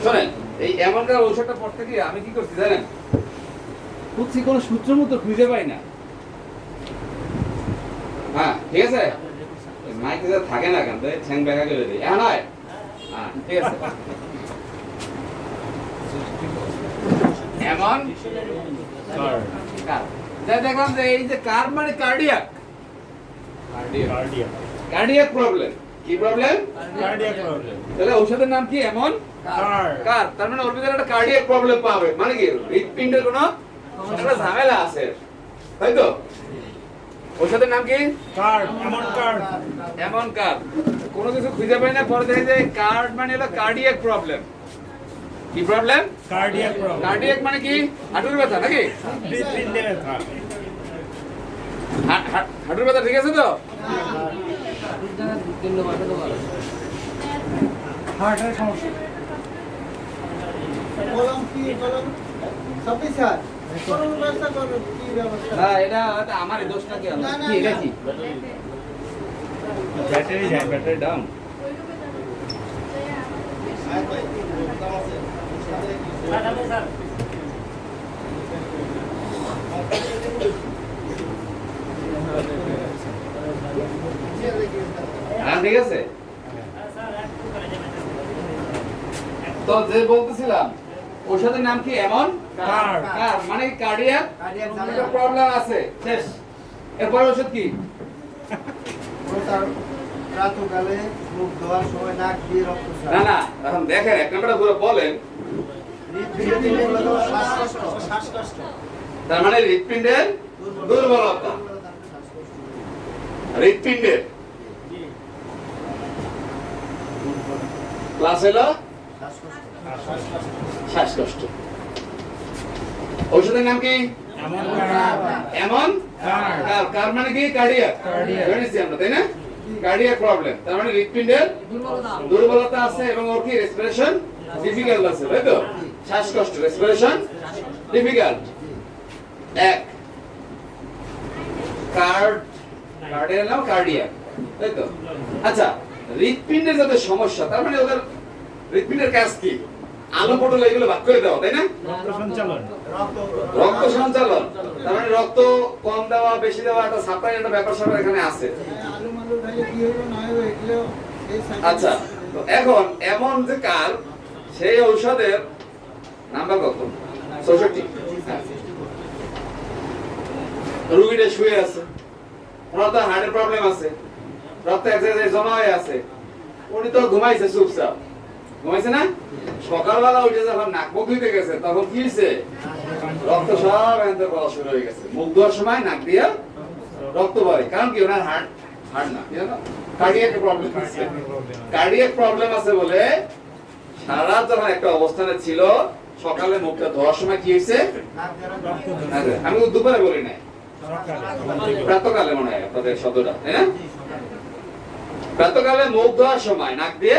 শোনেন, এই এমনকার ঔষধটা পড়তে গিয়ে আমি কি করছি জানেন, খুঁজছি কোনো সূত্র মতো খুঁজে পাই না। হ্যাঁ ঠিক আছে, মাইকে যা থাকে না কেন ঠ্যাং ব্যাকা করে দিই এখন হয়। হ্যাঁ ঠিক আছে, এমন দেখলাম যে এই যে কার মানে কার্ডিয়াক, কার্ডিয়াক প্রবলেম। কি প্রবলেম? Cardiac problem. তাহলে ঔষধের নাম কি এমন কার, তার মানে ওর ভিতরে একটা কার্ডিয়াক প্রবলেম পাবে, মানে কি হৃদপিণ্ডের কোনো একটা ঝামেলা আছে, তাই তো? ঔষধের নাম কি? কার্ড, এমন কার্ড। এমন কার, কোনো কিছু খুঁজে পাই না, পরে দেখে যে কার্ড মানে হলো কার্ডিয়াক প্রবলেম। কি প্রবলেম? Cardiac problem. কার্ডিয়াক মানে কি? হাঁটুর ব্যথা নাকি? হৃদপিণ্ডে ব্যথা। হাঁটুর ব্যথা ঠিক আছে তো? হার্টের সমস্যা। না এটা আমার দোষটা কি? কি এটা কি? ব্যাটারি যায়, ব্যাটারি ডাউন। হ্যাঁ ঠিক আছে, তো যে বলতেছিলাম ঔষধের নাম কি এমন কার, মানে কার্ডিয়াক প্রবলেম আছে, শেষ। এরপর ওষুধ কি? প্রাতঃকালে মুখ ধোয়ার সময় নাক দিয়ে রক্তস্রাব। না না, এখন দেখেন এক নাম্বারটা পুরো বলেন। শ্বাসকষ্ট। তার মানে হৃদপিণ্ডের দুর্বলতা, হৃদপিণ্ডের ক্লাস হলো শ্বাসকষ্ট। ঔষধের নাম কি? এমন কার্ড। এমন কার, কার মানে কি? কার্ডিয়াক। জানিস আমরা তাই না? কার্ডিয়াক প্রবলেম, তার মানে হৃদপিণ্ডের দুর্বলতা আছে এবং ওর কি রেসপিরেশন ডিফিকাল্ট আছে, তাই তো? শ্বাসকষ্ট, রেসপিরেশন ডিফিকাল্ট। এক কার্ড, কার্ডের নাম কার্ডিয়াক, তাই তো? আচ্ছা, হৃদপিণ্ডের যাদের সমস্যা, তার মানে ওদের হৃদপিণ্ডের কাজ কি? আলো পটল এগুলো ভাগ করে দেওয়া, তাই না? রক্ত সঞ্চালন। রক্ত সঞ্চালন, তার মানে রক্ত কম দেওয়া বেশি দেওয়া একটা সাপ্লাই একটা ব্যাপার স্যাপার এখানে আছে। আচ্ছা, তো এখন এমন যে কার, সেই ঔষধের নাম্বার কত? ৬৪। রুগীটা শুয়ে আছে, ওনার তো হার্টের প্রবলেম আছে, রক্ত এক জায়গায় জমা হয়ে আছে, উনি তো ঘুমাইছে চুপচাপ, ঘুমাইছে না? সকালবেলা উঠে যখন নাক মুখ ধুইতে গেছে তখন কি হয়েছে? রক্ত সব এখান বলা শুরু হয়ে গেছে। মুখ ধোয়ার সময় নাক দিয়ে রক্ত পড়ে, কারণ কি ওনার হার্ট না, কি জানো, কার্ডিয়াক প্রবলেম আছে। কার্ডিয়াক প্রবলেম আছে বলে সারা রাত যখন একটা অবস্থানে ছিল, সকালে মুখটা ধোয়ার সময় কি হয়েছে? আমি তো দুপুরে বলি নাই, প্রাতকালে মনে হয় আপনাদের শব্দটা, তাই না? প্রাতকালে মুখ ধোয়ার সময় নাক দিয়ে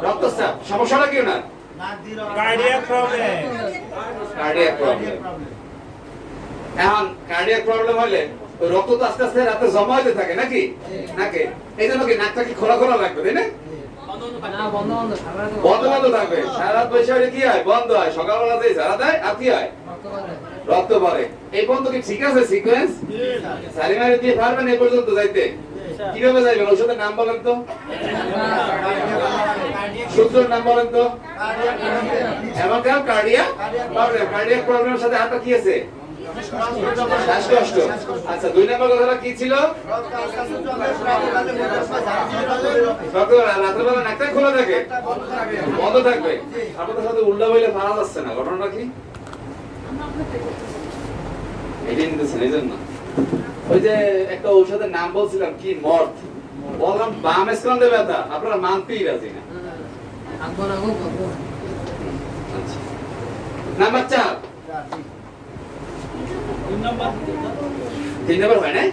রক্তচাপ, সমস্যাটা কি ওনার? Cardiac problem. Cardiac problem. এখন কার্ডিয়াক প্রবলেম হলে ওই রক্ত তো আস্তে আস্তে রাতে জমা হতে থাকে নাকি? নাকি এই জন্য কি নাকটা কি খোলা খোলা লাগবে, তাই না? বন্ধ বন্ধ থাকবে, সারা রাত বসে হলে কি হয়? বন্ধ হয়, সকালবেলা দিয়ে সারা দেয় আর কি হয়? রক্ত পড়ে। এই পর্যন্ত কি ঠিক আছে সিকোয়েন্স? সারিমারি দিয়ে পারবেন এই পর্যন্ত যাইতে? কিভাবে যাইবেন? ওষুধের নাম বলেন তো, সূত্রের নাম বলেন তো। এমন কার্ডিয়াক প্রবলেম, কার্ডিয়াক প্রবলেমের সাথে আরেকটা কি আছে? শ্বাসকষ্ট। আচ্ছা, ২ নম্বর কথাটা কি ছিল? রাতের বেলা নাকটা খোলা থাকে, বন্ধ থাকবে। আপনাদের সাথে উল্টা বইলে পারা যাচ্ছে না, ঘটনাটা কি? এটাই নিতেছেন এই জন্য। ওই যে একটা ঔষধের নাম বলছিলাম কি, মর্থ, বললাম বাম স্কন্ধে ব্যথা, আপনারা মানতেই রাজি না। নাম্বার ৪, ৩ নম্বর হয় না?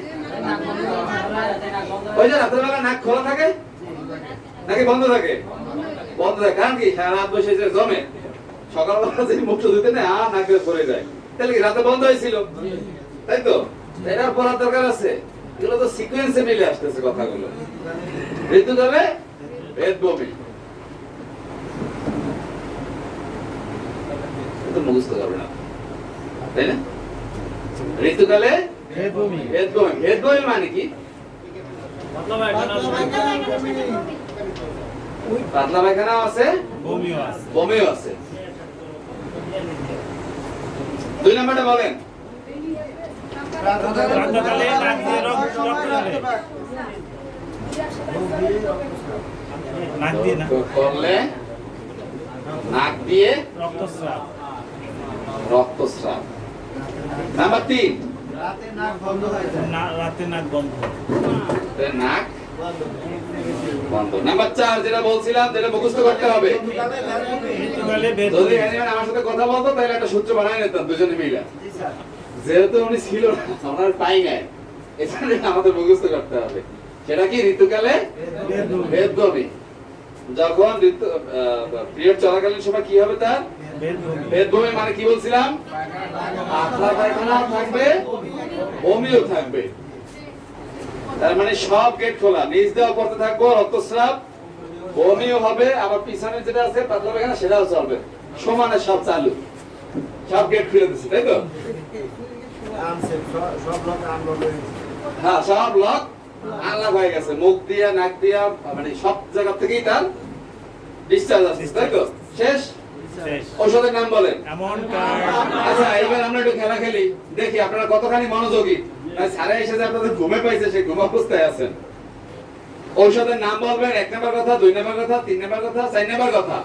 ওই যে রাতের বেলা নাক খোলা থাকে নাকি বন্ধ থাকে? বন্ধ থাকে, কারণ কি সারা রাত বসে যে জমে, সকালবেলা যে মুখটা ধুতে নেই আর নাকে পড়ে যায়, তাহলে কি রাতে বন্ধ হয়েছিল, তাই তো? এটার পড়ার দরকার আছে। এগুলো তো সিকোয়েন্সে মিলে আসতেছে কথাগুলো। ঋতু যাবে, ভেদ বমি। বুঝতে পারবেন না, তাই না? ঋতুকালে বেদবমি। ভেদবমি। ভেদবমি মানে কি? পাতলা পায়খানাও আছে, বমিও আছে। বমিও আছে। 2 নম্বরটা বলেন। প্রাতঃকালে নাক দিয়ে রক্ত ঝরে। নাক দিয়ে না, করলে নাক দিয়ে রক্তস্রাব। রক্তস্রাব। নাম্বার 3, রাতে নাক বন্ধ হয়ে যায়। রাতে নাক বন্ধ। নাক বন্ধ। নাম্বার 4 যেটা বলছিলাম, যেটা মুখস্থ করতে হবে। ঋতুকালে যদি বেদবমি। হ্যানিম্যান আমার সাথে কথা বলতো তাহলে একটা সূত্র বানাই নিতাম দুজনে মিলে। জি স্যার। যেহেতু উনি ছিল না, আমরা পাই নাই, এখানে আমাদের মুখস্থ করতে হবে। সেটা কি? ঋতুকালে ভেদবমি। যখন ঋতু পিরিয়ড চলাকালীন সময় কি হবে তার? বেদবমি। ভেদবমি মানে কি বলছিলাম? পাতলা পায়খানা থাকবে, বমিও থাকবে। তার মানে সব গেট খোলা, নিচ দেওয়া পড়তে থাকবো, রক্তস্রাব, বমিও হবে, আবার পিছনে যেটা আছে পাতলা পায়খানা সেটাও চলবে, সমানে সব চালু, সব গেট খুলে দিচ্ছে, তাই তো? আনসেফ সব লোক আনলোড হয়ে গেছে। হ্যাঁ, সব লক আলাদা হয়ে গেছে, মুখ দিয়া নাক দিয়া মানে সব জায়গা থেকেই তার ডিসচার্জ আসছে, তাই তো? শেষ। শেষ। ঔষধের নাম বলেন। এমন কার্ড। আচ্ছা, এইবার আমরা একটু খেলা খেলি, দেখি আপনারা কতখানি মনোযোগী। সারা এসে যে আপনাদের ঘুমে পাইছে, সেই ঘুম অবস্থায় আছেন। ঔষধের নাম বলবেন, 1 নাম্বার কথা, 2 নাম্বার কথা, 3 নাম্বার কথা, 4 নাম্বার কথা।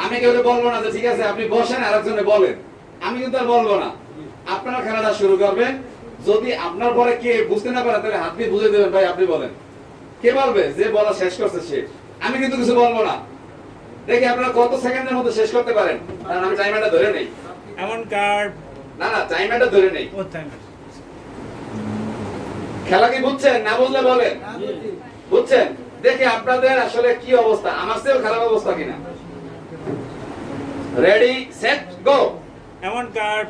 আমি কেউ বলবো না যে ঠিক আছে আপনি বসেন আর একজনে বলেন, আমি কিন্তু আর বলবো না। আপনারা খেলাটা শুরু করবেন। যদি আপনার পরে কে বুঝতে না পারে তাহলে হাত দিয়ে বুঝে দেবেন, ভাই আপনি বলেন। কে বলবে? যে বলা শেষ করছে সে। আমি কিন্তু কিছু বলবো না। দেখি আপনারা কত সেকেন্ডের মধ্যে শেষ করতে পারেন, কারণ আমি টাইমারটা ধরে নেই। এমন কার্ড। না না, টাইমারটা ধরে নেই। ও টাইম। খেলা কি বুঝছেন? না বুঝলে বলেন। বুঝছেন? দেখি আপনাদের আসলে কি অবস্থা, আমার চেয়েও খারাপ অবস্থা কিনা। Ready set go. এমন কার্ড।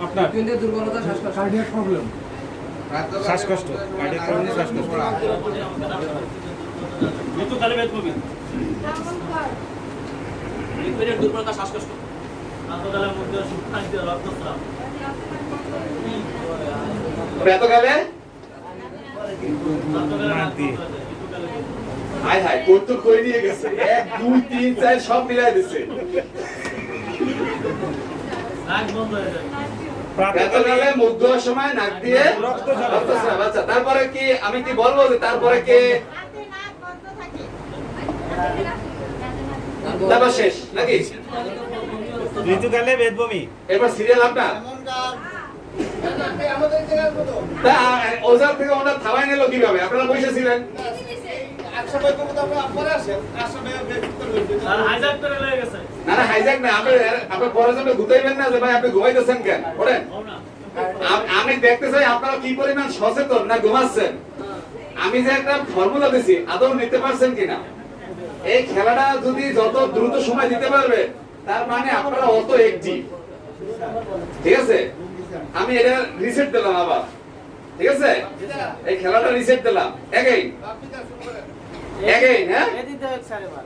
আপনার দুর্বলতা শ্বাসকষ্ট। কার্ডিয়াক প্রবলেম, শ্বাসকষ্ট। কার্ডিয়াক প্রবলেম, শ্বাসকষ্ট। ঋতুকালে বেদবমি। হৃদপিণ্ডের দুর্বলতা, শ্বাসকষ্ট। প্রাতঃকালের মধ্যে নাক দিয়ে রক্তস্রাব। প্রাতঃকালে নাক দিয়ে। হায় হায় কৌতুক কই নিয়ে গেছে, 1 2 3 4 সব মিলাই দিছে। নাক বন্ধ হয়ে যায়। প্রাতঃকালে মুখ ধোয়ার সময় নাক দিয়ে রক্তস্রাব। আচ্ছা, তারপরে কি আমি কি বলবো যে তারপরে কে? তারপর শেষ নাকি? ঋতুকালে বেদবমি। এবার সিরিয়াল আপনার। তা ওজার থেকে ওনার থামাই নিল কিভাবে? আপনারা বসেছিলেন। হাইজ্যাক করে লয়ে গেছে। না না, হাইজ্যাক না। আপনি পরের জন্য গুতাইবেন না যে ভাই আপনি ঘুমাইতেছেন কেন? ওঠেন। আমি দেখতে চাই আপনারা কি পরিমাণ সচেতন না ঘুমাচ্ছেন। আমি যে একটা ফর্মুলা দিছি আদৌ নিতে পারছেন কিনা। এই খেলাটা যদি যত দ্রুত সময় দিতে পারবে তার মানে আপনারা অত একটিভ। ঠিক আছে, আমি এটা রিসেট দিলাম আবার। ঠিক আছে, এই খেলাটা রিসেট দিলাম। Again again. হ্যাঁ,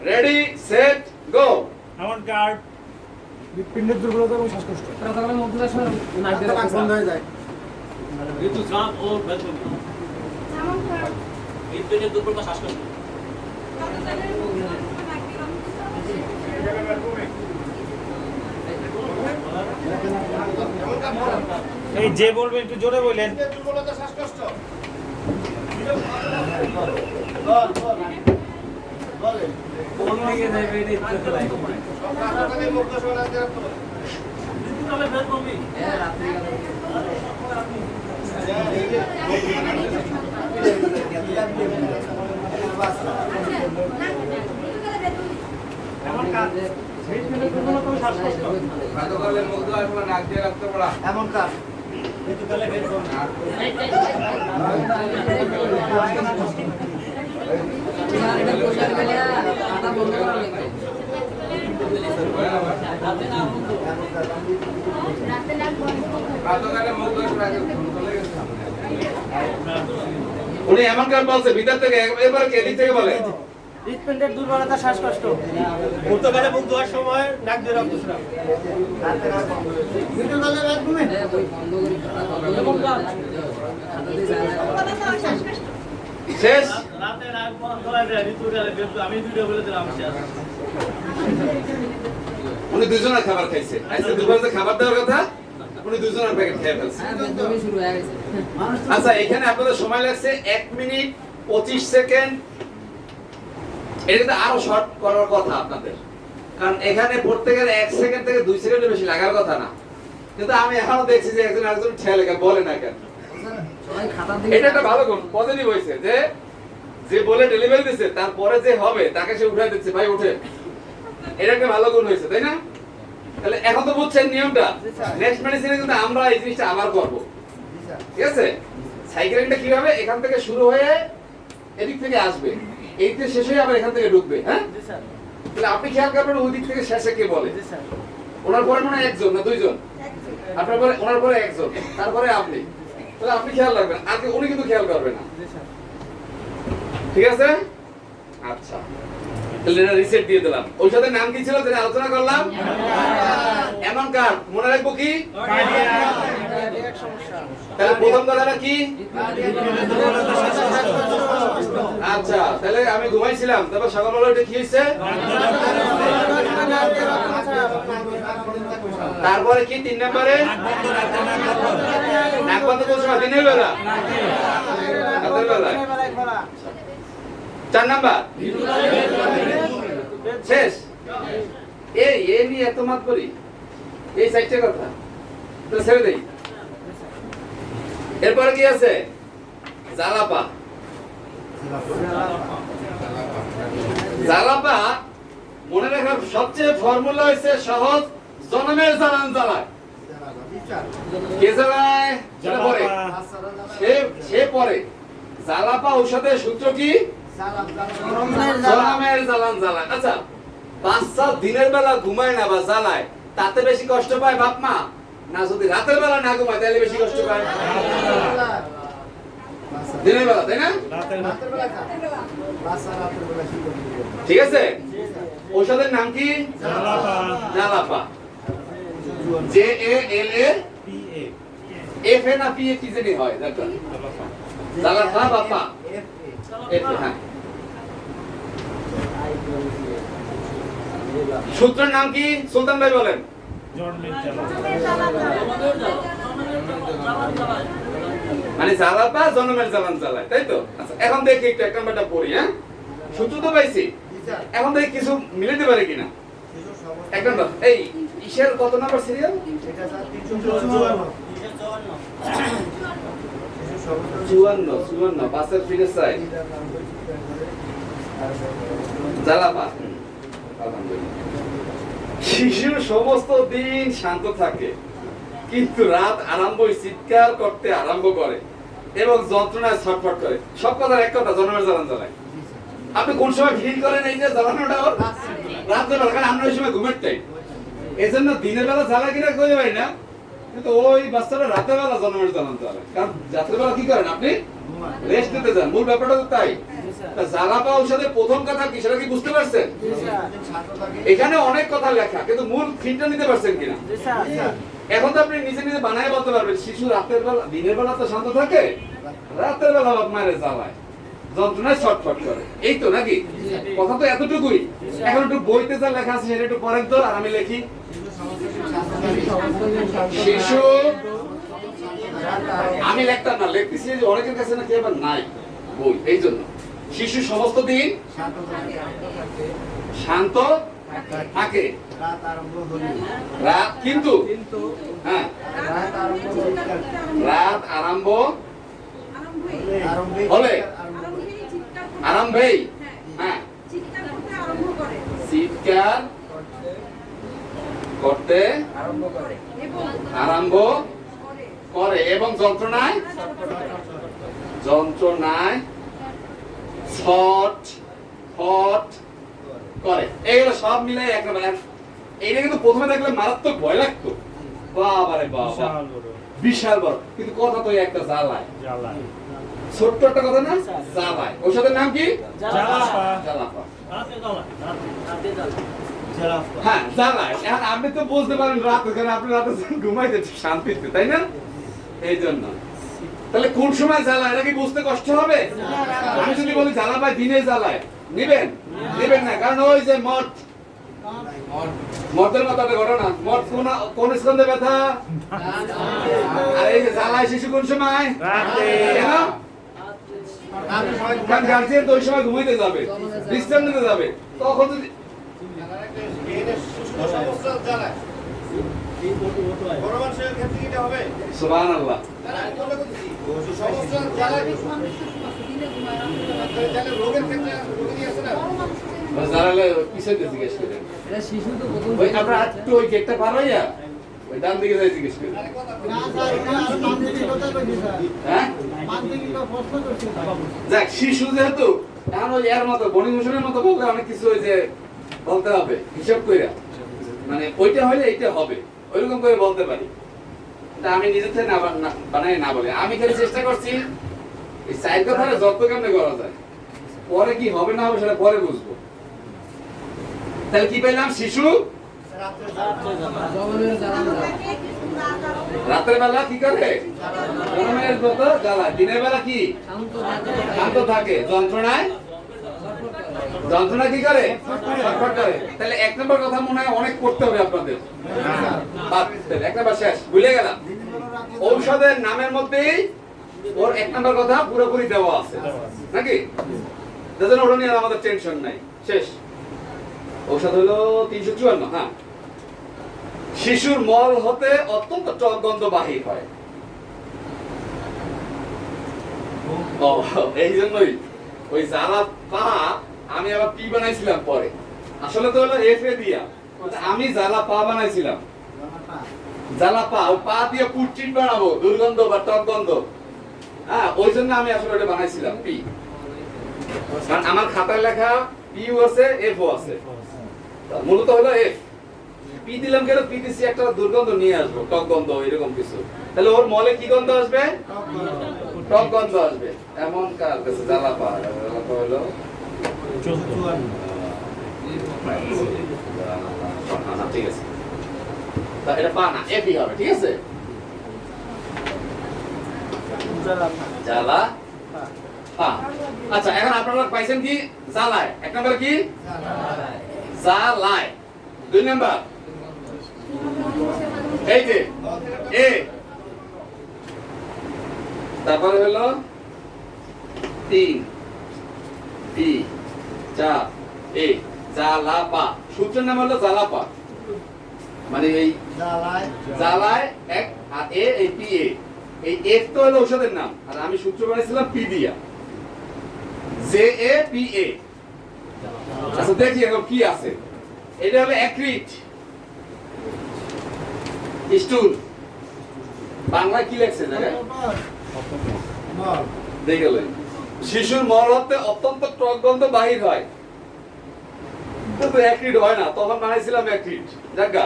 রেডি সেট গো। এমন কার্ড। হৃৎপিণ্ডের দুর্বলতা এবং শ্বাসকষ্ট, প্রাতঃকালের মধ্যে নাক দিয়ে নাক রক্তস্রাব। বন্ধ হয়ে যায়। ঋতুস্রাব ও বেদবমি। হৃদপিণ্ডের দুর্বলতা, শ্বাসকষ্ট। এই যে বলবেন একটু জোরে বলেন। দুর্বলতা শ্বাসকষ্ট। বলেন। কোন দিকে যাবে এটা ইচ্ছে করে। প্রাতঃকালে মুখ ধোয়ার সময় নাক দিয়ে রক্ত বের হয়। ঋতুকালে বেদবমি। এমন কার্ড। হৃৎপিণ্ডের দুর্বলতা ও শ্বাসকষ্ট। প্রাতঃকালে মুখ ধোয়ার সময় নাক দিয়ে রক্ত পড়া। এমন কাজ। ঋতুকালে বেদবমি। প্রাতঃকালে মুখ ধোয়ার সময় চলে গেছে। উনি এমন কার বলছে ভিতর থেকে, এবার কে দিক থেকে বলে? হৃৎপিণ্ডের দুর্বলতা শ্বাসকষ্ট পর্তুগালে মুখ ধোয়ার সময় নাক দিয়ে রক্তস্রাব রাতের আর বন্ধ হয়ে যায়। মৃত্যুকালে রাত ঘুমে? শেষ রাতে নাক বন্ধ হয়ে যায় ঋতুকালে আমি ভিডিও বলে দিলাম শেষ উনি দুজনের খাবার খাইছে আজকে দুপুরে যে খাবার দেওয়ার কথা উনি দুজনের প্যাকেট খেয়ে ফেলছে আচ্ছা এখানে আপনাদের সময় লাগছে 1 মিনিট 25 সেকেন্ড এটা কিন্তু আরো শর্ট করার কথা আপনাদের কারণ এখানে প্রত্যেকের 1 সেকেন্ড থেকে 2 সেকেন্ডের বেশি লাগার কথা না কিন্তু আমি এখনো দেখছি যে একজন আরেকজন ঠেলে বলে না কেন এটা একটা ভালো গুণ পজিটিভ হয়েছে যে যে বলে ডেলিভারি দিচ্ছে তারপরে যে হবে তাকে সে উঠাই দিচ্ছে ভাই ওঠে এটা একটা ভালো গুণ হয়েছে তাই না তাহলে এখন তো বুঝছেন নিয়মটা নেক্সট মেডিসিনে কিন্তু আমরা এই জিনিসটা আবার করব জি স্যার। ঠিক আছে সাইকেলিংটা কিভাবে এখান থেকে শুরু হয়ে এদিক থেকে আসবে এইতে শেষ হয়ে আবার এখান থেকে ঢুকবে হ্যাঁ জি স্যার তাহলে আপনি খেয়াল করবেন ওই দিক থেকে শেষে কে বলে জি স্যার ওনার পরে মনে হয় একজন না দুইজন আপনার পরে ওনার পরে একজন তারপরে আপনি তাহলে আপনি খেয়াল রাখবেন আজকে উনি কিন্তু খেয়াল করবে না জি স্যার ঠিক আছে আচ্ছা তাহলে এটা রিসেট দিয়ে দিলাম ঔষধের নাম কি ছিল যেটা আলোচনা করলাম এমন কার্ড মনে রাখবো কি কার্ডিয়াক সমস্যা তাহলে প্রথম কথাটা কি আচ্ছা তাহলে আমি ঘুমাইছিলাম তারপর সকালবেলা উঠে কি হয়েছে তারপরে কি 3 নম্বরে নাক বন্ধ কোন সময় দিনের বেলা রাতের বেলায় 4 নাম্বার শেষ এই নিয়ে এত মাত করি এই সাইডটা কথা তো ছেড়ে দেই এরপরে কি আছে জালাপা জালাপা মনে রাখার সবচেয়ে ফর্মুলা হচ্ছে সহজ জনমের জ্বালান জ্বালায় জি স্যার। কে জ্বালায় সেটা পরে সে পরে জালাপা ঔষধের সূত্র কি জনমের জ্বালান জ্বালায় আচ্ছা বাচ্চা দিনের বেলা ঘুমায় না বা জ্বালায় তাতে বেশি কষ্ট পায় বাপ মা না যদি রাতের বেলা না ঘুমায় তাহলে বেশি কষ্ট পায় দিনের বেলা তাই না রাতের রাতের বেলা স্যার। বাচ্চা রাতের বেলা কি করবে? ঠিক আছে ঔষধের নাম কি Jalapa Jalapa J A L A P A F A না পি এ কি জানি হয় দেখো জালাপা বাপা এফ এ হ্যাঁ সূত্রের নাম কি সুলতান ভাই বলেন জন্মের জ্বালা মানে জালাপা জনমের জ্বালান জ্বালায় তাই তো আচ্ছা এখন দেখি একটু 1 নাম্বারটা পড়ি হ্যাঁ সূত্র তো পাইছি জি স্যার। এখন দেখি কিছু মিলাতে পারে কিনা শিশু সমস্ত- 1 নাম্বার এই ইসের কত নাম্বার সিরিয়াল এটা স্যার 354 শিশু সমস্ত- 54 পাঁচের ফিরে চাই জালাপা শিশু সমস্ত দিন শান্ত থাকে কিন্তু রাত আরম্ভই চিৎকার করতে আরম্ভ করে এবং যন্ত্রণায় ছটফট করে সব কথার এক কথা জন্মের জ্বালান জ্বালায় আপনি কোন সময় ফিল করেন এই যে জ্বালানোটা ওর রাতের বেলা কারণ আমরা ওই সময় ঘুমের টাইম এই জন্য দিনের বেলা জ্বালা কিনা কই পাই না কিন্তু ওই বাচ্চাটা রাতের বেলা জন্মের জ্বালান জ্বালায় কারণ রাতের বেলা কি করেন আপনি রেস্ট নিতে যান মূল ব্যাপারটা তো তাই জালাপা ঔষধের প্রথম কথা কি সেটা কি বুঝতে পারছেন শান্ত থাকে। এখানে অনেক কথা লেখা কিন্তু মূল থিমটা নিতে পারছেন কিনা জি স্যার। এখন তো আপনি নিজে নিজে বানায় বলতে পারবেন শিশু রাতের বেলা দিনের বেলা তো শান্ত থাকে রাতের বেলা বাপ মায়ের জ্বালায় যন্ত্রণায় ছটফট করে এই তো নাকি কথা তো এতটুকুই এখন একটু বইতে যা লেখা আছে সেটা একটু পড়েন তো আর আমি লিখি শিশু আমি লিখতাম না লিখতেছি যে অনেকের কাছে নাকি আবার নাই বই এই জন্য শিশু সমস্ত দিন শান্ত থাকে। শান্ত থাকে রাত আরম্ভ হলে রাত কিন্তু হ্যাঁ রাত আরম্ভ চিৎকার রাত আরম্ভ আরম্ভে হলে আরম্ভ আরম্ভেই হ্যাঁ চিৎকার করতে আরম্ভ করে আরম্ভ করে এবং যন্ত্রণায় ছট ফট করে এইগুলো সব মিলে এক নম্বর এইটা কিন্তু প্রথমে দেখলে মারাত্মক ভয় লাগতো বাবারে বাবা বিশাল বড় বিশাল বড় কিন্তু কথা তো একটা জ্বালায় জ্বালা ছোট্ট একটা কথা না, জ্বালায়। ঔষধের নাম কি? জ্বালাপা। জ্বালাপা। রাতে জ্বালা জেরাফা। হ্যাঁ, জ্বালায়। এখন আপনি তো বুঝতে পারেন রাতে, কারণ আপনি রাতে ঘুমাইতে শান্তিতে, তাই না? এই জন্য তাহলে কোন সময় জ্বালায় এটা কি বুঝতে কষ্ট হবে? আমি যদি বলি জ্বালা পায় দিনে জ্বালায়, নিবেন? নিবেন না, কারণ ওই যে মদ, মদের মতো একটা ঘটনা। মদ কোন স্কন্ধে ব্যথা? আর এই যে জ্বালায় শিশু কোন সময়? রাতে। কেন? কারণ গার্জিয়ান তো ওই সময় ঘুমাইতে যাবে, বিশ্রাম নিতে যাবে, তখন যদি সুবহানাল্লাহ। জ্বালালে পিছনে জিজ্ঞেস করেন, ওই আপনার একটু ওই গেটটা পার হইয়া ওই ডান দিকে যাই জিজ্ঞেস করেন। না স্যার, এটা আরো মানসিক কথা কইছি স্যার। হ্যাঁ, মানসিক প্রশ্ন করছি স্যার। যাক, শিশু যেহেতু এখন ওই এর মতো বনিভূষণের মতো বললে অনেক কিছু ওই যে বলতে হবে হিসাব কইরা, মানে ওইটা হলে এইটা হবে, ওইরকম করে বলতে পারি। তা আমি নিজে থেকে না বানাই না বলে, আমি খালি চেষ্টা করছি এই সাইড কথাটা যত কেমনে করা যায়, পরে কি হবে না হবে সেটা পরে বুঝবো। তাহলে কি পাইলাম? শিশু রাতের বেলা কি করে? গরমের মতো জ্বালায়, দিনের বেলা কি শান্ত থাকে, যন্ত্রণায় যন্ত্রণা কি করে? ছটফট করে। তাহলে এক নম্বর কথা মনে হয় অনেক করতে হবে আপনাদের। বাদ, এক নম্বর শেষ, ভুলে গেলাম। ঔষধের নামের মধ্যেই ওর এক নম্বর কথা পুরোপুরি দেওয়া আছে, নাকি? যাদের ওটা নিয়ে আর আমাদের টেনশন নাই, শেষ। ঔষধ হলো 354। হ্যাঁ, শিশুর মল হতে অত্যন্ত টক গন্ধ বাহির হয়। ও, এই জন্যই ওই জ্বালা পা আমি আবার পি বানাইছিলাম পরে, আসলে তো হলো এফ এ দিয়া, আমি জ্বালা পা বানাইছিলাম। জ্বালা পা, ও পা দিয়ে পুটচিন বানাবো, দুর্গন্ধ বা টক গন্ধ। হ্যাঁ, ওই জন্য আমি আসলে ওটা বানাইছিলাম পি, কারণ আমার খাতায় লেখা পিও আছে, এফ ও আছে, মূলত হলো এফ। পি দিলাম কেন? পি দিছি একটা দুর্গন্ধ নিয়ে আসবো, টক গন্ধ, এরকম কিছু। তাহলে ওর মলে কি গন্ধ আসবে? টক গন্ধ আসবে। এমন কার কাছে জ্বালা পা? জ্বালা পা হলো 54। ঠিক আছে, তা এটা পা না, এফই হবে, ঠিক আছে? জ্বালা পা। আচ্ছা, এখন আপনারা পাইছেন কি? জ্বালায়। এক নম্বর কি? জ্বালায়। 2 নাম্বার এই যে এ, তারপরে হলো 3 বি 4 এ, জ্বালাপা। সূত্রের নাম হলো জ্বালাপা, মানে এই জ্বালায়। জ্বালায় এক, আর এ এই পি এ, এই এফ তো হলো ঔষধের নাম, আর আমি সূত্র বানাইছিলাম পি দিয়া, জে এ পি এ। আচ্ছা, দেখি এখন কি আছে। এটা হলো অ্যাক্রিট স্টুল, বাংলায় কি লেখছে জায়গায়? মল। দেখলেন, শিশুর মল হতে অত্যন্ত টক গন্ধ বাহির হয়, কিন্তু অ্যাক্রিট হয় না, তখন বানাইছিলাম অ্যাক্রিট। জায়গা,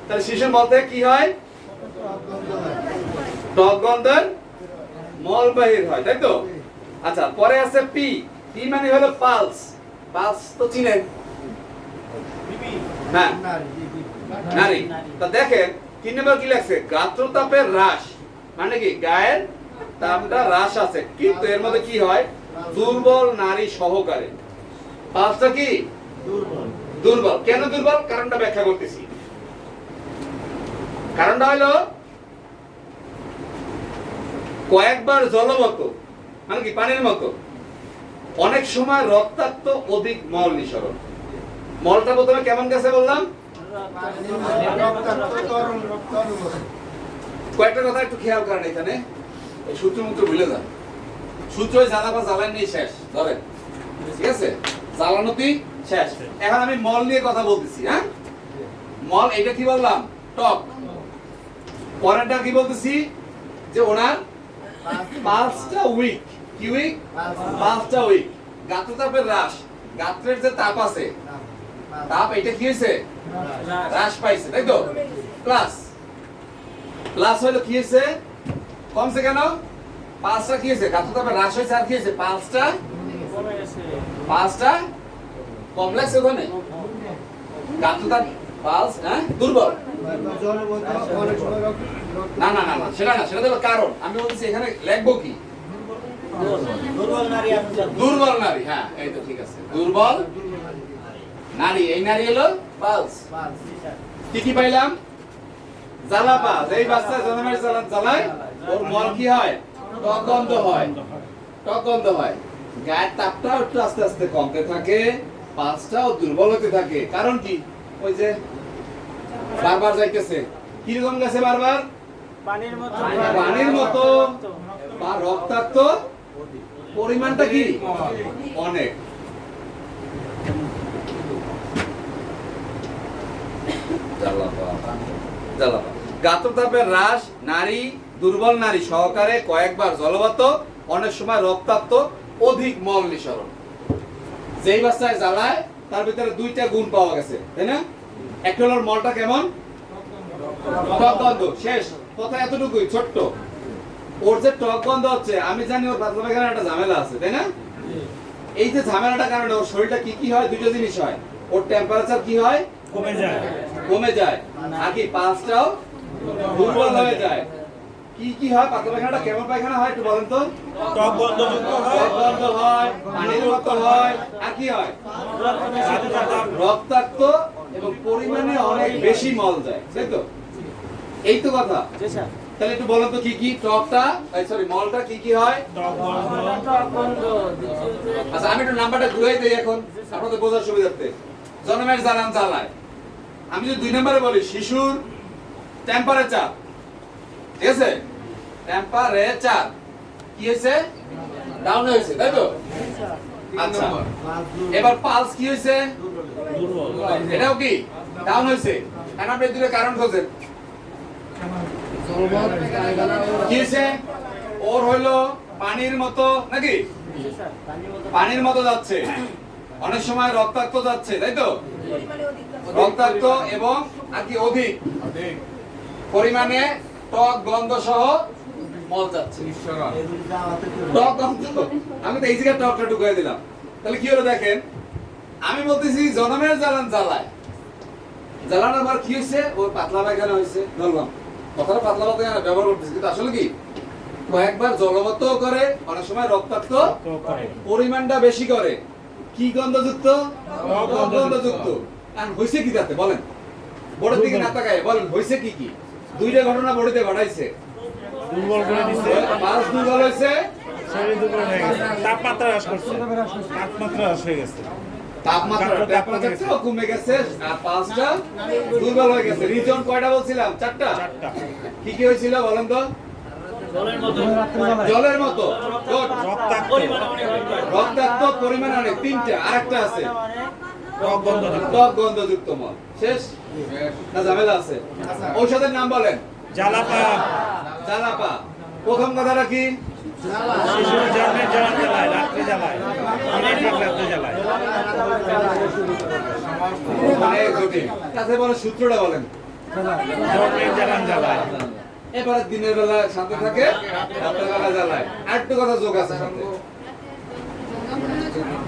তাহলে শিশুর মল থেকে কি হয়? টক গন্ধের মল বাহির হয়, তাই তো? আচ্ছা, পরে আছে পি। পি মানে হলো পালস। পালস তো চিনেন? হ্যাঁ, নারী। তা দেখেন 3 নম্বর কি লেখছে? গাত্রতাপের হ্রাস, মানে কি গায়ের তাপটা হ্রাস আছে, কিন্তু এর মধ্যে কি হয়? দুর্বল নারী সহকারে। পালসটা কি? দুর্বল। কেন দুর্বল? কারণটা ব্যাখ্যা করতেছি। কারণটা হলো কয়েকবার জলবত, মানে কি পানির মতো, অনেক সময় রক্তাক্ত অধিক মল নিঃসরণ। মলটা প্রথমে কেমন গেছে বললাম? কয়েকটা কথা একটু খেয়াল করেন এখানে, এই সূত্র মূত্র ভুলে যান। সূত্র জ্বালাবা জ্বালান নেই, শেষ। ধরেন, ঠিক আছে? জ্বালানোতেই শেষ। এখন আমি মল নিয়ে কথা বলতেছি। হ্যাঁ, মল এটা কি বললাম? টক। পরেরটা কি বলতেছি? যে ওনার পালসটা উইক। কি উইক? পালসটা উইক। গাত্রতাপের হ্রাস, গাত্রের যে তাপ আছে, তাপ এটা কি হয়েছে? হ্রাস পাইছে, তাই তো? প্লাস প্লাস হলো কি হয়েছে? কমছে কেন? পালসটা কি হয়েছে? গাত্র তাপের হ্রাস হয়েছে আর কি হয়েছে? পালসটা কমে গেছে। কম লাগছে ওখানে। গাত্র তাপ পালস দুর্বল। জ্বরের মধ্যে অনেক সময় না না না না, সেটা না, সেটা হলো কারণ। আমি বলছি এখানে লিখবো কি? দুর্বল নারী আছে। দুর্বল নারী। হ্যাঁ, এই তো ঠিক আছে, দুর্বল নারী। এই নারী হলো পালস। কি কি পাইলাম? জ্বালা পা। যেই বাচ্চা জন্মের জ্বালায় ওর মল কি হয়? টক গন্ধ হয়। টক গন্ধ হয়। গায়ের তাপটা একটু আস্তে আস্তে কমতে থাকে, পালসটাও দুর্বল হতে থাকে। কারণ কি? ওই যে বারবার যাইতেছে। কি রকম গেছে বারবার? পানির মতো। পানির মতো বা রক্তাক্ত পরিমাণটা কি? অনেক। গাত্রতাপের হ্রাস নারী, দুর্বল নারী সহকারে কয়েকবার জলবদ্ধ, অনেক সময় রক্তাক্ত, অধিক মল নিঃসরণ। যেই বাচ্চায় জ্বালায় তার ভিতরে দুইটা গুণ পাওয়া গেছে, তাই না? একটা হলো মলটা কেমন? টক গন্ধ। শেষ কথা এতটুকুই, ছোট্ট। ওর যে টক গন্ধ হচ্ছে, আমি জানি ওর পাতলা পায়খানার একটা ঝামেলা আছে, তাই না? এই যে ঝামেলাটার কারণে ওর শরীরটা কি কি হয়? দুটো জিনিস হয়। ওর টেম্পারেচার কি হয়? কমে যায়। আর কি পালসটাও দুর্বল হয়ে যায়। কি কি হয়? পাতলা পায়খানাটা কেমন পায়খানা হয় একটু বলেন তো? টক গন্ধযুক্ত হয়। টক গন্ধ হয়, পানির মতো হয়, আর কি হয়? রক্তাক্ত এবং পরিমাণে অনেক বেশি মল যায়, তাই তো? এই তো কথা। জি স্যার। তাহলে একটু বলেন তো কি কি? টকটা, সরি, মলটা কি কি হয়? টক গন্ধ। আচ্ছা, আমি একটু নাম্বারটা ঘুরাই দেই এখন আপনাদের বোঝার সুবিধার্থে। জন্মের জ্বালায় আমি যদি 2 নম্বরে বলি, শিশুর টেম্পারেচার, ঠিক আছে? টেম্পারেচার কি হয়েছে? ডাউন হয়েছে, তাই তো? আচ্ছা, এবার পালস কি হয়েছে? এটাও কি ডাউন হয়েছে? এখন আপনি দুটো কারণ খোঁজেন। কি হয়েছে? ওর হইলো পানির মতো নাকি? পানির মতো যাচ্ছে, অনেক সময় রক্তাক্ত যাচ্ছে, তাই তো? রক্তাক্ত এবং আর কি অধিক পরিমাণে টক গন্ধ সহ মল যাচ্ছে। টক গন্ধ, আমি তো এই জায়গায় টকটা ঢুকাই দিলাম। তাহলে কি হলো দেখেন, আমি বলতেছি জনমের জ্বালায় আবার কি হয়েছে? ওর পাতলা পায়খানা হয়েছে, ধরলাম কথাটা পাতলা পায়খানা ব্যবহার করতেছি, কিন্তু আসলে কি কয়েকবার জলবদ্ধ করে, অনেক সময় রক্তাক্ত পরিমাণটা বেশি করে। কি গন্ধযুক্ত? টক গন্ধযুক্ত। আর হইছে কি তাতে বলেন? বড়ির দিকে না তাকায় বলেন, হইছে কি কি? দুইটা ঘটনা বড়িতে ঘটাইছে। দুর্বল করে দিছে। পালস দুর্বল হয়েছে, শরীর দুর্বল হয়ে গেছে। তাপমাত্রা হ্রাস করছে। তাপমাত্রা হ্রাস হয়ে গেছে। টেম্পারেচারটাও কমে গেছে আর পালসটা দুর্বল হয়ে গেছে। রিজন কয়টা বলছিলাম? 4টা। কি কি হয়েছিল বলেন তো? জলের মতো রক্তাক্ত পরিমাণ অনেক। 3টা, আরেকটা আছে টক গন্ধযুক্ত মল। শেষ না ঝামেলা আছে? ঔষধের নাম বলেন। জ্বালাপা। প্রথম কথাটা কি? শিশুর জন্মের জ্বালায়, রাত্রে জ্বালায়, অনেক রাত্রে জ্বালায়। অনেক জটিল। কাছে বলেন, সূত্রটা বলেন। জন্মের জ্বালায়। এবারে দিনের বেলা শান্ত থাকে, রাতের বেলা জ্বালায়। আরেকটু কথা যোগ আছে সাথে,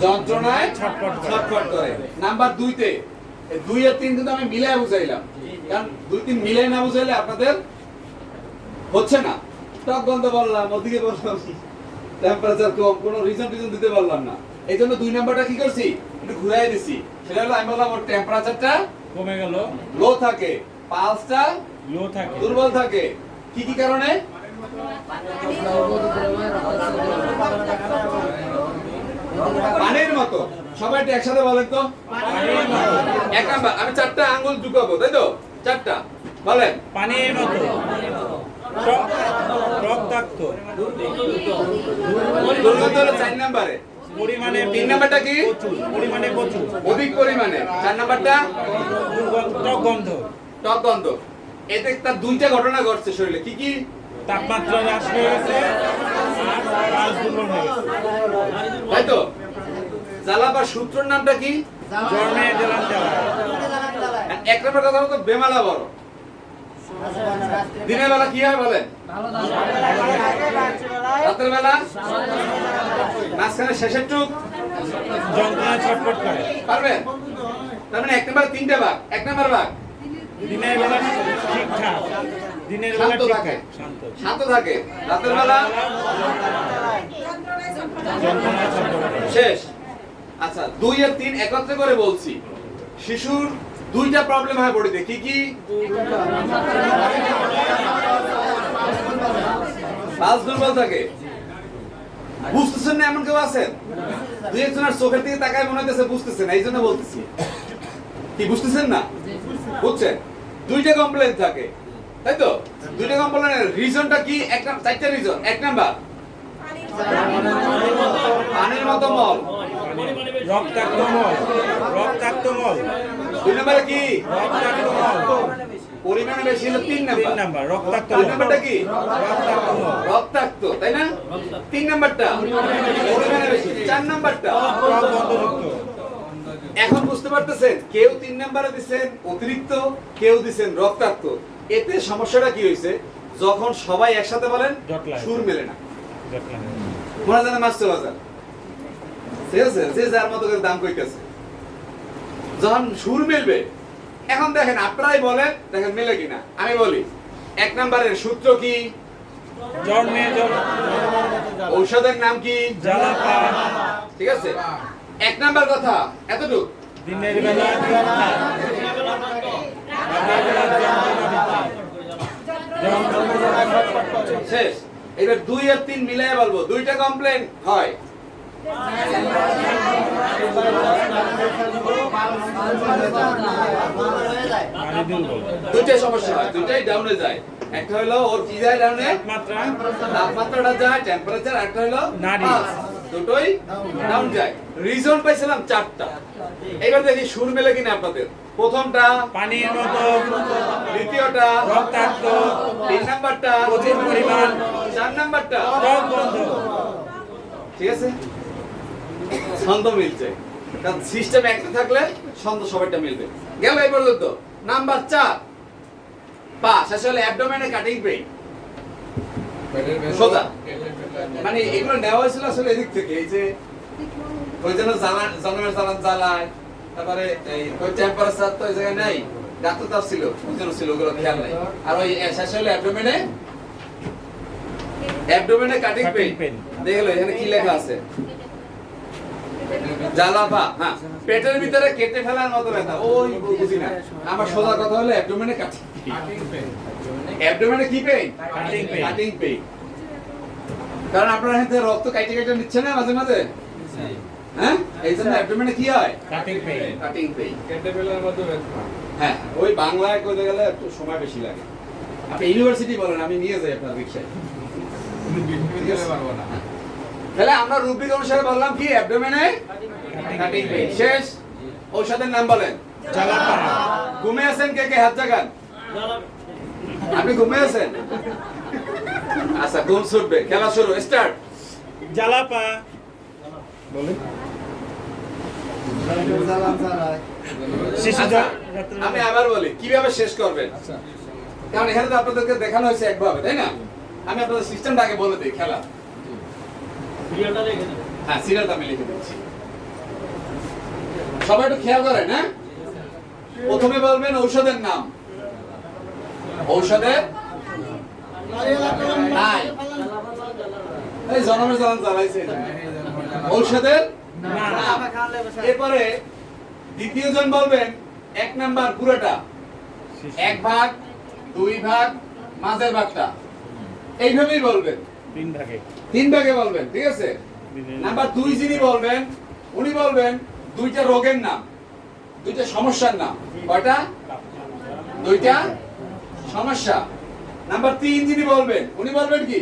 যন্ত্রণায় ছটফট করে। নাম্বার 2তে 2 আর 3 কিন্তু আমি মিলাই বুঝাইলাম, কারণ 2 3 মিলাই না বুঝাইলে আপনাদের হচ্ছে না। টক গন্ধ বললাম, ওদিকে বললাম টেম্পারেচার কম, কোনো রিজন দিতে পারলাম না। এই জন্য 2 নাম্বারটা কি করছি, একটু ঘুরাই দিছি। সেটা হলো আমি বললাম ওর টেম্পারেচারটা কমে গেল, লো থাকে, পালসটা লো থাকে, দুর্বল থাকে। কি কি কারণে? পানির মতো। সবাই একটু একসাথে বলেন তো। এক নাম্বার, আমি 4টা আঙ্গুল ঢুকাবো, তাই তো? 4টা বলেন। পানির মতো, রক্তাক্ত, দুর্গন্ধ হলো 4 নাম্বারে। পরিমাণে 3 নাম্বারটা কি? পরিমাণে প্রচুর, অধিক পরিমাণে। 4 নাম্বারটা টক গন্ধ। টক গন্ধ। এতে তার 2টা ঘটনা ঘটছে শরীরে। কি কি? তাপমাত্রা হ্রাস হয়ে গেছে আর পালস দুর্বল হয়ে গেছে, তাই তো? জ্বালাবার সূত্রের নামটা কি? জন্মের জ্বালায়। এক নম্বর কথা হলো বেমালা বড়। দিনের বেলা কি হয় বলেন? রাতের বেলা মাঝখানে শেষের টুক যন্ত্রণায় ছটফট করে। পারবেন? তার মানে 1 নাম্বার 3টে ভাগ। 1 নাম্বার ভাগ দিনের বেলা ঠিকঠাক, দিনের বেলা শান্ত থাকে, ঠিকঠাক, শান্ত। শান্ত থাকে। রাতের বেলা যন্ত্রণায় ছটফট করে। শেষ। আচ্ছা 2 আর 3 একত্রে করে বলছি। শিশুর 2টা প্রবলেম হয় বডিতে। কি কি? পালস দুর্বল থাকে। বুঝতেছেন না এমন কেউ আছেন? দুই একজনের চোখের দিকে তাকায় মনে হইতেছে বুঝতেছেন, এই জন্য বলতেছি। কি বুঝতেছেন না? বুঝছেন? 2টা কমপ্লেইন থাকে, তাই তো? 2টা কমপ্লেইনের রিজনটা কি? 4টা রিজন। 1 নাম্বার পানির মতো মল। রক্তাক্ত মল, রক্তাক্ত মল। 2 নাম্বারে কি? রক্তাক্ত মল। পরিমাণে বেশি হলো 3 তিন নাম্বার। নাম্বার রক্তাক্ত 2 মল। নাম্বারটা কি? রক্তাক্ত মল। রক্তাক্ত, তাই না? 3 নাম্বারটা পরিমাণে বেশি। 4 নাম্বারটা রক্ত বন্ধযুক্ত। এখন বুঝতে পারতেছেন, কেউ 3 নাম্বারে দিবেন অতিরিক্ত, কেউ দিবেন রক্তাক্ত। এতে সমস্যাটা কি হইছে? যখন সবাই একসাথে বলেন জটলা। সুর মেলে না। দেখলাম। মনে জানে মাস্টার বাজার ঠিক আছে, যে যার মতো করে দাম কইতেছে। যখন সুর মিলবে, এখন দেখেন আপনারাই বলেন, দেখেন মেলে কিনা। আমি বলি 1 নাম্বারের সূত্র কি? জন্মে ঔষধের নাম কি? জ্বালাপা। ঠিক আছে, 1 নাম্বার কথা এতটুকু। দিনের বেলা ঠিকঠাক, রাতের বেলা যন্ত্রণা। শেষ। এবার 2 আর 3 মিলাই বলবো। 2টা কমপ্লেইন হয়। পানি দুর্বল। 2টা সমস্যা হয়, 2টাই ডাউনে যায়। একটা হলো ওর কি যায় ডাউনে? তাপমাত্রা। তাপমাত্রাটা যায়, টেম্পারেচার। একটা হলো নাড়ি। পালস। দুটোই ডাউন যায়। রিজন পাইছিলাম 4টা। এবার দেখি সুর মেলে কিনা আপনাদের। প্রথমটা পানির মতো, দ্বিতীয়টা রক্তাক্ত, 3 নাম্বারটা প্রচুর পরিমাণ, 4 নাম্বারটা রক বন্ধ। ঠিক আছে, ছন্দ মিলছে। কারণ সিস্টেম একটা থাকলে ছন্দ সবাইটা মিলবে। গেল এই পর্যন্ত। নাম্বার 4 পা শেষ হলে অ্যাবডোমেনে কাটিং পেইন। সোজা। মানে এগুলো নেওয়া হয়েছিল আসলে এদিক থেকে। এই যে ওই জন্য জন্মের জ্বালান জ্বালায়, তারপরে এই ওই টেম্পারেচার তো ওই জায়গায় নাই, ডাক্তার তাপ ছিল, ওই জন্য ছিল, ওগুলো খেয়াল নাই। আর ওই শেষ হলে অ্যাবডোমেনে কাটিং পেইন। দেখে গেল এখানে কি লেখা আছে? জ্বালাপা। হ্যাঁ, পেটের ভিতরে কেটে ফেলার মতো ব্যথা। ওই বুঝি না। আমার সোজা কথা হলো অ্যাবডোমেনে কাটিং পেইন। অ্যাবডোমেনে কি pain? Cutting pain. Cutting pain. কারণ আপনারা এখানে রক্ত কাইটে কাইটে নিচ্ছে না মাঝে মাঝে, হ্যাঁ? এই জন্য অ্যাবডোমেনে কি হয়? Cutting pain. Cutting pain. কেটে ফেলার মতো ব্যথা। হ্যাঁ, ওই বাংলায় কইতে গেলে একটু সময় বেশি লাগে। আপনি ইউনিভার্সিটি বলেন, আমি নিয়ে যাই আপনার রিকশায়। ঠিক আছে, পারবো না। তাহলে আমরা রুব্রিক অনুসারে বললাম কি? অ্যাবডোমেনে কাটিং পেইন। শেষ। ঔষধের নাম বলেন। জ্বালাপা। ঘুমে আছেন কে কে? হাত জাগান। আপনি ঘুমে আছেন? আচ্ছা, ঘুম ছুটবে। খেলা শুরু, স্টার্ট। জ্বালাপা। শিশু আচ্ছা, রাতের আমি আবার বলি কিভাবে শেষ করবেন। কারণ এখানে তো আপনাদেরকে দেখানো হয়েছে একভাবে, তাই না? আমি আপনাদের সিস্টেমটা আগে বলে দিই। খেলা, হ্যাঁ, সিরিয়ালটা আমি লিখে দিচ্ছি। সবাই একটু খেয়াল করেন। হ্যাঁ, প্রথমে বলবেন ঔষধের নাম। ঔষধের নাই, এই জনমের জ্বালান জ্বালাইছে। ঔষধের নাম। এরপরে দ্বিতীয় জন বলবেন 1 নাম্বার পুরোটা, 1 ভাগ, 2 ভাগ, মাঝের ভাগটা। এইভাবেই বলবেন। 3 ভাগে। 3 ভাগে বলবেন, ঠিক আছে? নাম্বার 2 যিনি বলবেন, উনি বলবেন 2টা রোগের নাম, 2টা সমস্যার নাম। কয়টা? 2টা সমস্যা। নাম্বার 3 যিনি বলবেন, উনি বলবেন কি?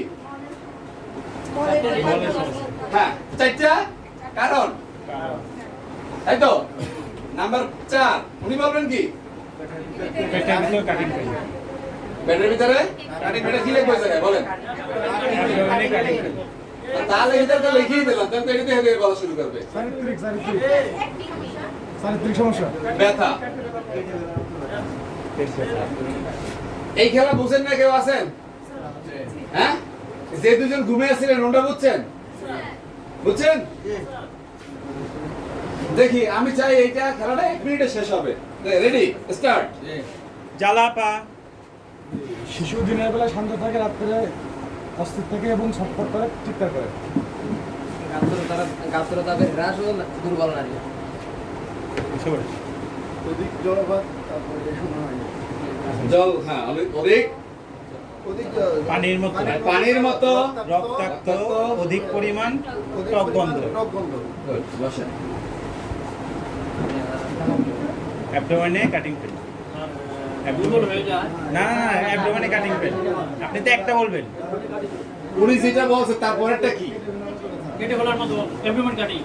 হ্যাঁ, 4টা কারণ, তাই তো? নাম্বার 4 উনি বলবেন কি? পেটের ভিতর কাটিং পেইন। পেটের ভিতরে কাটিং পেটে কি লিখবে স্যার বলেন? অ্যাবডোমেনে কাটিং পেইন। তাহলে এটা তো লিখিয়ে দিলাম, তাহলে তো এটা দিয়ে বলা শুরু করবে। চারিত্রিক সমস্যা। ব্যথা, পেট ব্যথা। এই খেলা বুঝেন না কেউ আছেন? হ্যাঁ, যে দুজন ঘুমিয়ে ছিলেন ওটা বুঝছেন? বুঝছেন? দেখি আমি চাই এইটা খেলাটা 1 মিনিটে শেষ হবে। Ready, start. জ্বালাপা শিশু দিনের বেলা শান্ত থাকে, রাত্রে অস্থির থাকে এবং ছটফট করে, চিৎকার করে। গাত্রতাপের হ্রাস ও দুর্বল নারী। বুঝতে পারছি। অধিক জলপাত, তারপরে জল, হ্যাঁ, অধিক অধিক পানির মতো। পানির মতো রক্তাক্ত, অধিক পরিমাণ টক গন্ধ। টক গন্ধ। Good, বসেন। অ্যাবডোমেনে কাটিং পেন। দুর্বল হয়ে যায়। না না না, অ্যাবডোমেনে কাটিং পেন। আপনি তো একটা বলবেন। উনি যেটা বলছে তারপরেরটা কি? কেটে ফেলার মতো এভরিওয়ান কাটি।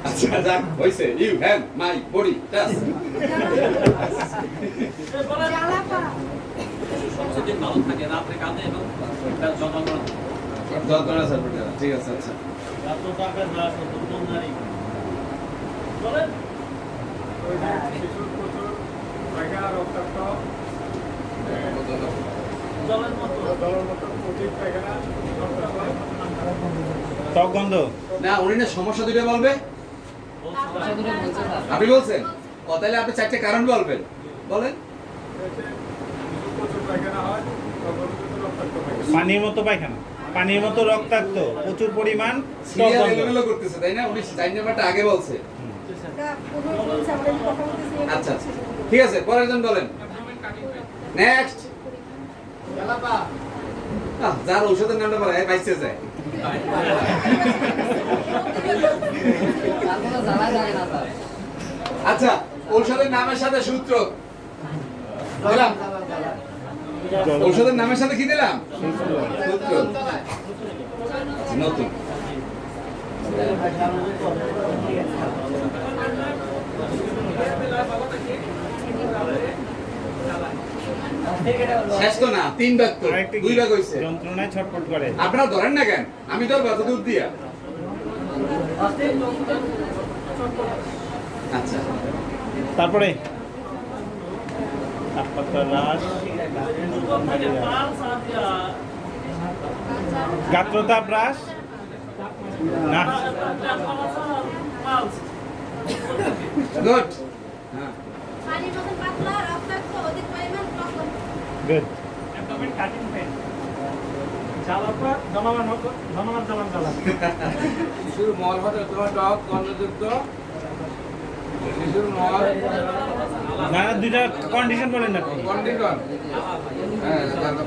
আচ্ছা, যাক, হইছে। You have my body touch. সবচেয়ে ভালো থাকে রাত্রে কাঁদে এবং যন্ত্রণা সার্ভিস, ঠিক আছে, আচ্ছা। গাত্রতাপের হ্রাস ও দুর্বল নারী। বলেন শিশুর প্রচুর পায়খানা, রক্তাক্ত, জলের মতো জলের মতো অধিক পায়খানা, টক গন্ধ। না, উনি না সমস্যা দুটো বলবে। আপনি বলছেন? ও, তাহলে আপনি 4টে কারণ বলবেন। বলেন। প্রচুর পায়খানা হয়, তখন রক্তাক্ত পায়খানা। পানির মতো পায়খানা, পানির মতো রক্তাক্ত, প্রচুর পরিমাণ টক সিরিয়াল গন্ধ। এলোমেলো করতেছে, তাই না? উনি 4 নাম্বারটা আগে বলছে। আচ্ছা, আচ্ছা, ঠিক আছে, পরের জন বলেন। নেক্সট। যার ঔষধের নামটা বলে বাইসে যায়। আচ্ছা, ঔষধের নামের সাথে সূত্র দিলাম। ঔষধের নামের সাথে কি দিলাম? সূত্র। নতুন। শেষ তো না, 3 ভাগ তো, আরেকটা কি? 2 ভাগ হইছে। যন্ত্রণায় ছটফট করে। আপনারা ধরেন না কেন? আমি ধরবো এত দূর দিয়া। আচ্ছা, তারপরে তাপমাত্রা হ্রাস, গাত্রতাপ হ্রাস, না গুড। হ্যাঁ, পানির মতন পাতলা, রক্তাক্ত, অধিক পরিমাণ টক গন্ধ। গুড। শিশুর মল হতে তোমার টক গন্ধযুক্ত, শিশুর মল না না, দুইটা কন্ডিশন বলেন আপনি। কন্ডিশন। হ্যাঁ, জানতে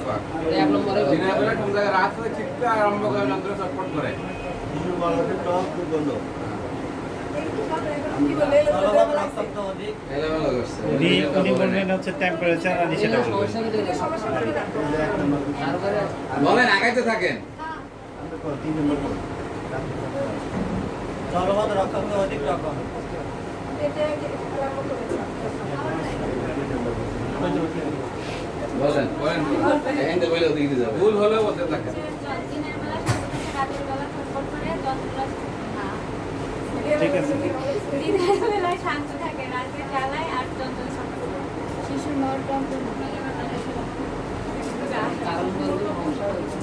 এক নম্বরে দিনের বেলা কোন জায়গায় রাত হলে চিৎকার আরম্ভ করে, যন্ত্র চটপট করে। শিশু বলতে টক দুর্গন্ধ। এলোমেলো করছে। উনি বলবেন হচ্ছে টেম্পারেচার, আর সেটা বলবেন। সমস্যা কি তৈরি তারপরে বলেন, আগাইতে থাকেন। 3 নম্বর করো। জলপাত, রক্তাক্ত, অধিক টক গন্ধ। বলেন, বলেন, এখান থেকে বলে ওদিকে যাবে। ভুল হলেও বলতে থাকে। দিনের বেলা শান্ত থাকে, রাতের বেলা ছটফট করে, যন্ত্রণা না। ঠিক আছে। দিনের বেলায় শান্ত থাকে, রাতে জ্বালায় আর যন্ত্রণা ছটফট করে। শিশুর মল কারণ বলতে সমস্যা হয়েছে।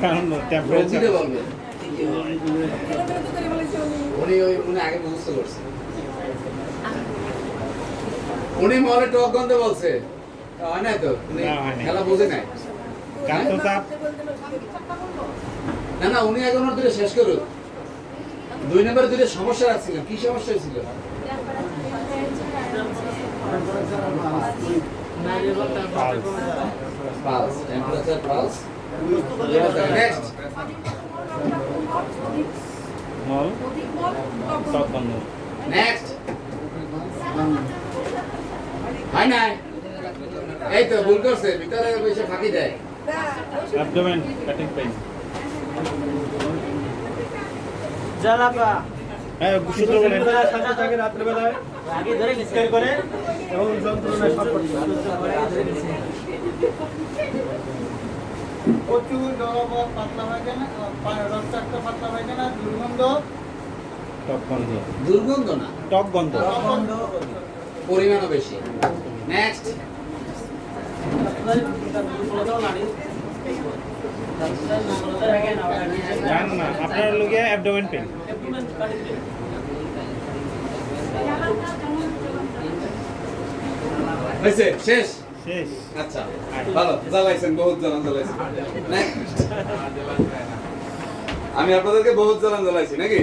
কারণ ওদিকে টেম্পারেচার। বলবেন। উনি আগে মুখস্থ করছে। উনি মলে টক গন্ধ বলছে। হয় নাই তো? উনি না, হয় নাই। খেলা বুঝে নাই। গাত্রতাপ, না না, উনি এখন ওর দুটো শেষ করুন। 2 নম্বরে দুটো সমস্যা রাখছিলেন। কি সমস্যা ছিল? Pulse, temperature, pulse. নেক্সট। মল, টক গন্ধ। নেক্সট। হয় নাই? এই তো ভুল করছে, ভিতরে বসে ফাঁকি দেয়। Abdomen cutting pen. জ্বালাপা, হ্যাঁ, সূত্র বলেন। শান্ত থাকে, রাত্রেবেলায় আগে ধরে নিছে চিৎকার করে এবং যন্ত্রণায় ছটফট করে। প্রচুর জলপাত, পাতলা পায়খানা, রক্তাক্ত, পাতলা পায়খানা, দুর্গন্ধ, টক গন্ধ। দুর্গন্ধ না, টক গন্ধ। টক গন্ধ, পরিমাণও বেশি। নেক্সট। জান না আপনার লগে অ্যাবডোমেন পেন হয়েছে শেষ শেষ আচ্ছা ভালো জ্বালাইছেন বহুত জ্বালাইছেন Next. আমি আপনাদেরকে বহুত জ্বালাইছি নাকি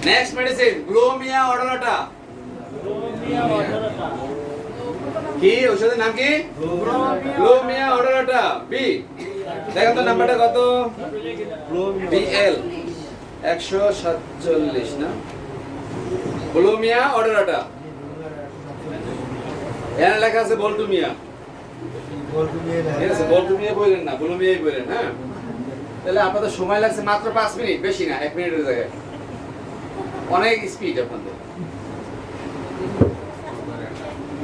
নেক্সট মেডিসিন গ্লোমিয়া অর্ডারটা কি ওষুধের নাম কি গ্লোমিয়া অর্ডারটা বি দেখেন তো নাম্বারটা কত বিএল 147 না গ্লোমিয়া অর্ডারটা এখানে লেখা আছে বল্টুমিয়া ঠিক আছে বল্টুমিয়া বললেন না গ্লোমিয়াই বললেন হ্যাঁ তাহলে আপনাদের সময় লাগছে মাত্র 5 মিনিট বেশি না 1 মিনিটের জায়গায় অনেক স্পিড আপনাদের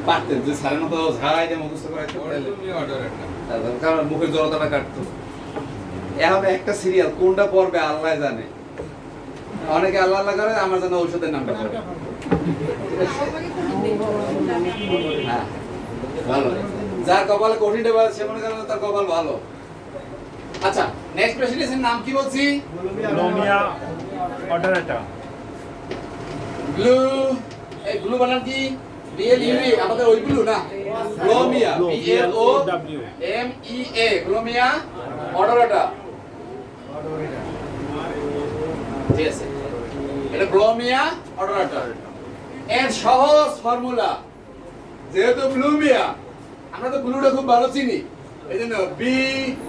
পারতেন যে সারের মতো ঝাড়াই দিয়ে মুখস্থ করাইতে পারলে তুমি অর্ডার একটা কারণ মুখের জড়তাটা কাটতো এখন একটা সিরিয়াল কোনটা পড়বে আল্লাহ জানে অনেকে আল্লাহ আল্লাহ করে আমার জন্য ঔষধের নামটা করে হ্যাঁ ভালো যার কপালে কঠিনটা বলে সে মনে করেন তার কপাল ভালো আচ্ছা নেক্সট প্রেসিডেন্টের নাম কি বলছি গ্লোমিয়া অর্ডারটা ব্লু এই ব্লু বানান কি বিএল ইউই আমাদের ওই ব্লু না গ্লোমিয়া বিএল ও এম ই এ গ্লোমিয়া অর্ডারটা ঠিক আছে এটা গ্লোমিয়া অর্ডারটা এর সহজ ফর্মুলা যেহেতু ব্লুমিয়া আমরা তো ব্লুটা খুব ভালো চিনি এইজন্য বি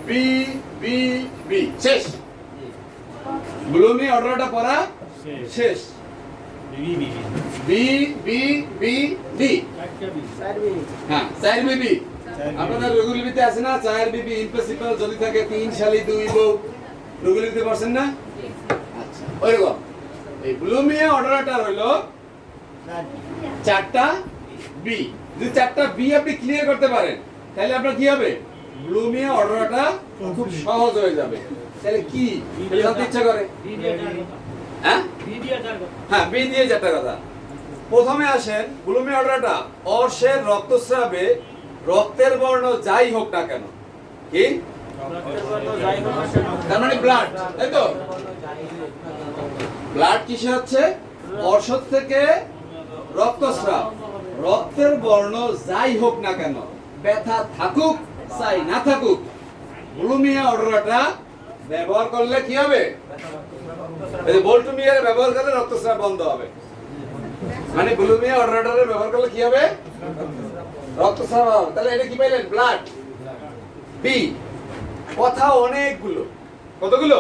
বি বি বি শেষ ব্লুমিয়া অর্ডারটা পড়া শেষ বি বি বি ডি হ্যাঁ 4 বিবি আপনাদের রেগুলারিতে আছে না 4 বিবি ইম্পসিবল যদি থাকে 3 শালি 2 বউ রেগুলারিতে পড়ছেন না আচ্ছা ওইরকম এই ব্লুমিয়া অর্ডারটা হলো 4টা বি যদি 4টা বি আপনি ক্লিয়ার করতে পারেন তাহলে আপনার কি হবে ব্লুমিয়া অর্ডারটা খুব সহজ হয়ে যাবে তাহলে কি জানতে ইচ্ছা করে হ্যাঁ হ্যাঁ বি দিয়ে 4টা কথা প্রথমে আসেন ব্লুমিয়া অর্ডারটা অর্শের রক্তস্রাবে রক্তের বর্ণ যাই হোক না কেন কি তার মানে ব্লাড তাই তো ব্লাড কিসে হচ্ছে অর্শ থেকে রক্তস্রাব রক্তের বর্ণ যাই হোক না কেন ব্যথা থাকুক চাই না থাকুক ব্লুমিয়া অর্ডারটা ব্যবহার করলে কি হবে এই বল্টুমিয়ার ব্যবহার করলে রক্তস্রাব বন্ধ হবে মানে ব্লুমিয়া অর্ডারটার ব্যবহার করলে কি হবে রক্তস্রাব হবে তাহলে এটা কি পাইলেন ব্লাড বি কথা অনেকগুলো কতগুলো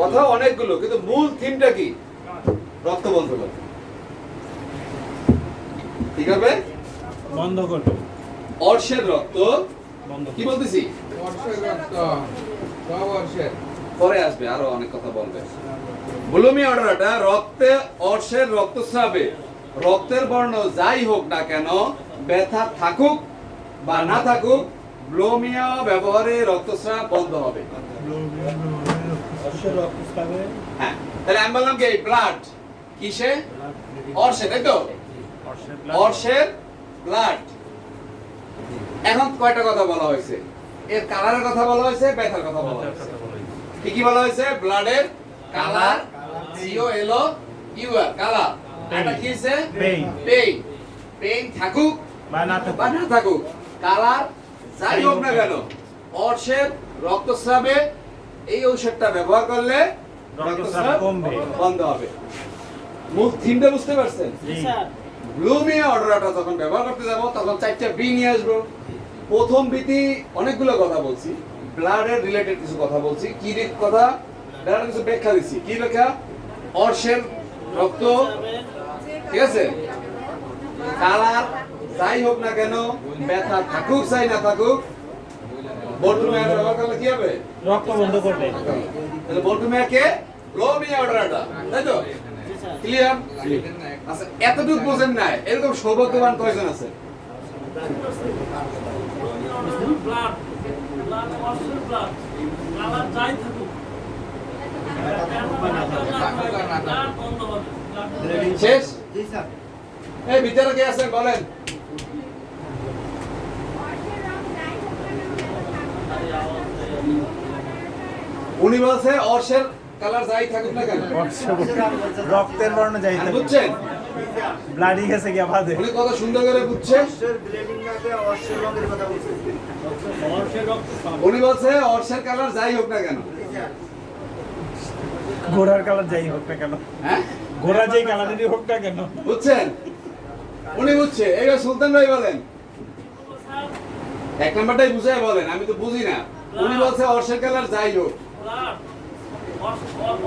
কথা অনেকগুলো কিন্তু মূল থিমটা কি রক্ত বন্ধ করবে ঠিক হবে বন্ধ করবে অর্শের রক্ত বন্ধ কি বলতেছি বর্ষের রক্ত সব বর্ষের পরে আসবে আরো অনেক কথা বলবে ব্লুমিয়া অর্ডারটা রক্তে অর্শের রক্তস্রাবে রক্তের বর্ণ যাই হোক না কেন ব্যথা থাকুক বা না থাকুক ব্লুমিয়া ব্যবহারে রক্তস্রাব বন্ধ হবে অর্শের রক্তস্রাবে হ্যাঁ তাহলে আমি বললাম কি ব্লাড কিসে অর্শে তাই তো অর্শের ব্লাড এখন কয়টা কথা বলা হয়েছে এর কালারের কথা বলা হয়েছে ব্যথার কথা বলা হয়েছে কি কি বলা হয়েছে ব্লাডের কালার সিও এলো ইউআর কালার এটা কি আছে পেইন পেইন পেইন থাকুক বা না বা না থাকুক কালার যাই হোক না কেন অর্শের রক্তস্রাবে এই ঔষধটা ব্যবহার করলে রক্তস্রাব কমবে বন্ধ হবে মূল থিমটা বুঝতে পারছেন জি ব্লুমিয়া অর্ডারটা যখন ব্যবহার করতে যাব তখন 4টা বি নিয়ে আসবো প্রথম বিতে অনেকগুলো কথা বলছি ব্লাডের রিলেটেড কিছু কথা বলছি কি কথা ব্লাডের কিছু ব্যাখ্যা দিচ্ছি কি ব্যাখ্যা অর্শের রক্ত ঠিক আছে কালার যাই হোক না কেন ব্যথা থাকুক চাই না থাকুক বল্টুমিয়া ব্যবহার করলে কি হবে রক্ত বন্ধ করবে তাহলে বল্টুমিয়াকে ব্লুমিয়া অর্ডারটা তাই তো ক্লিয়ার আচ্ছা এতটুকু বোঝেন না এরকম সৌভাগ্যবান কয়জন আছে ব্লাড ব্লাড অর্শের ব্লাড কালার যাই থাকুক শেষ জি স্যার এই ভিতরে কে আছেন বলেন উনি বলছে অর্শের কালার যাই থাকুক না কেন, রক্তের বর্ণ যাই আপনি থাকে বুঝছেন? ব্লাডি গেছে গিয়া বাদে উনি কত সুন্দর করে বুঝছে। অর্শের ব্লেডিং নাকে অর্শের রঙের কথা বলছে। অর্শের রক্ত সব। উনি বলছে অর্শের কালার যাই হোক না কেন, ঘোড়ার কালার যাই হোক না কেন, হ্যাঁ ঘোড়া যেই কালারেরই হোক না কেন। বুঝছেন? উনি বুঝছে। এইবার সুলতান ভাই বলেন, এক নাম্বারটাই বুঝাই বলেন, আমি তো বুঝি না। উনি বলছে অর্শের কালার যাই হোক, ব্লাড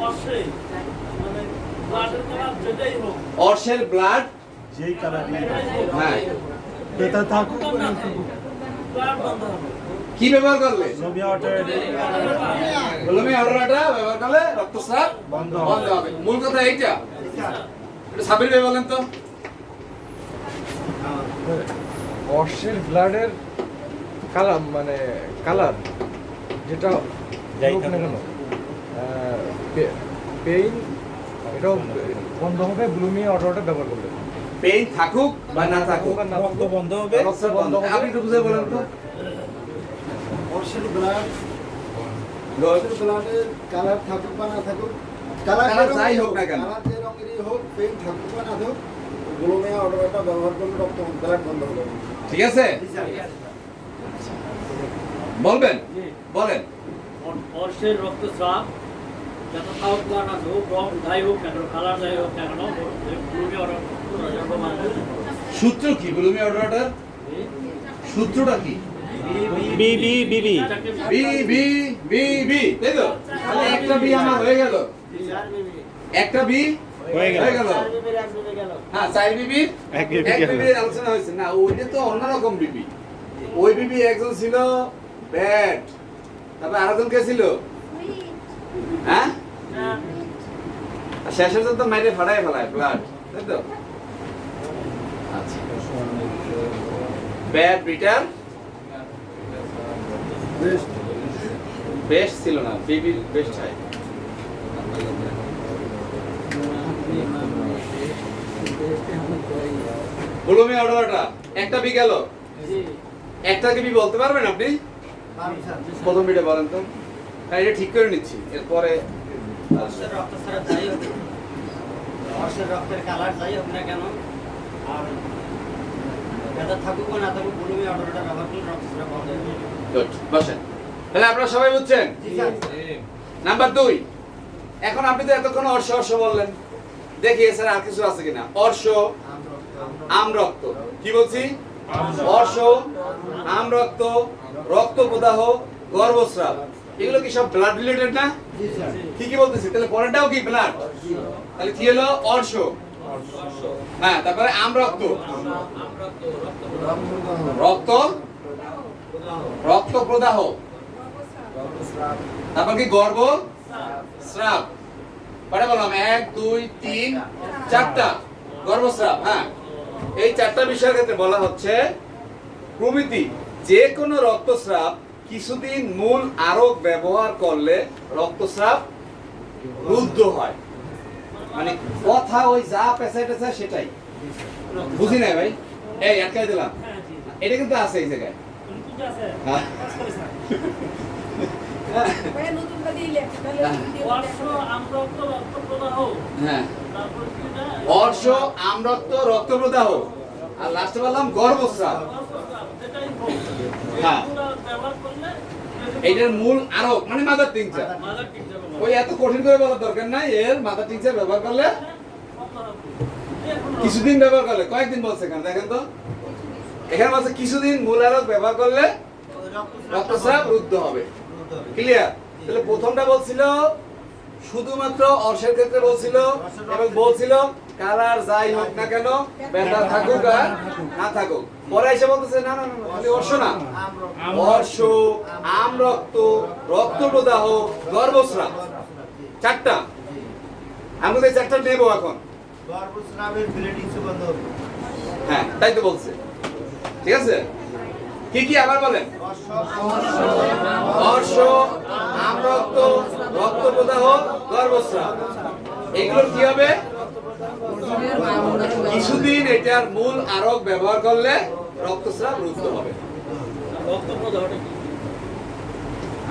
অর্শে মানে ব্লাডের কালার যেটাই হোক অর্শের ব্লাড, যেই কালারই হ্যাঁ এটা থাকুক ব্লাড বন্ধ হবে। কি ব্যবহার করলে, লোমিয়া ওয়াটার লোমি অর্ডারটা ব্যবহার করলে রক্তস্রাব বন্ধ বন্ধ হবে। মূল কথা এইটা। এটা সাবির ভাই বলেন তো। অর্শের ব্লাডের কালার মানে কালার যেটা যাই হোক না থাকুক। কেন পেইন এটাও বন্ধ হবে ব্লুমি অটোটা ব্যবহার করলে পেইন থাকুক বা না থাকুক, রক্ত বন্ধ হবে। রক্তস্রাব বন্ধ হবে। আপনি একটু বুঝে বলেন তো। অর্শের ব্লাড, Good. অর্শের ব্লাডের কালার থাকুক বা না থাকুক, কালার যে যাই রঙেরই হোক না কেন। কালার যে রঙেরই হোক, পেইন থাকুক বা না থাকুক, গ্লোমিয়া অটোটা ব্যবহার করলে রক্ত ব্লাড বন্ধ হবে। ঠিক আছে, বলবেন, বলেন। অর্শের রক্তস্রাব যত থাকুক বা না থাকুক, রং যাই হোক না কেন, কালার যাই হোক না কেন, ব্লুমি অর্ডার সূত্র কি ব্লুমি অর্ডারটার? সূত্রটা কি? B B B B B B B B, তাই তো? তাহলে একটা বি আমার হয়ে গেল, একটা বি হয়ে গেল। হয়ে গেল। হ্যাঁ, চার বিবি এক বিবি এক গেল। বিবির আলোচনা হয়েছে না, ওইটা তো অন্যরকম বিবি। ওই বিবি একজন ছিল ব্যাড, তারপর আরেকজন কে ছিল, হ্যাঁ, আর শেষের জন তো মাইরে ফাটাই ফেলায় ব্লাড, তাই তো? আচ্ছা, ব্যাড বিটার বেস্ট ছিল না, বিবির বেস্ট হয়। ব্লুমি অর্ডারটা একটা বি গেল, একটা কি বি বলতে পারবেন আপনি? প্রথম বিটা বলেন তো। হ্যাঁ, এটা ঠিক করে নিচ্ছি, এরপরে অর্শের রক্তস্রাব যাই হোক, অর্শের রক্তের কালার যাই হোক না কেন, আর এটা থাকুক বা না থাকুক, ব্লুমি অটোটা ব্যবহার করলে রক্তস্রাব বন্ধ হয়ে যাবে। গুড, বসেন। তাহলে আপনারা সবাই বুঝছেন? নাম্বার 2, এখন আপনি তো এতক্ষণ অর্শ অর্শ বললেন, দেখি স্যার আর কিছু আছে কিনা। অর্শ, আমরক্ত, কি বলছি? অর্শ, আমরক্ত, রক্ত প্রদাহ, গর্ভস্রাব, এগুলো কি সব ব্লাড রিলেটেড না? কি কি বলতেছি? তাহলে পরেরটাও কি ব্লাড? তাহলে কি হলো? অর্শ, হ্যাঁ, তারপরে আমরক্ত, রক্ত, রক্ত প্রদাহ, তারপর কি গর্ভ স্রাব। পরে বললাম 1 2 3 4টা গর্ভস্রাব। হ্যাঁ, এই 4টা বিষয়ের ক্ষেত্রে বলা হচ্ছে প্রভৃতি যে কোনো রক্তস্রাব কিছুদিন মূল আরোগ ব্যবহার করলে রক্তস্রাব রুদ্ধ হয়। মানে কথা ওই যা পেছায় পেছায় সেটাই বুঝি নাই ভাই। এই আটকাই দিলাম, এটা কিন্তু আছে এই জায়গায়। হ্যাঁ। অর্শ আমরক্ত রক্ত প্রদাহ, হ্যাঁ, তারপর কি এটা? অর্শ, আমরক্ত, রক্ত প্রদাহ, আর লাস্টে বললাম গর্ভস্রাব। যেটাই হোক, হ্যাঁ। এগুলো ব্যবহার করলে এইটার মূল আরোগ মানে মাদার টিংচার। মাদার ঠিক যাবে। ওই এত কঠিন করে বলার দরকার নাই, এর মাদার টিংচার ব্যবহার করলে কিছুদিন ব্যবহার করলে, কয়েকদিন বলছে এখানে দেখেন তো, এখানে বলছে কিছুদিন মূল আরোগ ব্যবহার করলে রক্তস্রাব রুদ্ধ হবে। ক্লিয়ার? তাহলে প্রথমটা বলছিল শুধুমাত্র অর্শের ক্ষেত্রে বলছিল, এবং বলছিল কালার যাই হোক না কেন, ব্যথা থাকুক আর না থাকুক। পরে এসে বলতেছে না না না, খালি অর্শ না, অর্শ, আমরক্ত, রক্ত প্রদাহ, গর্ভস্রাব, 4টা। আমাদের 4টা নেব এখন। গর্ভস্রাবের ব্লিডিং বন্ধ হবে। হ্যাঁ, তাই তো বলছে। ঠিক আছে, কি কি আবার বলেন? অর্শ, আমরক্ত, রক্ত প্রদাহ, গর্ভস্রাব, এগুলো কি হবে? কিছুদিন এটার মূল আরোগ ব্যবহার করলে রক্তস্রাব রুদ্ধ হবে। রক্ত প্রদাহটা কি?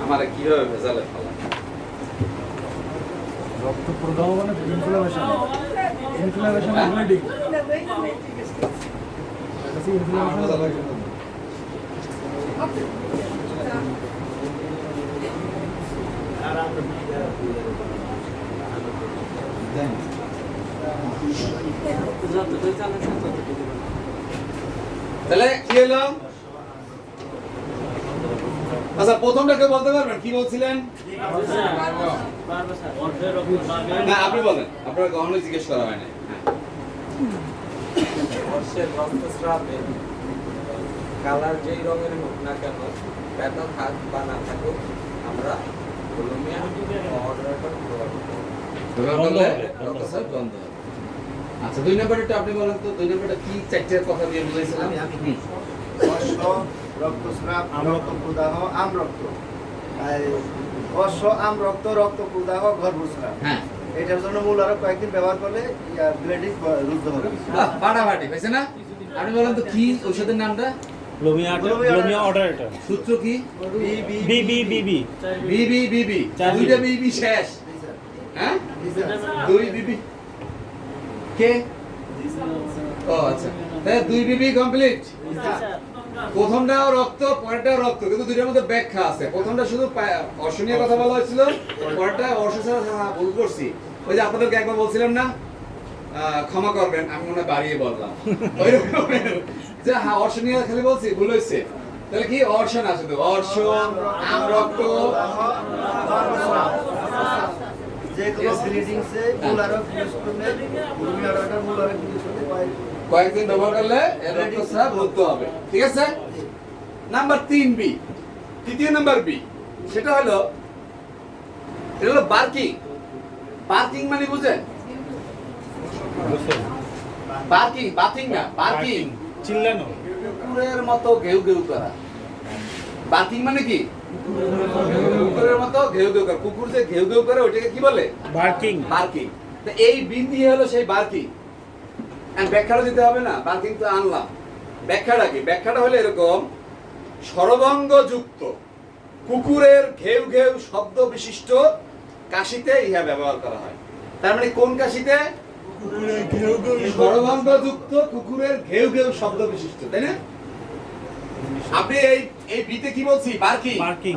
আমারে কিভাবে ভেজালে ফেলা? রক্ত প্রদাহ মানে ইনফ্লামেশন, ইনফ্লামেশন ব্লিডিং, ইনফ্লামেশন। তাহলে কি হলো? আচ্ছা প্রথমটাকে বলতে পারবেন কি বলছিলেন? বর্ষের রক্তস্রাবে না আপনি বলেন, আপনার কখনোই জিজ্ঞেস করা হয় না। বর্ষের রক্তস্রাবে কালার যেই রঙের হোক না কেন, ব্যথা থাক বা না থাকুক, আমরা গোলমিয়া অর্ডারটা ব্যবহার করলে রক্তস্রাব বন্ধ হবে। আচ্ছা 2 নম্বরটা আপনি বলেন তো, 2 নম্বরটা কি চারটার কথা দিয়ে বুঝাইছিলেন? অশ্ব রক্তস্রাব, রক্ত প্রদাহ, আমরক্ত। অশ্ব আমরক্ত, রক্ত প্রদাহ, গর্ভস্রাব। হ্যাঁ এটার জন্য মূল আরো কয়েকদিন ব্যবহার করলে ব্লিডিং রুদ্ধ হবে। বাহ ফাটাফাটি হয়েছে না? আপনি বলেন তো কি ঔষধের নামটা? গ্লোমিয়া অর্ডারটা সূত্র কি? বিবি বিবি দুইটা বিবি শেষ। হ্যাঁ 2 বিবি কে? ও আচ্ছা তাহলে 2 বিবি কমপ্লিট। প্রথমটাও রক্ত, পরেরটাও রক্ত, কিন্তু দুইটার মধ্যে ব্যাখ্যা আছে। প্রথমটা শুধু অর্শ নিয়ে কথা বলা হয়েছিল, পরেরটা অর্শ ছাড়া ভুল করছি। ওই যে আপনাদেরকে একবার বলছিলাম না, ক্ষমা করবেন আমি মনে হয় বাড়িয়ে বললাম, ওইরকম যে হ্যাঁ অর্শ নিয়ে খালি বলছি, ভুল হয়েছে। তাহলে কি অর্শ না, শুধু অর্শ, আমরক্ত, যে কোনো ব্লিডিংসে মূল আরো ইউজ করলে গোলমিয়া অর্ডারটা মূল আরো ইউজ করতে পারে। কয়েকদিন ব্যবহার করলে এর রক্তস্রাব রুদ্ধ হবে। ঠিক আছে? নাম্বার 3 বি, তৃতীয় নাম্বার বি, সেটা হলো বার্কিং। বার্কিং মানে বুঝেন? বার্কিং, বাথিং না, বার্কিং চিল্লানো, কুকুরের মতো ঘেউ ঘেউ করা। বার্কিং মানে কি? কুকুরের মতো ঘেউ ঘেউ করা। কুকুর যে ঘেউ ঘেউ করে ওটাকে কি বলে? বার্কিং। বার্কিং। তো এই বিন্দু হলো সেই বার্কিং। এন্ড ব্যাখ্যাটা দিতে হবে না, বার্কিং তো আনলাম। ব্যাখ্যাটা কি? ব্যাখ্যাটা হলো এরকম, স্বরভঙ্গযুক্ত কুকুরের ঘেউ ঘেউ শব্দ বিশিষ্ট কাশিতে ইহা ব্যবহার করা হয়। তার মানে কোন কাশিতে? স্বরভঙ্গযুক্ত কুকুরের ঘেউ ঘেউ শব্দ বিশিষ্ট, তাই না? আপনি এই বিতে কি বলছি? বার্কিং। বার্কিং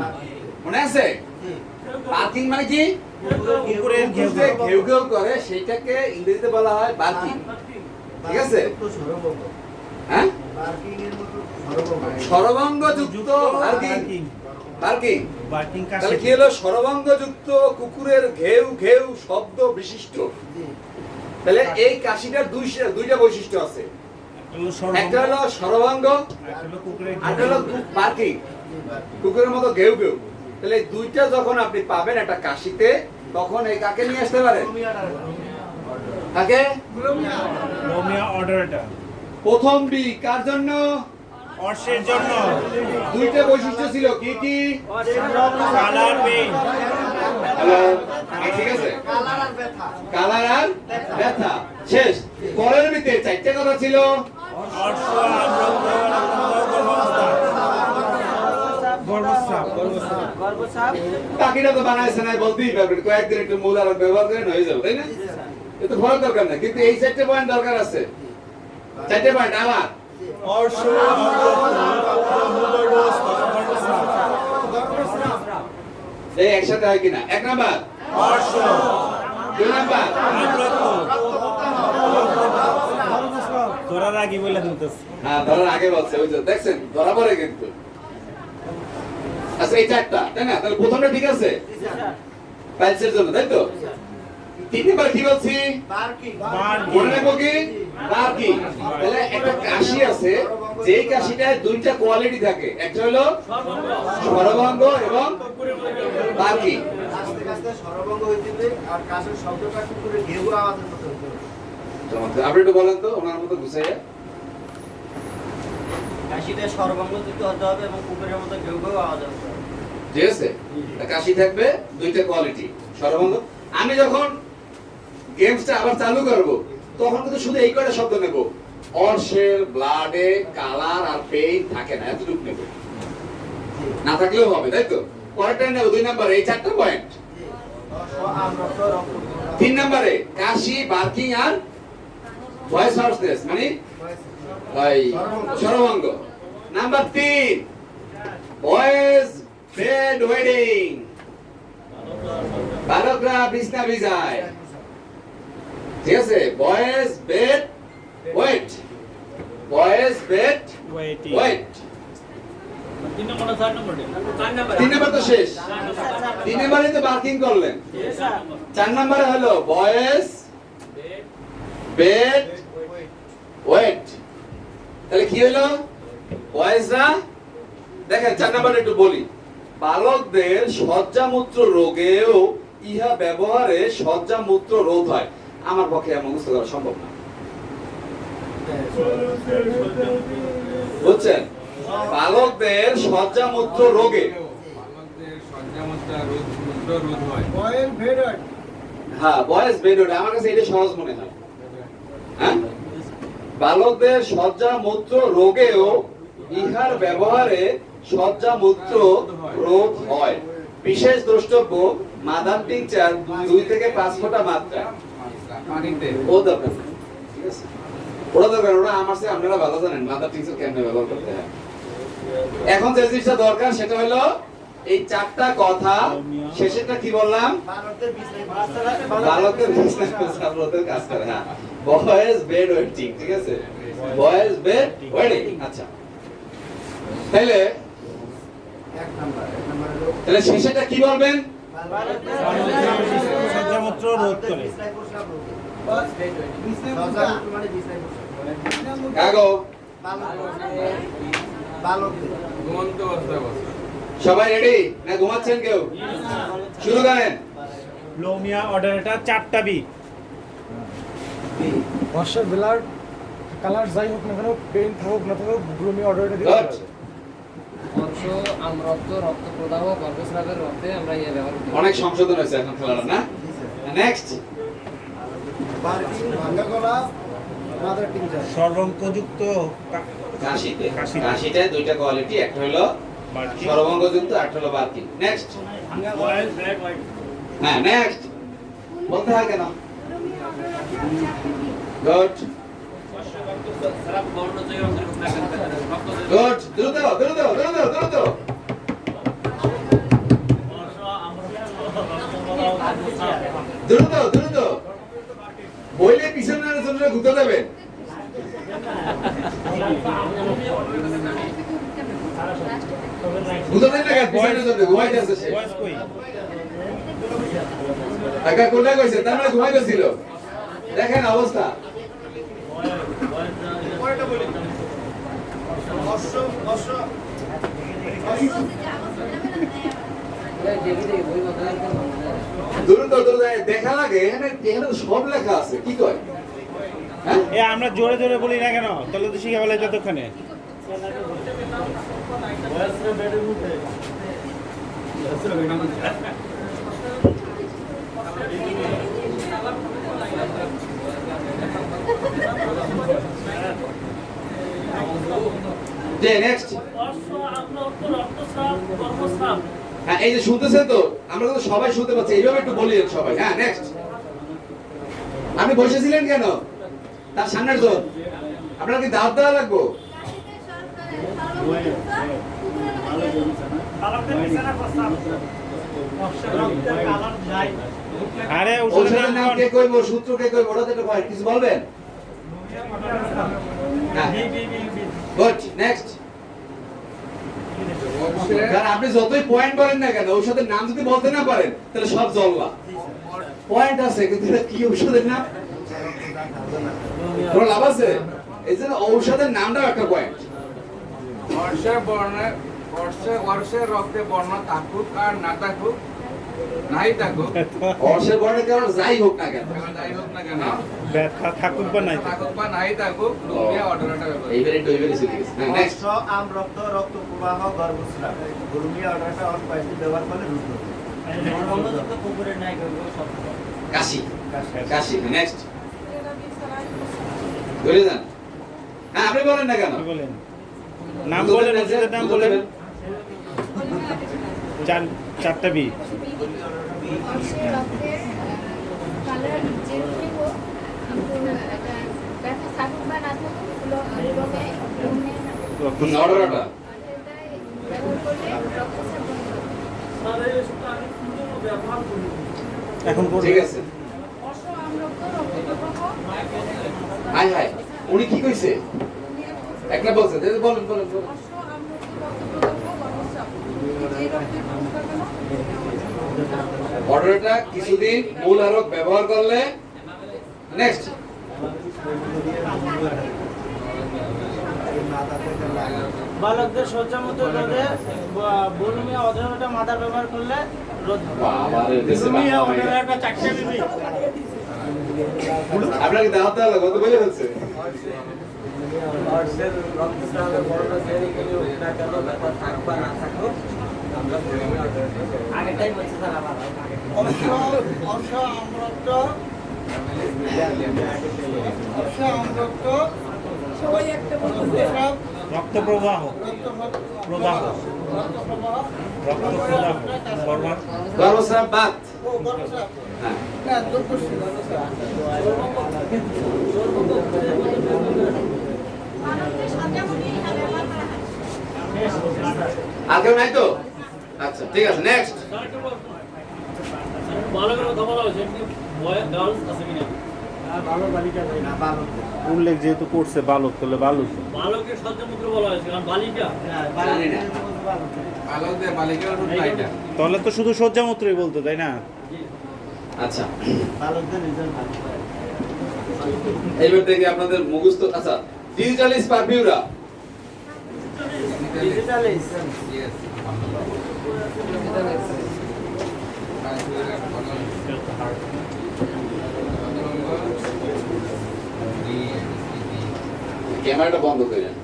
মনে আছে? বার্কিং মানে কি? কুকুরের ঘেউ যে ঘেউ ঘেউ করে সেটাকে ইংরেজিতে বলা হয় বার্কিং। ঠিক আছে? হ্যাঁ বার্কিং এর মতো সরবরাহ। স্বরভঙ্গযুক্ত বার্কিং। বার্কিং বার্কিং তাহলে কি হলো? স্বরভঙ্গযুক্ত কুকুরের ঘেউ ঘেউ শব্দ বিশিষ্ট। তাহলে এই কাশিটার দুইটা বৈশিষ্ট্য আছে। একটা হলো স্বরভঙ্গ, আর হলো বার্কিং, কুকুরের মতো ঘেউ ঘেউ। তাহলে দুইটা যখন আপনি পাবেন একটা কাশিতে, তখন এই কাকে নিয়ে আসতে পারে? কাকে? গ্লোমিয়া অর্ডারটা প্রথম বি কার জন্য? অর্শের জন্য। দুইটা বৈশিষ্ট্য ছিল কি কি? Colour, pain. হ্যালো ঠিক আছে, কালার আর ব্যথা। কালার আর ব্যথা শেষ। পরের বিতে চারটে কথা ছিল। অর্শ, আমরক্ত, গর্ভস্রাব। বাকিটা তো বানাইছে না, বলতেই পারবেন। কয়েকদিন একটু মূল আর ব্যবহার করেন হয়ে যাবে, তাই না? এত ভরার দরকার নাই, কিন্তু এই 4টে পয়েন্ট দরকার আছে। 4টে পয়েন্ট আবার অর্শ, এই একসাথে হয় কিনা? 1 নাম্বার অর্শ, 2 নাম্বার তোরা আগে বলে দিতেছে। হ্যাঁ ধরার আগে বলছে, ওই যে দেখছেন ধরা পড়ে কিন্তু। আচ্ছা এই 4টা, তাই না? তাহলে প্রথমটা ঠিক আছে পাইলসের জন্য, তাই তো? 3 নাম্বার কি বলছি? বার্কিং। মনে রাখবো কি? বার্কিং। তাহলে একটা কাশি আছে, যেই কাশিটায় দুইটা কোয়ালিটি থাকে, একটা হলো স্বরভঙ্গ এবং বার্কিং। আস্তে আস্তে সরবরাহ হইতে হবে আর কাশের শব্দটা কুকুরের ঘেউ আওয়াজের মতো হতে হবে। আপনি একটু বলেন তো ওনার মতো গুছাইয়া। কাশিতে সর্বাঙ্গযুক্ত হতে হবে এবং কুকুরের মতো ঘেউ ঘেউ আওয়াজ হতে হবে। ঠিক আছে? কাশি থাকবে দুইটা কোয়ালিটি, স্বরভঙ্গ। আমি যখন গেমসটা আবার চালু করব, তখন কিন্তু শুধু এই কয়টা শব্দ নেব। অর্শের, ব্লাডে, কালার আর পেইন থাকে না, এতটুকু নেব। না থাকলেও হবে, তাই তো? পরেরটা নেব 2 নম্বরে এই 4টা পয়েন্ট। 3 নম্বরে কাশি, বার্কিং আর ভয়েস হর্সনেস মানে ভাই স্বরভঙ্গ। নাম্বার 3 বয়েজ বেড ওয়েডিং, বালকরা বিছনা ভিজায়, ঠিক আছে? Boys bed wet, boys bed wetting. Wait. 3 নম্বর না 4 নম্বর? 3 নম্বর তো শেষ, 3 নম্বরে তো বার্কিং করলেন। 4 নম্বরে হলো বয়েজ বেড ওয়েট। তাহলে কি হলো? বয়েজরা দেখেন 4 নম্বরে একটু বলি, বালকদের সজ্জামূত্র রোগেও ইহা ব্যবহারে সজ্জামূত্র রোধ হয়। আমার পক্ষে এমন মুখস্থ করা সম্ভব না, বুঝছেন? বালকদের সজ্জামূত্র রোগে, বালকদের সজ্জামূত্র রোধ হয়। বয়েল ভেডার হ্যাঁ বয়েজ বেড ওয়েট, আমার কাছে এটা সহজ মনে হয়। হ্যাঁ, বালকদের সজ্জামূত্র রোগেও ইহার ব্যবহারে সজ্জামূত্র রোধ হয়। বিশেষ দ্রষ্টব্য, মাদার টিংচার 2 থেকে 5 ফোঁটা মাত্রা। পানিতে ও দরকার নেই, ঠিক আছে? ওটা দরকার, ওটা আমার চেয়ে আপনারা ভালো জানেন মাদার টিংচার কেমনে ব্যবহার করতে হয়। এখন যে জিনিসটা দরকার সেটা হলো এই 4টা কথা শেষেরটা কি বললাম? বালকের বিছনায় প্রস্রাবরতের কাজ করে। হ্যাঁ, বয়েজ বেড ওয়েটিং, ঠিক আছে? Boys bed waiting. আচ্ছা, তাহলে তাহলে শেষেরটা কি বলবেন? সজ্জামূত্র রোধ করে। কাগো ঘুমন্ত অবস্থায় বসা। সবাই রেডি না ঘুমাচ্ছেন কেউ? শুরু করেন। লোমিয়া অর্ডারটা 4টা বি। বর্ষের বেলার কালার যাই হোক না কেন, পেইন থাকুক না থাকুক, ব্লুমিয়া অর্ডারটা দিতে Good. হবে। বর্ষ, আমরক্ত, রক্ত প্রদাহ, গর্ভস্রাবের রক্তে আমরা ইয়ে ব্যবহার করি। অনেক সংশোধন হয়েছে এখন খেলাটা, না? নেক্সট, বার্কিং, ভাঙ্গা গলা, মাদার টিংচার। সর্বঙ্কযুক্ত কাশিতে কাশিতে। কাশিতে 2টা কোয়ালিটি, একটা হলো বার্কিং। সর্বঙ্গযুক্ত, একটা হলো barking. Next, boys bed wet. হ্যাঁ নেক্সট বলতে হয় কেন? গুড খারাপ বর্ণ যে রক্তের হোক না কেন, রক্ত যে গুড, দ্রুত দ্রুত দ্রুত দ্রুত, বর্ষ, আমরক্ত, রক্ত প্রদাহ, গর্ভস্রাব। দ্রুত দ্রুত বইলে পিছনে জন্য গুতা দেবেন। গুতা দেন না কেন? পিছনে জন্য ঘুমাইতেছে সে। বয়েস কই? টাকা কোনটা কইছে? তার মানে ঘুমাইতেছিল। দেখেন অবস্থা। বই বদলার কোনো মনে হয় না। দ্রুত দ্রুত দেখা লাগে, এখানে এখানে তো সব লেখা আছে, কি কয়? হ্যাঁ, এ আমরা জোরে জোরে বলি না কেন? তাহলে তো শিখে ফেলে যতক্ষণে। বয়েজের বেডের মধ্যে যে নেক্সট, বর্ষ, আমরক্ত, রক্তস্রাব, গর্ভস্রাব। হ্যাঁ এই যে শুনতেছেন তো, আমরা তো সবাই শুনতে পাচ্ছি, এইভাবে একটু বলি সবাই। হ্যাঁ নেক্সট, আপনি বসেছিলেন কেন? তার সামনের জন আপনার কি দাওয়াত দেওয়া লাগবো? বালকদের বিছানা প্রস্রাব। বর্ষের রক্তের কালার যায়। আরে ঔষধের ওষুধের নাম কে কইব, সূত্র কে কইব, ওটা তো একটু কয়, কিছু বলবেন? হ্যাঁ গুড, নেক্সট। কারণ আপনি যতই পয়েন্ট বলেন না কেন, ঔষধের নাম যদি বলতে না পারেন তাহলে সব জল্লা। পয়েন্ট আছে কিন্তু এটা কি ঔষধের নাম? কোনো লাভ আছে? এই জন্য ঔষধের নামটাও একটা পয়েন্ট। বর্ষের রক্তে বর্ণ থাকুক আর না থাকুক, নাই থাকুক, অর্শের বর্ণের কারণ যাই হোক না কেন, যাই হোক না কেন, ব্যথা থাকুক বা নাই থাকুক বা নাই থাকুক, লুমিয়া অর্ডারটা ব্যবহার করি। এইবারে একটু এইবারে চলে গেছে। হ্যাঁ নেক্সট, আমরক্ত, রক্ত প্রবাহ, গর্ভস্রাব। ব্লুমিয়া অর্ডারটা অন পাইছি ব্যবহার করলে রুট হবে। বন্ধযুক্ত কুকুরের ন্যায় করবো সব। কাশি কাশি। নেক্সট, ধরে যান। হ্যাঁ আপনি বলেন না কেন? কি বলেন? নাম বলেন, ওষুধের নাম বলেন। জান 4টা বি। অর্শের রক্তের কালার যেরকমই হোক, কিন্তু ব্যথা থাকুক বা না থাকুক, বুলমে অর্ডারটা ব্যবহার করলে রক্তচাপ বন্ধ হবে। স্যার এই ওষুধটা আমি পূর্ণ ব্যবহার করি। এখন ঠিক আছে। অর্শ আমরক্ত রক্তপ্রবাহ হাই হাই উনি কি কইছে একটা বলছে বলেন বলেন বলেন অর্শ আমরক্ত রক্তপ্রবাহ রক্তচাপ যে রক্তের পরিকাঠামো অর্ডারটা কিছুদিন মূল হারক ব্যবহার করলে নেক্সট বালকদের সজ্জা মতো রোদে বুলমিয়া অধরটা মাদার ব্যবহার করলে রোদ হবে। বাবারে দেশে বাংলা হয়ে গেল। একটা চারটে বিবি আপনাকে দাওয়াত দেওয়া কত বলে ফেলছে অর্শের রক্তস্রাবের বর্ণনা যেরকমই হোক না কেন, ব্যথা থাক বা না থাকুক, আমরা বুলমিয়া অর্ডারটা ব্যবহার আগেরটাই বলছে স্যার আবার অর্শ আমরক্ত অর্শ আমরক্ত রক্তস্রাব রক্তপ্রবাহ, প্রদাহ, রক্তপ্রবাহ গর্ভাশয়, গর্ভস্রাব বাত ও গর্ভস্রাব হ্যাঁ না দুর্গস্রাব মানবদের সজ্জামণি ব্যবহার করা হয়। আর কেউ নাই তো আচ্ছা ঠিক আছে নেক্সট স্যার একটা প্রশ্ন। বালকের কথা বলা হয়েছে, এমনি গার্লস আছে কিনা? উল্লেখ যেহেতু করছে বালক, তাহলে বালক। বালকের সজ্জামূত্র বলা হয়েছে, কারণ বালিকা জানি না বালকদের বালিকার রূপ না এটা। তাহলে তো শুধু সজ্জামূত্রই বলতো, তাই না? আচ্ছা বালকদের রেজাল্ট ভালো। এইবার থেকে আপনাদের মুখস্থ আচ্ছা ডিজিটালিস পারফিউরা ডিজিটালাইজ Yes. ক্যামেরাটা বন্ধ করে দেন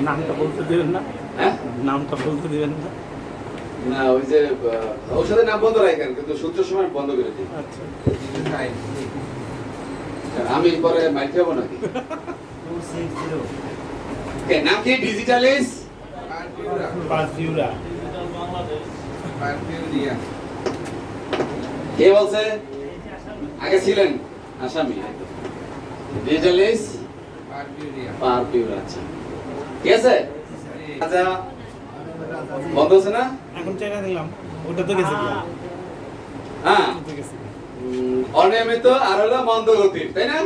নামটা বলতে দিবেন না? হ্যাঁ নামটা বলতে দিবেন না? না ওই যে ঔষধের নাম বন্ধ রাখেন কিন্তু সূত্রের সময় বন্ধ করে দিন আচ্ছা। আমি পরে মাইক খাবো নাকি কে নাম কি ডিজিটালিস পারফিউরা। কে বলছে আগে ছিলেন আসামি ডিজিটালিস পারফিউরা আচ্ছা ঠিক আছে আচ্ছা বন্ধ আছে না এখন চাইনা দিলাম, ওটা তো গেছে কিনা? হ্যাঁ ওটা তো গেছে কিনা? অনিয়মিত আর হলো মন্দ গতির তাই না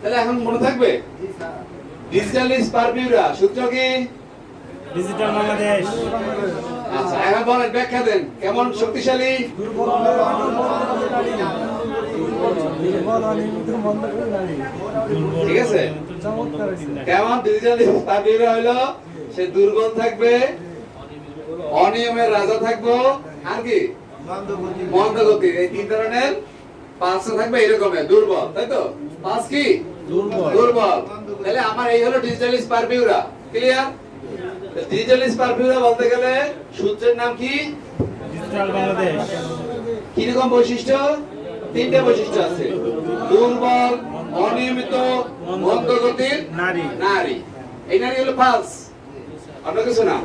তাহলে এখন মনে থাকবে ডিজিটালিস পারফিউরা সূত্র কি ডিজিটাল বাংলাদেশ। আচ্ছা এখন বলেন ব্যাখ্যা দেন কেমন শক্তিশালী ঠিক আছে কেমন ডিজিটালিস পারফিউরা হলো সে দুর্বল থাকবে অনিয়মের রাজা থাকবো আর কি মন্দ গতি এই তিন ধরনের পাঁচটা থাকবে এরকমের দুর্বল তাই তো পাঁচ কি দুর্বল তাহলে আমার এই হলো ডিজিটালিস পারফিউরা ক্লিয়ার ডিজিটালিস পারফিউরা বলতে গেলে সূত্রের নাম কি ডিজিটাল বাংলাদেশ। কি রকম বৈশিষ্ট্য তিনটা বৈশিষ্ট্য আছে দুর্বল অনিয়মিত মন্দ গতির নারী। নারী এই নারী হলো পালস অন্য কিছু না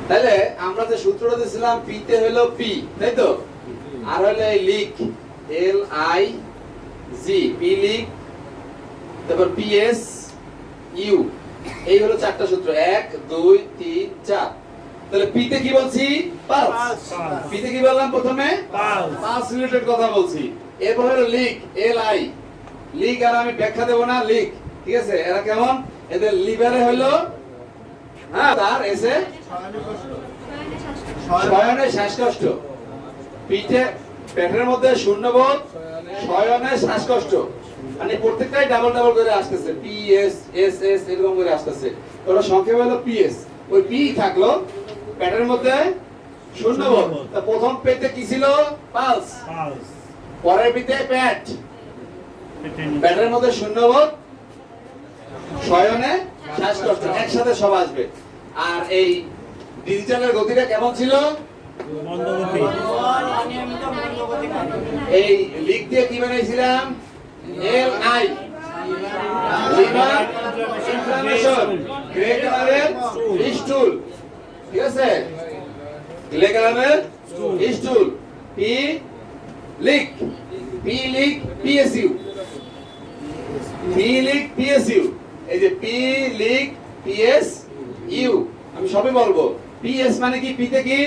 তাহলে আমরা যে সূত্রটা দিয়েছিলাম পি তে হলো পি তাই তো আর হলো এই leak L I G P leak তারপর পি এস ইউ এই হলো চারটা সূত্র 1 2 3 4 তাহলে পি তে কি বলছি পালস পি তে কি বললাম প্রথমে পালস রিলেটেড কথা বলছি এরপর হলো লিক এল আই লিক আর আমি ব্যাখ্যা দেব না লিক ঠিক আছে এরা কেমন এদের লিভারে হলো হ্যাঁ তার এসে শয়নে শ্বাসকষ্ট পিঠে পেটের মধ্যে শূন্যবোধ শয়নে শ্বাসকষ্ট মানে প্রত্যেকটাই ডাবল ডাবল করে আসতেছে পি এস এস এস এরকম করে আসতেছে ওটা সংক্ষেপ হলো পিএস ওই পি থাকলো পেটের মধ্যে শূন্যবোধ তা প্রথম পেটে কি ছিল পালস পরের পিতে পেট পেটের মধ্যে শূন্যবোধ শয়নে শ্বাসকষ্ট একসাথে সব আসবে আর এই ডিজিটালের গতিটা কেমন ছিল মন্দ গতি। এই লিক দিয়ে কি বানাইছিলাম L I liver inflammation grey কালারের স্টুল, ঠিক আছে? গ্রে কালারের স্টুল, পি লিক পিএসইউ, পি লিক পিএসইউ, এই যে পি লিক পিএসইউ, আমি সবই বলবো। পিএস মানে কি? পিতে কি?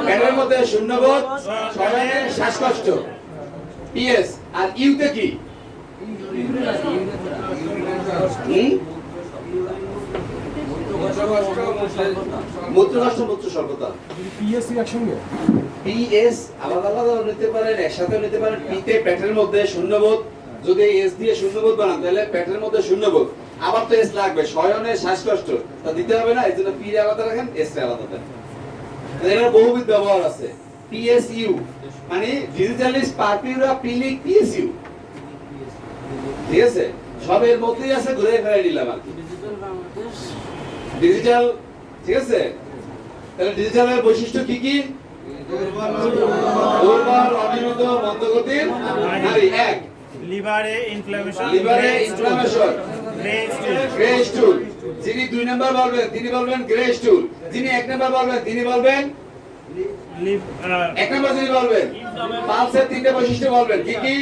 পেটের মধ্যে শূন্যবোধ, শয়নের শ্বাসকষ্ট, পিএস। আর ইউতে কি? মূত্রকষ্ট, মূত্র স্বল্পতা। পিএসসি একসঙ্গে পিএস আলাদা আলাদা নিতে পারেন, একসাথে নিতে পারেন। পিতে পেটের মধ্যে শূন্যবোধ, যদি এস দিয়ে শূন্যবোধ বানান তাহলে পেটের মধ্যে শূন্যবোধ, আবার তো এস লাগবে, শয়নের শ্বাসকষ্ট, তা দিতে হবে না, এই জন্য পি আলাদা রাখেন, এস আলাদা দেন। এর বহুবিধ ব্যবহার আছে। পিএসইউ মানে ডিজিটালিস্ট পারপিউরা পিলিক পিএসইউ, ঠিক আছে? সবের মধ্যেই আছে, ঘুরে ফেরাই দিলাম আর কি। ডিজিটাল, ঠিক আছে? তাহলে ডিজিটালের বৈশিষ্ট্য কি কি? দুর্বল, অনিয়মিত, মন্দগতির নারী। এক, লিভারে ইনফ্লামেশন, গ্রে স্টুল। যিনি 2 নাম্বার বলবেন তিনি বলবেন গ্রে স্টুল, যিনি 1 নাম্বার বলবেন তিনি বলবেন 1 নাম্বার, যিনি বলবেন পালসের 3টে বৈশিষ্ট্য বলবেন। কি কি?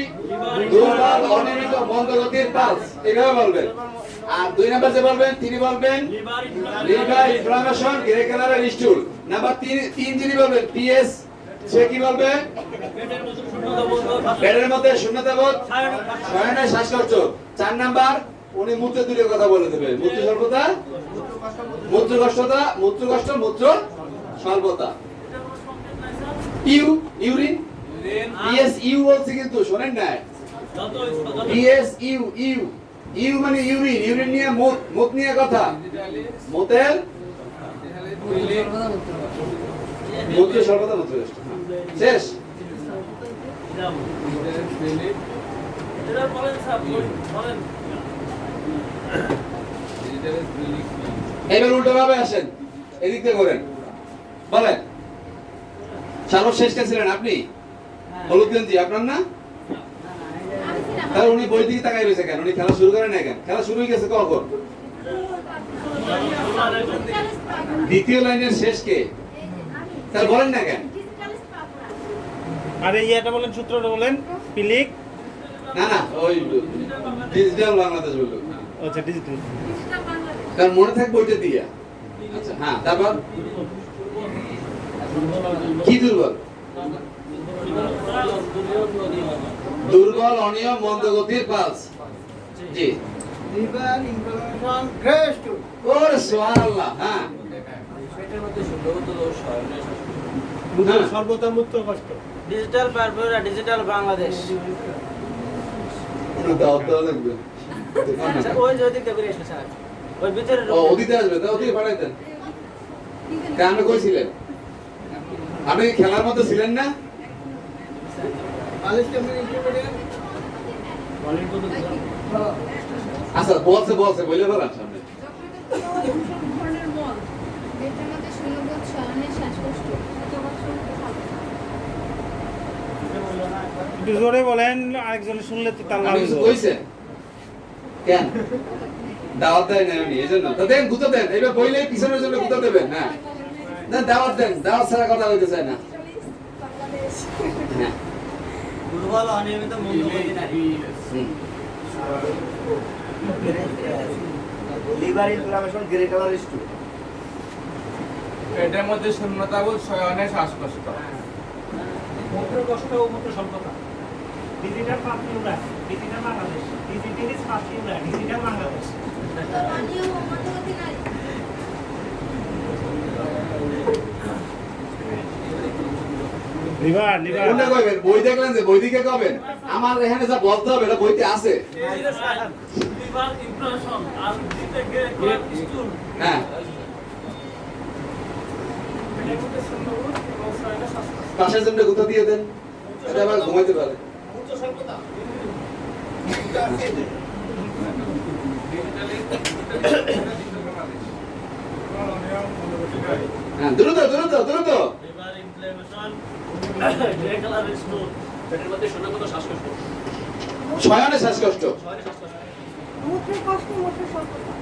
দুর্বল, অনিয়মিত, মন্দগতির পালস, এইভাবে বলবেন। আর 2 নাম্বার যে বলবেন তিনি বলবেন লিভার ইনফ্লামেশন, গ্রে কালারের স্টুল। নাম্বার 3 যিনি বলবেন পিএস, সে কি বলবে? পেটের মধ্যে শূন্যতা বোধ, শয়নের শ্বাসকষ্ট। 4 নাম্বার উনি মূত্র দুটোর কথা বলে দেবে, মূত্র স্বল্পতা, মূত্র কষ্টতা, মূত্র কষ্ট, মূত্র স্বল্পতা। ইউরিন, পিএসইউ বলছি কিন্তু শোনেন না, পিএসইউ, ইউ মানে ইউরিন, ইউরিন নিয়ে মুত, মুত নিয়ে কথা, মুতের মূত্র স্বল্পতা, মূত্র কষ্ট। শেষ। এবার উল্টো ভাবে আসেন, এদিক দিয়ে করেন, বলেন। শালক শেষ কে ছিলেন আপনি? হলুদ গেঞ্জি আপনার না? তাহলে উনি বই দিকে তাকাই রয়েছে কেন? উনি খেলা শুরু করেন না কেন? খেলা শুরু হয়ে গেছে কখন? দ্বিতীয় লাইনের শেষ কে? তাহলে বলেন না কেন? আরে ইয়েটা বলেন, সূত্রটা বলেন। পিলিক, না না, ওই ডিজিটাল বাংলাদেশ বললো। আচ্ছা ডিজিটাল, কারণ মনে থাকবে ওইটা দিয়ে। আচ্ছা হ্যাঁ, তারপর কি দুর্বল? দুর্বল, অনিয়ম, মন্দগতির পালস। জি, লিভার ইনফ্লামেশন, গ্রে স্টুল। ওরে সুবহানাল্লাহ। হ্যাঁ, পেটের মধ্যে শূন্যবোধ ও শয়নের হ্যাঁ। সর্বদা মূত্র কষ্ট। Digital purpura, digital Bangladesh. উনি দাওয়াত দেওয়া লাগবে। আচ্ছা, ওই যে ওদিকে বেরিয়ে এসে স্যার, ওই ভিতরে ও ওদিকে আসবে, তা ওদিকে পাঠাইতেন। কেন কইছিলেন? আপনি কি খেলার মধ্যে ছিলেন না? মালিশ কেমন ইনক্লুডেড? আচ্ছা বলছে বলে বলেন সামনে। ধরনের মল, পেটের মধ্যে শূন্যবোধ, শয়নের শ্বাসকষ্ট, একটু জোরে বলেন, আরেকজন শুনলে তো তার লাভ আপনি কিছু হবে। কইছেন? কেন? দাওয়াত দেয় না উনি, এজন্য। তো দেন, গুতো দেন। এইবার বইলে পিছনের জন্য গুতো দেবেন। হ্যাঁ, দেন, দাওয়াত দেন। দাওয়াত ছাড়া কথা বলতে চায় না। হ্যাঁ, দুর্বল, অনিয়মিত, মন্দগতির নারী। Liver inflammation, grey colour স্টুল। পেটের মধ্যে শূন্যতা বোধ, শয়নের শ্বাসকষ্ট। মূত্র কষ্ট ও মূত্র স্বল্পতা। Digital purpura, digital Bangladesh, digitalis purpura, digital Bangladesh. অনিয়ম ও মন্দগতি নারী। Liver, liver. কোনটা কইবেন? বই দেখলেন যে বই দিকে কবেন? আমার এখানে যা বলতে হবে এটা বইতে আছে। লিভার ইনফ্লামেশন আর দিতে গ্রে স্টুল। হ্যাঁ, পেটের মধ্যে শূন্যবোধ এবং শয়নের শ্বাসকষ্ট। পাশের জন্য গুতো দিয়ে দেন, এটা আবার ঘুমাইতে পারে। মূত্র স্বল্পতা। হ্যাঁ, দ্রুত। Liver inflammation, grey colour স্টুল। পেটের মধ্যে শূন্যবোধ ও শ্বাসকষ্ট। শয়নের শ্বাসকষ্ট। শয়নের শ্বাসকষ্ট। মূত্রের কষ্ট, মূত্র স্বল্পতা।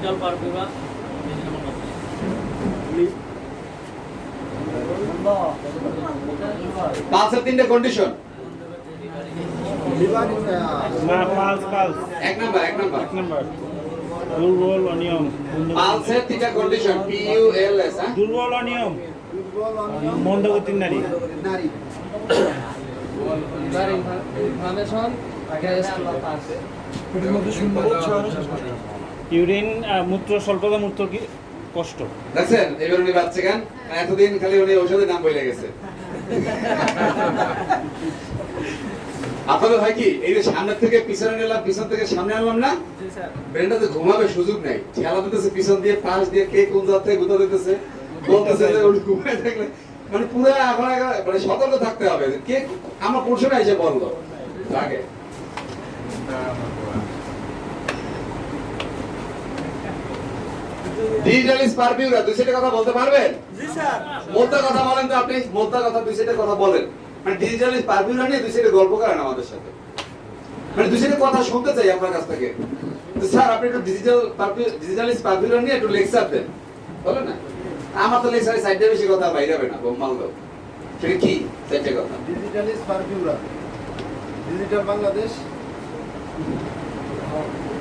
ডিজিটাল পারফিউরা পালসের তিনটে কন্ডিশন। লিভার পালস পালস এক নাম্বার এক নাম্বার দুর্বল অনিয়ম পালসের তিনটা কন্ডিশন PULS হ্যাঁ দুর্বল অনিয়ম দুর্বল অনিয়ম মন্দগতির নারী নারী লিভার ইনফ্লামেশন গ্যাস পাস পেটের মধ্যে শূন্যবোধ ছড়ানো শেষ করে। ইউরিন মূত্র স্বল্পতা মূত্র কি কষ্ট দেখছেন এবার উনি বাচ্চা কেন এতদিন খালি উনি ঔষধের নাম বলে গেছে। আপনাদের হয় কি এই যে সামনে থেকে পিছনে নিলাম পিছন থেকে সামনে আনলাম না ব্রেনটাতে ঘুমাবে সুযোগ নাই খেলা দিতেছে পিছন দিয়ে পাশ দিয়ে কে কোন জাত থেকে গুতা দিতেছে বলতেছে যে উনি ঘুমায় থাকলে মানে পুরো এখন মানে সতর্ক থাকতে হবে যে কে আমার পোর্শনে এসে বললো আগে ডিজিটাল স্পারপিউরা দুই সেটা কথা বলতে পারবেন? জি স্যার মোদ্দা কথা বলেন তো আপনি মোদ্দা কথা দুই সেটা কথা বলেন মানে ডিজিটাল স্পারপিউরা নিয়ে দুই সেটা গল্প করেন আমাদের সাথে মানে দুই সেটা কথা শুনতে চাই আপনার কাছ থেকে তো স্যার আপনি একটু ডিজিটাল স্পারপিউরা নিয়ে একটু লেকচার দেন বলেন না আমার তো লেকচারে সাইডে বেশি কথা বাইরে যাবে না বোম মারলো সেটা কি চারটে কথা ডিজিটাল পারফিউরা ডিজিটাল বাংলাদেশ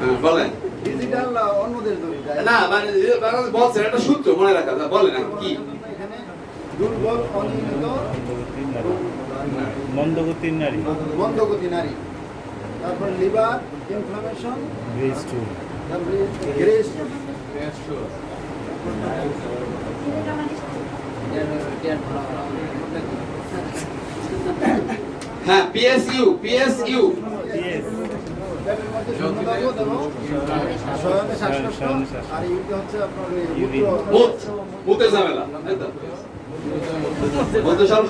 হ্যাঁ বলেন ডিজিটাল অন্য দেশ ধরি না মানে বাংলাদেশ বলছেন একটা সূত্র মনে রাখা বলেন না কি এখানে দুর্বল অনিয়মিত মন্দগতির নারী মন্দগতি নারী তারপর লিভার ইনফ্লামেশন গ্রেস টু তারপরে গ্রেস হ্যাঁ PSU PSU পেটের মধ্যে শূন্যতাবোধ এবং শয়নে শ্বাসকষ্ট আর ইউটি হচ্ছে আপনার মুত মুতের ঝামেলা তাই তো বলতে সব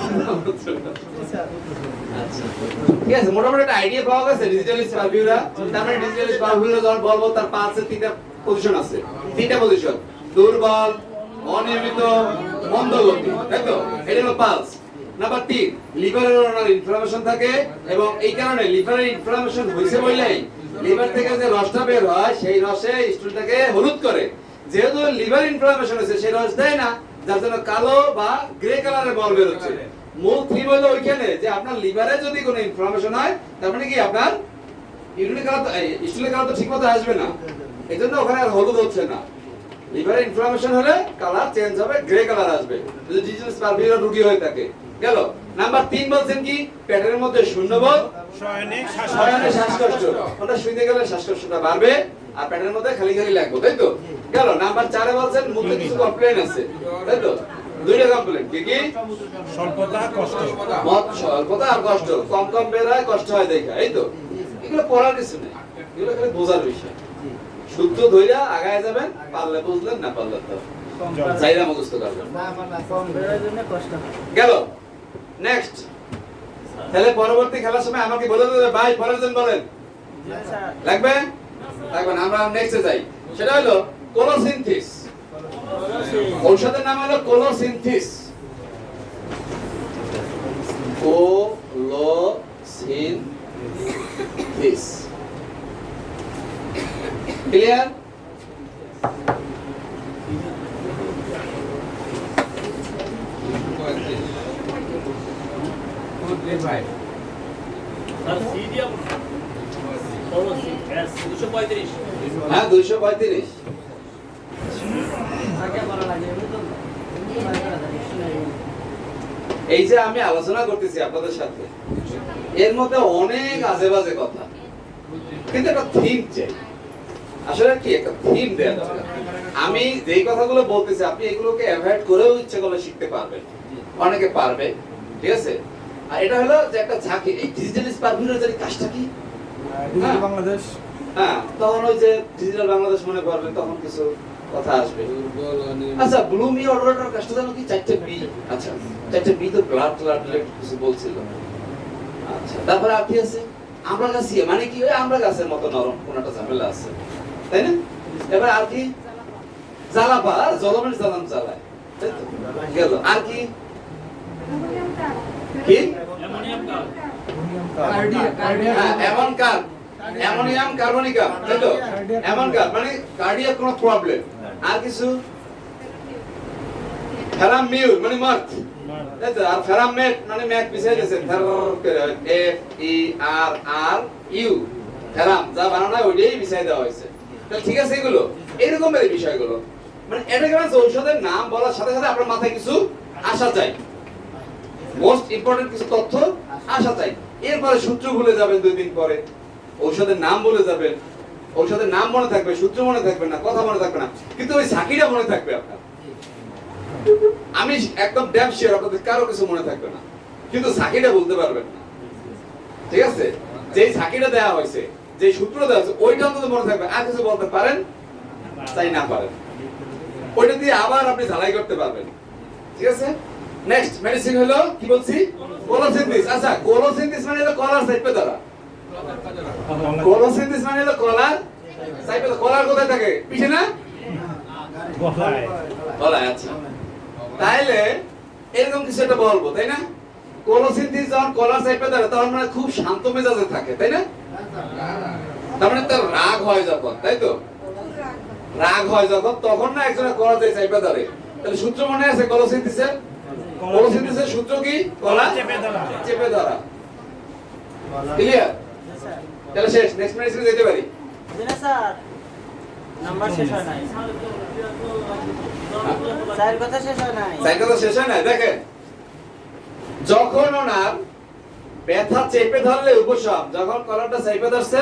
ঠিক আছে মোটামুটি একটা আইডিয়া পাওয়া গেছে ডিজিটাল স্পারভিউরা তার মানে ডিজিটাল স্পারভিউরা যখন বলবো তার পাঁচে তিনটা পজিশন আছে তিনটা পজিশন দুর্বল অনিয়মিত মন্দগতি তাই তো এটা হলো পালস নাম্বার 3 লিভারের ইনফ্লামেশন থাকে এবং এই কারণে লিভারের ইনফ্লামেশন হইছে বলেই লিভার থেকে যে রসটা বের হয় সেই রসে স্টুলটাকে হলুদ করে যেহেতু লিভার ইনফ্লামেশন হয়েছে সেই রস দেয় না যার জন্য কালো বা গ্রে কালারের বল বের হচ্ছে মূল থিম হলো ওইখানে যে আপনার লিভারে যদি কোনো ইনফ্লামেশন হয় তার মানে কি আপনার ইউরিন কালার স্টুলের কালার তো ঠিকমতো আসবে না এজন্য ওখানে আর হলুদ হচ্ছে না লিভারে ইনফ্লামেশন হলে কালার চেঞ্জ হবে গ্রে কালার আসবে যদি ডিজিটাল স্পারভিউরা রোগী হয়ে থাকে গেল নাম্বার 3 বলছেন কি পেটের মধ্যে শূন্যবোধ শয়নে শ্বাসকষ্ট ওটা শুইতে গেলে শ্বাসকষ্টটা বাড়বে আর পেটের মধ্যে খালি খালি লাগবে তাই তো গেল নাম্বার 4 এ বলছেন মুখে কিছু কমপ্লেইন আছে তাই তো দুইটা কমপ্লেইন কি কি স্বল্পতা কষ্ট মত স্বল্পতা আর কষ্ট কম কম বের হয় কষ্ট হয় দেখা এই তো এগুলো পড়ার কিছু নেই এগুলো খালি বোঝার বিষয় শুদ্ধ ধইরা আগায় যাবেন পারলে বুঝলেন না পারলে তো চাইরা মুখস্থ করবেন গেল নেক্সট তাহলে পরবর্তী খেলার সময় আমাকে বলে দেবে ভাই পরের জন বলেন লাগবে লাগবে না আমরা নেক্সটে যাই সেটা হলো কোলোসিনথিস ঔষধের নাম হলো Colocynthis Colocynthis clear sir CDM policy S 235 হ্যাঁ 235 আগে বলা লাগে এমনি তো এই যে আমি আলোচনা করতেছি আপনাদের সাথে এর মধ্যে অনেক আজে বাজে কথা কিন্তু একটা থিম চাই আসলে কি একটা থিম দেয়া দরকার আমি যেই কথাগুলো বলতেছি আপনি এগুলোকে অ্যাভয়েড করেও ইচ্ছে করলে শিখতে পারবেন অনেকে পারবে ঠিক আছে আর এটা হলো যে একটা ঝাঁকি এই ডিজিটাল স্পারভিউর যে কাজটা কি ডিজিটাল বাংলাদেশ হ্যাঁ তখন ওই যে ডিজিটাল বাংলাদেশ মনে করবেন তখন কিছু কথা আসবে দুর্বল অনিয়মিত আচ্ছা ব্লুমি অর্ডারটার কাজটা জানো কি চারটে বি আচ্ছা চারটে বি তো ব্লাড কিছু বলছিল আচ্ছা তারপরে আর কি আছে আমরা গাছ মানে কি ওই আমরা গাছের মতো নরম কোনটা ঝামেলা আছে তাই না এবার আর কি জ্বালাপা জলমের জ্বালান জ্বালায় তাই তো? গেল আর কি কি অ্যামোনিয়াম কার্ড হ্যাঁ, এমন কার অ্যামোনিয়াম কার্বনিকাম, তাই তো? অ্যামনকার মানে কার্ডিয়াক কোনো প্রবলেম। আর কিছু ফেরামিউল মানে মার্থ, তাই তো? আর ফেরামেট মানে ম্যাক পিছাই দিয়েছে, F E R are you, ফেরাম যা বানানো হয় ওইটাই পিছাই দেওয়া হয়েছে। তাহলে ঠিক আছে, এগুলো এরকমের বিষয়গুলো মানে অ্যাডভান্স ঔষধের নাম বলার সাথে সাথে আপনার মাথায় কিছু আসা চাই, মোস্ট ইম্পর্টেন্ট কিছু তথ্য আসা চাই। এরপরে সূত্র ভুলে যাবেন 2 দিন পরে, ঔষধের নাম ভুলে যাবেন, ঔষধের নাম মনে থাকবে, সূত্র মনে থাকবে না, কথা মনে থাকবে না, কিন্তু ওই ঝাঁকিটা মনে থাকবে আপনার। আমি একদম ড্যাম শিওর আপনাদের কারো কিছু মনে থাকবে না, কিন্তু ঝাঁকিটা বলতে পারবেন না। ঠিক আছে, যেই ঝাঁকিটা দেওয়া হয়েছে, যে সূত্র দেওয়া হয়েছে, ওইটা অন্তত মনে থাকবে। আর কিছু বলতে পারেন চাই না পারেন, ওইটা দিয়ে আবার আপনি ঝালাই করতে পারবেন। ঠিক আছে, নেক্সট মেডিসিন হলো কি বলছি, কোলোসিনথিস। আচ্ছা, কোলোসিনথিস মানে হলো কলার সাইপে ধরা। কোলোসিনথিস মানে হলো কলার সাইপে ধরা। কলার কোথায় থাকে? পিছে না? গলায়। আচ্ছা, তাইলে এরকম কিছু একটা বলবো, তাই না? কোলোসিনথিস যখন কলার সাইপে ধরে তখন মানে খুব শান্ত মেজাজে থাকে, তাই না? তার মানে তার রাগ হয় যখন, তাই তো? রাগ হয় যখন, তখন না একজনের কলার সাইপে ধরে। তাহলে সূত্র মনে আছে কোলোসিনথিসের? কোলোসিনথিসের সূত্র কি? কলা চেপে ধরা। ক্লিয়ার? তাহলে শেষ, নেক্সট মেডিসিনে যেতে পারি। স্যার নাম্বার শেষ হয় নাই, স্যার কথা শেষ হয় নাই, স্যার কথা শেষ হয় নাই। দেখেন, যখন ওনার ব্যথা চেপে ধরলে উপশম, যখন কলারটা চেপে ধরছে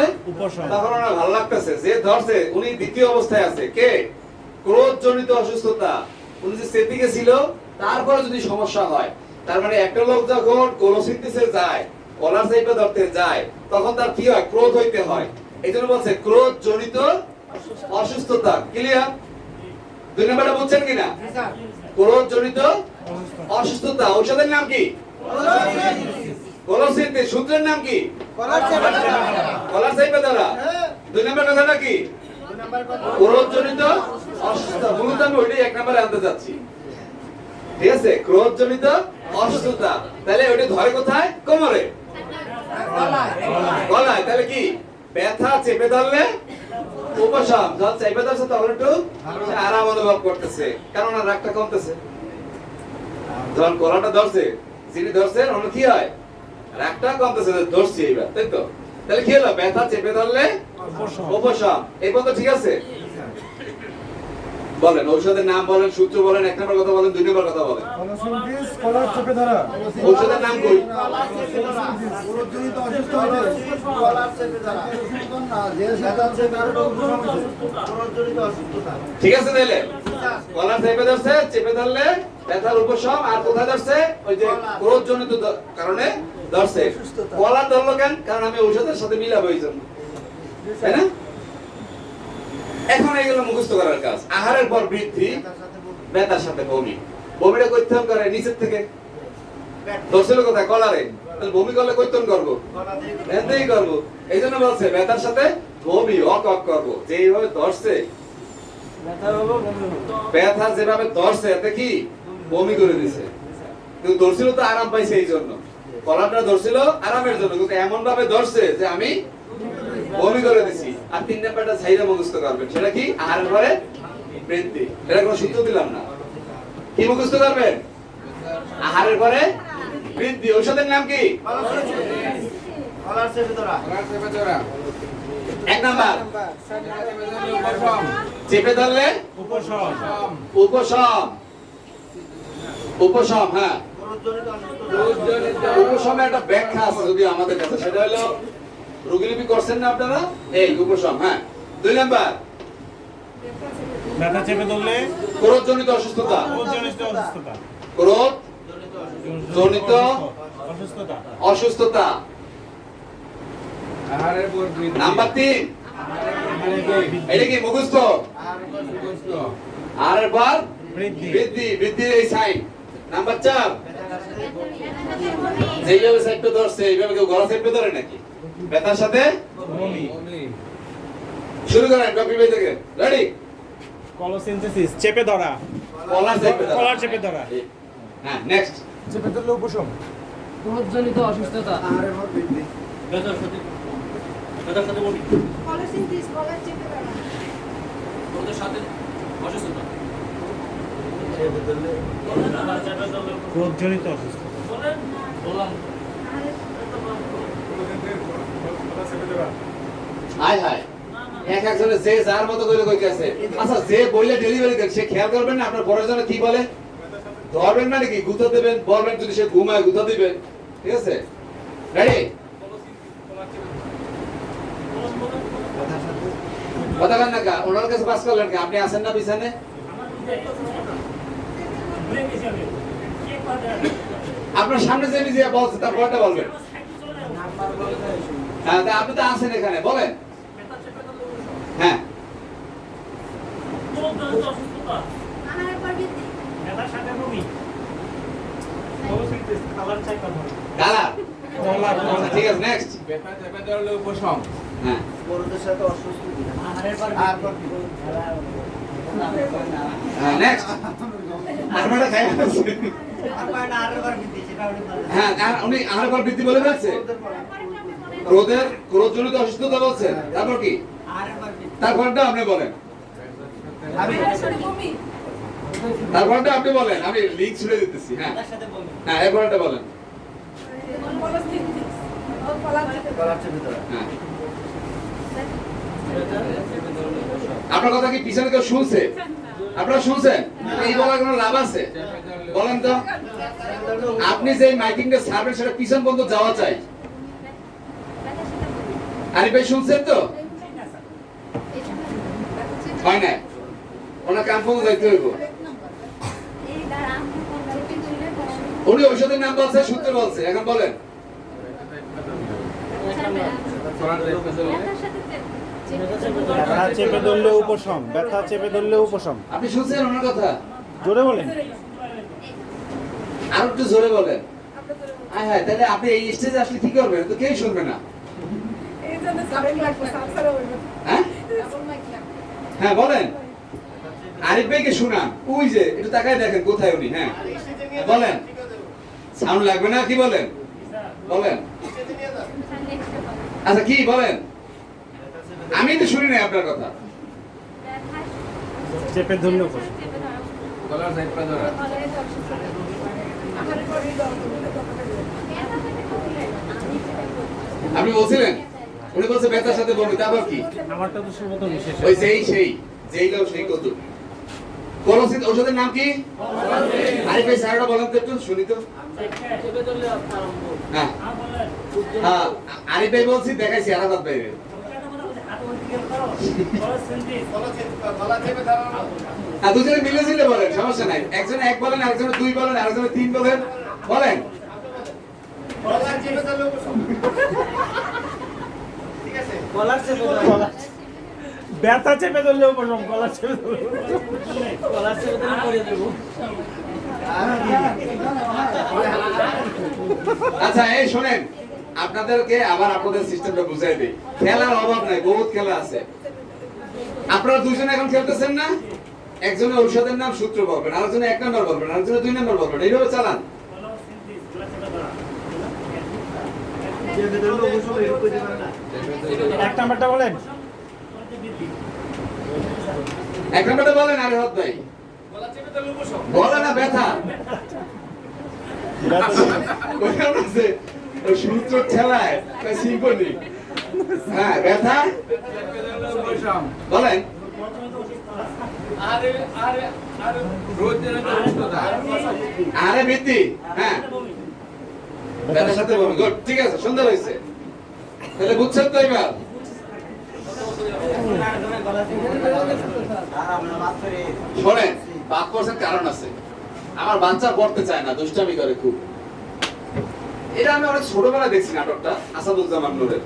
তখন ওনার ভালো লাগতেছে, যে ধরছে উনি দ্বিতীয় অবস্থায় আছে। কে? ক্রোধ জনিত অসুস্থতা, উনি যে চেপে গেছিল, তারপরে যদি সমস্যা হয়, তার মানে একটা লোক যখন কোলোসিনথিসে যায়, কলার চেপে ধরতে যায়, তখন তার কি হয়? ক্রোধ হইতে হয়। এইজন্য বলছে ক্রোধ জনিত অসুস্থতা। ক্লিয়ার? 2 নম্বরটা বুঝছেন কিনা? ক্রোধ জনিত অসুস্থতা। ঔষধের নাম কি? কোলোসিনথিস। সূত্রের নাম কি? কলার চেপে ধরা। 2 নম্বর কথাটা কি? ক্রোধ জনিত অসুস্থতা। মূলত আমি ওইটাই 1 নম্বরে আনতে যাচ্ছি। ঠিক আছে, ক্রোধ জনিত অসুস্থতা। তাহলে ওইটা ধরে কোথায়? কোমরে, গলায়। তাহলে কি? ব্যথা চেপে ধরলে উপশম, যখন চেপে ধরছে তখন একটু আরাম অনুভব করতেছে, কারণ ওনার রাগটা কমতেছে। যখন কলাটা ধরছে, যিনি ধরছেন ওনার কি হয়? রাগটা কমতেছে, ধরছি এইবার, তাই তো? তাহলে কি হলো? ব্যথা চেপে ধরলে উপশম। এই পর্যন্ত ঠিক আছে? বলেন, ঔষধের নাম বলেন, সূত্র বলেন, 1 নম্বর কথা বলেন, 2 নম্বর কথা বলেন। কোলোসিনথিস, কলার চেপে ধরা। ঔষধের নাম কই? ক্রোধজনিত অসুস্থতা, কলার চেপে ধরা। না, যে ব্যথা চেপে ধরে ক্রোধজনিত অসুস্থতা। ঠিক আছে, তাহলে কলার চেপে ধরছে, চেপে ধরলে ব্যথার উপশম। আর কোথায় ধরছে? ওই যে ক্রোধ জনিত কারণে ধরছে। কলার ধরলো কেন? কারণ আমি ঔষধের সাথে মিলাবো এই জন্য, তাই না? এখন এগুলো মুখস্থ করার কাজ। আহারের পর বৃদ্ধি, ব্যথার সাথে বমি। বমিটা করতে হবে করে নিচের থেকে, ধরছিল কোথায়? কলারে। তাহলে বমি করলে কইতন করবো, এতেই করবো। এই জন্য বলছে ব্যথার সাথে বমি, অক অক করবো। যেইভাবে ধরছে, ব্যথা যেভাবে ধরছে, এতে কি বমি করে দিছে। কিন্তু ধরছিল তো আরাম পাইছে, এই জন্য কলারটা ধরছিল আরামের জন্য, কিন্তু এমন ভাবে ধরছে যে আমি বমি করে দিছি। আর 3 নাম্বারটা ছাইরা মুখস্থ করবেন, সেটা কি? আহারের পরে বৃদ্ধি। এটা কোনো সূত্র দিলাম না, কি মুখস্থ করবেন? আহারের পরে বৃদ্ধি। ঔষধের নাম কি? কলার চেপে ধরা। 1 নাম্বার চেপে ধরলে উপশম। উপশম। উপশম, হ্যাঁ। উপশমের একটা ব্যাখ্যা আছে যদি আমাদের কাছে, সেটা হলো রোগীলিপি করছেন না আপনারা? এই উপশম, হ্যাঁ। 2 নাম্বার ব্যথা চেপে ধরলে ক্রোধ জনিত অসুস্থতা। ক্রোধ জনিত অসুস্থতা। ক্রোধ জনিত অসুস্থতা। অসুস্থতা। আহারের পর বৃদ্ধি। নাম্বার 3 এটা কি মুখস্থ? আহারের পর বৃদ্ধি। বৃদ্ধি। বৃদ্ধির এই সাইন। নাম্বার 4 যেইভাবে সাইডটা ধরছে, এইভাবে কেউ গলা সাইডটা ধরে নাকি? ব্যথার সাথে বমি। শুরু করেন কপি বই থেকে। রেডি? কোলোসিনথিস, চেপে ধরা। কলার চেপে ধরা। কলার চেপে ধরা। হ্যাঁ, নেক্সট। চেপে ধরলে উপশম। ক্রোধজনিত অসুস্থতা। আহারের পর বৃদ্ধি। ব্যথার সাথে বমি কলাসিন্থিস কলার চেপে ধরা ওদের সাথে অসুস্থতা রোগজনিত অসুস্থতা। বললাম হাই হাই এক একজনে যে যার মতো করে কইতেছে। আচ্ছা যে বইলে ডেলিভারি দেন সে খেয়াল করবেন না আপনার বড়জনে কি বলে, ধরবেন মানে কি গুঁতো দেবেন, বলবেন যদি সে ঘুমায় গুঁতো দিবেন, ঠিক আছে? রেডি? কথা বলেন না কা, ওনার কাছে পাস করলেন কা, আপনি আছেন না পিছনে? আপনার সামনে যে নিজে বলছে তার পরটা বলবেন। হ্যাঁ তা আপনি তো আছেন এখানে, বলেন। হ্যাঁ আহারের পর বৃদ্ধি ব্যথার সাথে বমি কালার চাই করবো কালার, ঠিক আছে নেক্সট। ব্যথা চেপে ধরলে উপশম। হ্যাঁ বড়দের সাথে অস্বস্তি আহারের পর আর পর কি? হ্যাঁ নেক্সট। আমরা খাই আছে। আহারের পর বৃদ্ধি সেটা উনি বলেন। হ্যাঁ আর উনি আহার পর বৃদ্ধি বলে ফেলছে, ক্রোধজনিত অসুস্থতা বলছে, তারপর কি? আহারের পর বৃদ্ধি তারপরটা আপনি বলেন, তারপরটা আপনি বলেন, আমি লিঙ্ক ছুড়ে দিতেছি। হ্যাঁ ব্যথার সাথে বমি হ্যাঁ এরপরটা বলেন। কলার চেপে ধরা হ্যাঁ আপনার কথা কি পিছনে কেউ শুনছে? আপনারা শুনছেন? এই বলার কোনো লাভ আছে? বলেন তো, আপনি যে মাইকিংটা ছাড়বেন সেটা পিছন পর্যন্ত যাওয়া চাই। আরিফ ভাই শুনছেন তো? হয় না, ওনার কান পর্যন্ত যাইতে হইব। এই দ্বারা চেপে ধরলে উনি ঔষধের নাম বলছে, সূত্র বলছে, এখন বলেন। ব্যথার সাথে ব্যথা চেপে ধরলে উপশম, ব্যথা চেপে ধরলে উপশম। আপনি শুনছেন ওনার কথা? জোরে বলেন। আর একটু জোরে বলেন। হ্যাঁ হ্যাঁ, তাহলে আপনি এই স্টেজে আসলে কি করবেন? তো কেউ শুনবে না। হ্যাঁ হ্যাঁ বলেন। আরিফ ভাইকে শুনান, ওই যে একটু তাকায় দেখেন কোথায় উনি। হ্যাঁ বলেন, সাউন্ড লাগবে না, কি বলেন? বলেন। আচ্ছা কি বলেন? আমি তো শুনি নাই আপনার কথা। চেপে ধরলে উপশম। কলার চেপে ধরা। আপনি বলছিলেন, উনি বলছে ব্যথার সাথে বমি, তারপর কি? আমারটা তো সর্বত বিশেষ। ওই যেই লোক সেই কত কলসিত ঔষধের নাম কি? আরিফ ভাই স্যারটা বলেন তো একটু শুনি তো। চেপে ধরলে আরম্ভ হ্যাঁ আর বলেন হ্যাঁ আরিফ ভাই বলছি, দেখাইছি আরাফাত ভাইরে। হ্যাঁ দুজনে মিলে ঝিলে বলেন, সমস্যা নাই। একজনে এক বলেন, আরেকজনে দুই বলেন, আরেকজনে তিন বলেন, বলেন। কলার চেপে ধরা ব্যথা চেপে ধরলে উপশম, গলা চেপে ধরলে কলার চেপে ধরে পড়ে দেবো আচ্ছা এই শোনেন, আপনাদেরকে আবার আপনাদের সিস্টেমটা বুঝাই দিই। খেলার অভাব নাই, বহুত খেলা আছে। আপনারা দুইজনে এখন খেলতেছেন না? একজনের ঔষধের নাম সূত্র বলবেন, আরেকজনে 1 নাম্বার বলবেন, আরেকজনে 2 নাম্বার বলবেন, এইভাবে চালান। চেপে ধরলে অবশ্যই এরকম করতে পারে না। এক নাম্বারটা বলেন। 1 নাম্বারটা বলেন আরিফাত ভাই। বলে না ব্যথা। ওইখানে আছে, ওই সূত্র ঠেলায় ওই সিম্পনি। হ্যাঁ ব্যথা চেপে ধরলে উপশম। বলেন। রোগজনিত অসুস্থতা। আরে বৃদ্ধি। হ্যাঁ ব্যথার সাথে বমি, গুড, ঠিক আছে, সুন্দর হয়েছে। তাহলে বুঝছেন তো এবার? শোনেন, বাদ করছেন কারণ আছে। আমার বাচ্চা পড়তে চায় না, দুষ্টামি করে খুব। এটা আমি অনেক ছোটবেলায় দেখছি নাটকটা, আসাদুজ্জামান নূরের।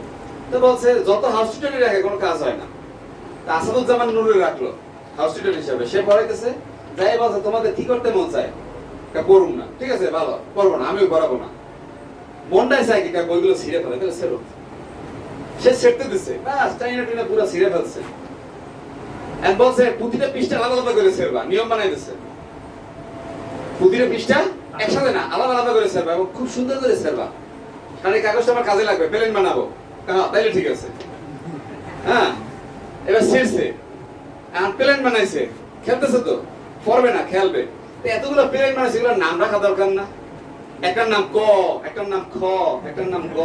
তো বলছে যত হসপিটালে রাখে কোনো কাজ হয় না, তা আসাদুজ্জামান নূরের রাখলো হসপিটাল হিসাবে। সে পড়াইতেছে, যাই বলছে তোমাদের কি করতে মন চায়? পড়ুন না, ঠিক আছে ভালো, পড়বো না, আমিও পড়াবো না। মনটাই চাই কি বইগুলো ছিঁড়ে ফেলে, তাহলে সেরো সে ছেড়তে দিচ্ছে, বাস টাইনা টাইনা পুরো ছিঁড়ে ফেলছে। এন্ড বলছে প্রতিটা পৃষ্ঠা আলাদা আলাদা করে ছেড়বা, নিয়ম বানাই দিচ্ছে। প্রতিটা পৃষ্ঠা একসাথে না, আলাদা আলাদা করে ছেড়বা এবং খুব সুন্দর করে ছেড়বা। কারণ এই কাগজটা আমার কাজে লাগবে, প্লেন বানাবো। হ্যাঁ তাইলে ঠিক আছে। হ্যাঁ এবার ছিড়ছে এখন প্লেন বানাইছে খেলতেছে তো পড়বে না খেলবে তো এতগুলো প্লেন বানাইছে এগুলোর নাম রাখা দরকার না একটার নাম ক একটার নাম খ একটার নাম গ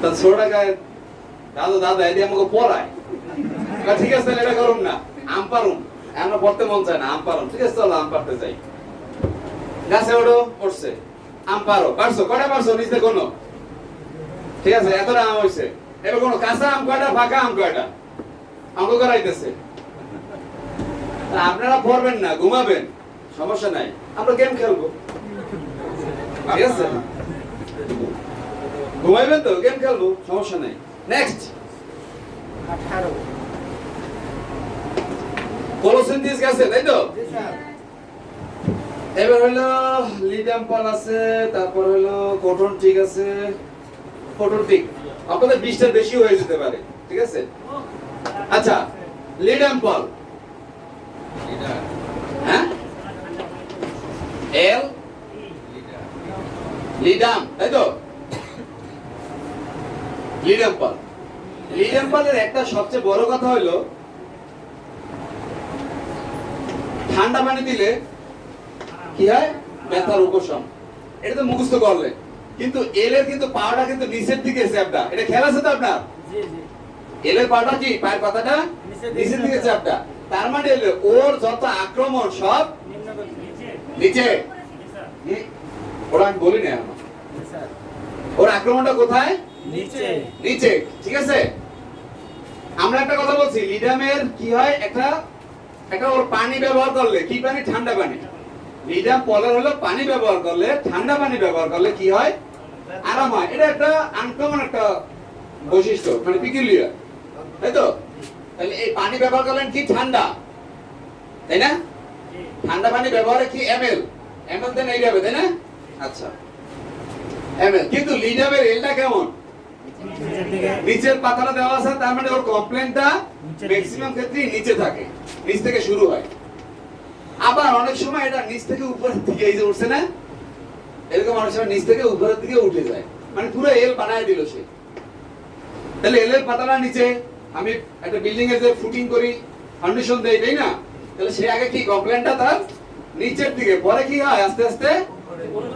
তা ছোট টাকায় দাদা দাদা এদি আমাকে পড়ায় ঠিক আছে তাহলে এটা করুন না আম পারুন আমরা পড়তে মন চায় না আম পারুন ঠিক আছে চলো আম পারতে যাই গাছে ওঠো পড়ছে আম পারো পারছো কটা পারছো নিচে কোনো ঠিক আছে এতটা আম হয়েছে এবার কোনো কাঁচা আম কয়টা ফাঁকা আম কয়টা অঙ্ক করাইতেছে আপনারা পড়বেন না ঘুমাবেন সমস্যা নাই আমরা গেম খেলবো ঠিক আছে ঘুমাইবেন তো গেম খেলবো সমস্যা নাই নেক্সট 18 ফটোসিনথেসিস গেছে তাই তো এবার হলো লিডিয়াম পল আছে তারপর হলো কটন ঠিক আছে কটন ঠিক আপনাদের 20টা বেশি হয়ে যেতে পারে ঠিক আছে আচ্ছা লিডিয়াম পল হ্যাঁ এল লিডাম তাই তো লিডিয়াম পল লিডিয়াম পলের একটা সবচেয়ে বড় কথা হলো ঠান্ডা পানি দিলে কি হয় ব্যথার উপশম এটা তো মুখস্থ করলে কিন্তু এলের কিন্তু পাটা কিন্তু নিচের দিকে চ্যাপটা এটা খেয়াল আছে তো আপনার জি জি এলের পাটা কি পায়ের পাতাটা নিচের দিকে চ্যাপটা তার মানে হলো ওর যত আক্রমণ সব নিচে ওরা আমি বলি না এখন ওর আক্রমণটা কোথায় নিচে নিচে ঠিক আছে আমরা একটা কথা বলছি লিডামের কি হয় একটা ওর পানি ব্যবহার করলে কি পানি ঠান্ডা পানি লিডাম পলের হলো পানি ব্যবহার করলে ঠান্ডা পানি ব্যবহার করলে কি হয় আরাম হয় এটা একটা আনকমন একটা বৈশিষ্ট্য মানে পিকুলিয়ার তাই তো তাহলে এই পানি ব্যবহার করলেন কি ঠান্ডা তাই না ঠান্ডা পানি ব্যবহারে কি এমএল দেন এই যাবে তাই না আচ্ছা এমএল কিন্তু লিডামের এলটা কেমন নিচের পাতাটা দেওয়া আছে তার মানে ওর কমপ্লেনটা ম্যাক্সিমাম ক্ষেত্রেই নিচে থাকে নিচ থেকে শুরু হয় আবার অনেক সময় এটা নিচ থেকে উপরের দিকে এই যে উঠছে না এরকম অনেক সময় নিচ থেকে উপরের দিকে উঠে যায় মানে পুরো এল বানায় দিল সে তাহলে এল এর পাতাটা নিচে আমি একটা বিল্ডিং এর যে ফুটিং করি ফাউন্ডেশন দেই তাই না তাহলে সে আগে কি কমপ্লেনটা তার নিচের দিকে পরে কি হয় আস্তে আস্তে